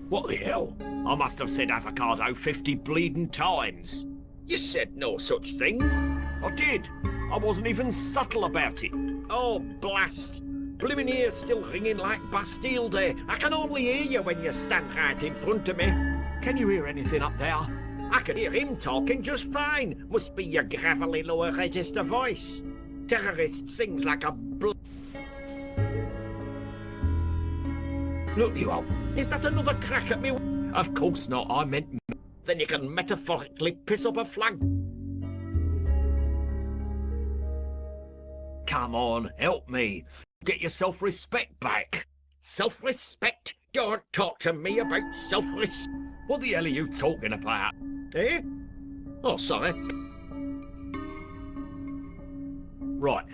What the hell? I must have said avocado 50 bleeding times. You said no such thing. I did. I wasn't even subtle about it. Oh, blast. Blimmin' ears still ringing like Bastille Day. I can only hear you when you stand right in front of me. Can you hear anything up there? I can hear him talking just fine. Must be your gravelly lower register voice. Terrorist sings like a Look, you old... Is that another crack at me? Of course not. I meant... Then you can metaphorically piss up a flag. Come on, help me. Get your self-respect back. Self-respect? Don't talk to me about self-respect. What the hell are you talking about? Eh? Oh, sorry. Right,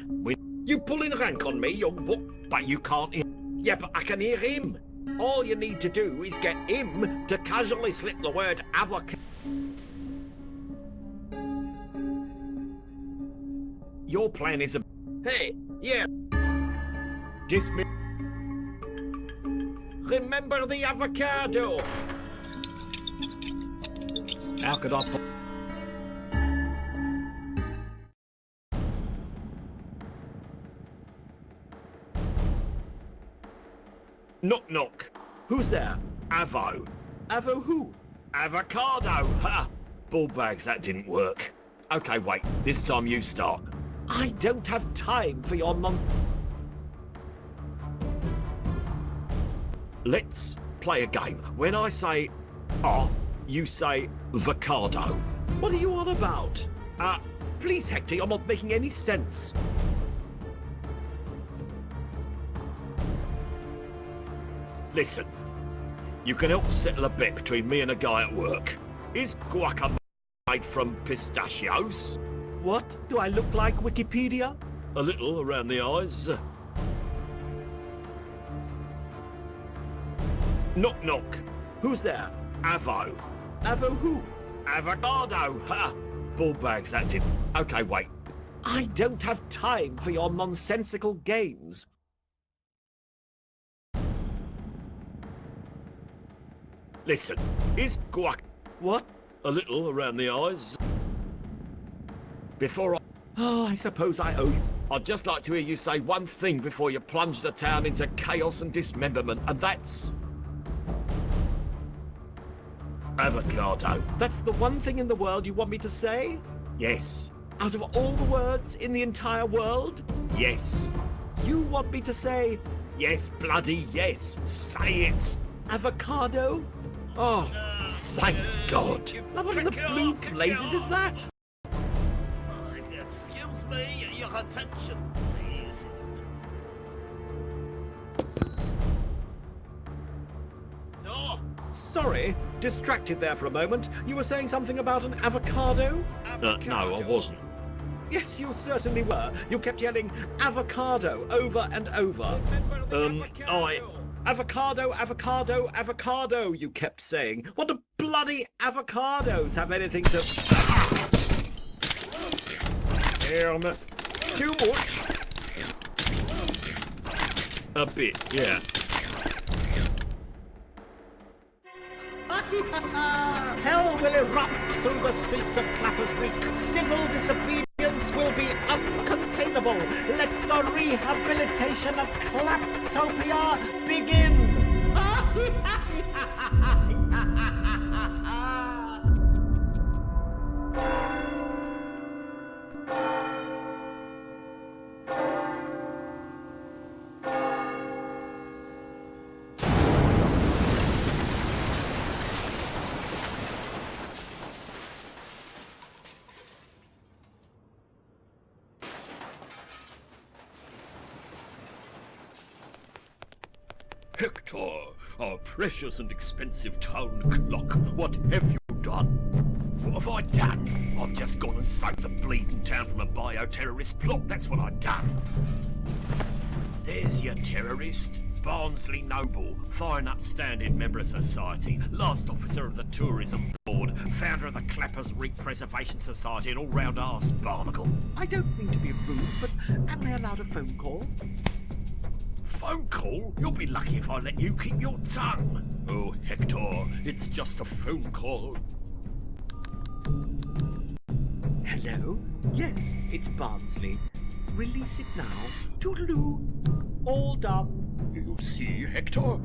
You pulling rank on me, young buck? but you can't hear... Yeah, but I can hear him. All you need to do is get him to casually slip the word avocado. Your plan is a... Hey, yeah. Dismiss... Remember the avocado. How could I... Knock knock. Who's there? Avo. Avo who? Avocado. Ha! Ball bags, that didn't work. Okay, wait. This time you start. I don't have time for your Let's play a game. When I say you say avocado. What are you on about? Please, Hector, you're not making any sense. Listen, you can help settle a bet between me and a guy at work. Is guacamole made from pistachios? What? Do I look like Wikipedia? A little around the eyes. Knock knock. Who's there? Avo. Avo who? Avocado. Ha! Ball bags, that did. Okay, wait. I don't have time for your nonsensical games. Listen, is guac... What? A little around the eyes. Before I... Oh, I suppose I owe you. I'd just like to hear you say one thing before you plunge the town into chaos and dismemberment, and that's... avocado. That's the one thing in the world you want me to say? Yes. Out of all the words in the entire world? Yes. You want me to say... Yes, bloody yes. Say it. Avocado? Oh, thank God. Now what in the blue blazes is that? Excuse me, your attention, please. Oh, sorry, distracted there for a moment. You were saying something about an avocado? No, I wasn't. Yes, you certainly were. You kept yelling avocado over and over. Avocado, avocado, avocado, you kept saying. What do bloody avocados have anything to... Too much? A bit, yeah. Hell will erupt through the streets of Clappers Week. Civil disobedience will be uncontainable. Let the rehabilitation of Claptopia begin. Hector, our precious and expensive town clock, what have you done? What have I done? I've just gone and saved the bleeding town from a bioterrorist plot, that's what I've done. There's your terrorist, Barnsley Noble, fine upstanding member of society, last officer of the tourism board, founder of the Clappers Reef Preservation Society, and all-round arse barnacle. I don't mean to be rude, but am I allowed a phone call? Phone call? You'll be lucky if I let you keep your tongue. Oh, Hector, it's just a phone call. Hello? Yes, it's Barnsley. Release it now. Toodaloo. All done. You see, Hector?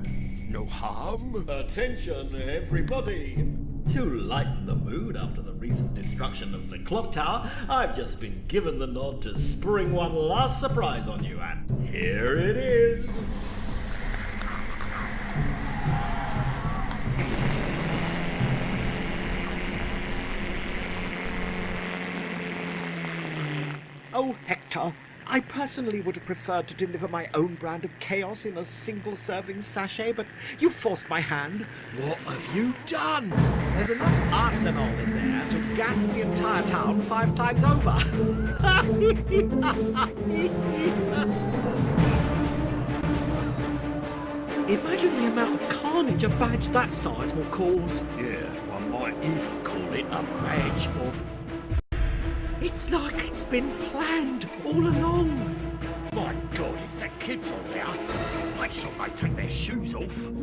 No harm. Attention, everybody! To lighten the mood after the recent destruction of the clock tower, I've just been given the nod to spring one last surprise on you, and here it is! Oh, Hector, I personally would have preferred to deliver my own brand of chaos in a single-serving sachet, but you forced my hand. What have you done? There's enough arsenal in there to gas the entire town 5 times over. Imagine the amount of carnage a badge that size will cause. Yeah, I might even call it a badge of... It's like it's been planned all along. My God, is that kids on there? Make sure they take their shoes off.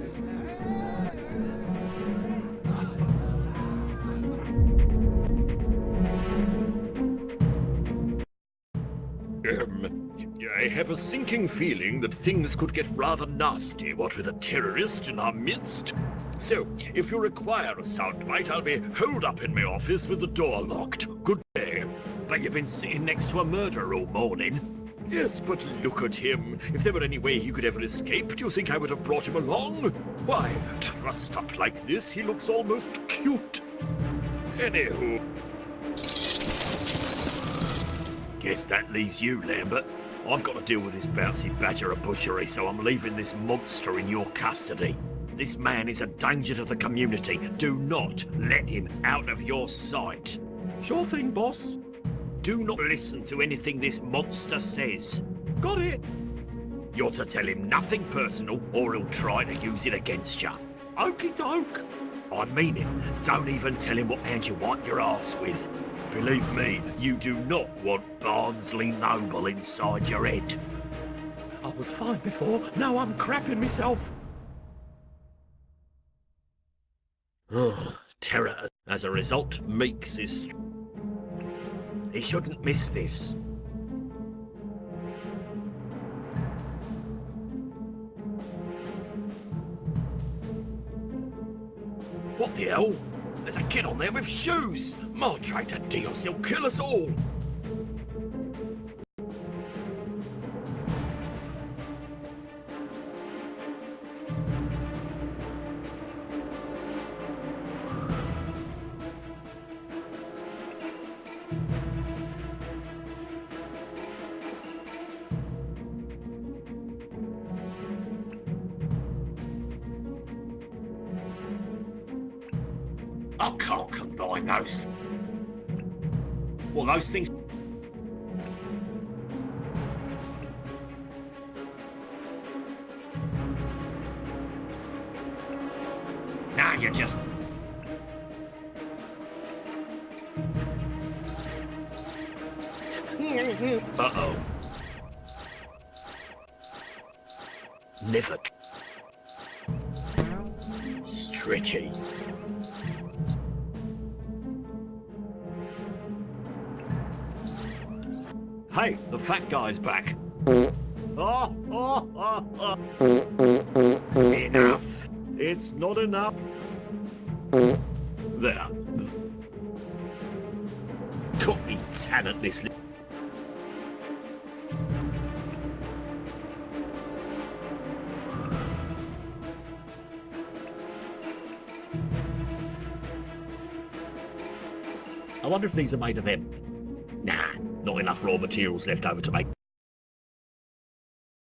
I have a sinking feeling that things could get rather nasty, what with a terrorist in our midst. So, if you require a soundbite, I'll be holed up in my office with the door locked. Good day. But you've been sitting next to a murderer all morning. Yes, but look at him. If there were any way he could ever escape, do you think I would have brought him along? Why, trussed up like this, he looks almost cute. Anywho. Guess that leaves you, Lambert. I've got to deal with this bouncy badger of butchery, so I'm leaving this monster in your custody. This man is a danger to the community. Do not let him out of your sight. Sure thing, boss. Do not listen to anything this monster says. Got it. You're to tell him nothing personal, or he'll try to use it against you. Okie doke. I mean it. Don't even tell him what hand you wipe your ass with. Believe me, you do not want Barnsley Noble inside your head. I was fine before, now I'm crapping myself. Terror, as a result, makes his... He shouldn't miss this. What the hell? There's a kid on there with shoes! Madre de Dios, he'll kill us all! I can't combine those. Well, those things... Now you're just... Uh-oh. Never. Stretchy. Hey, the fat guy's back. Enough. It's not enough. There. Cut me talentlessly. I wonder if these are made of hemp. Nah, not enough raw materials left over to make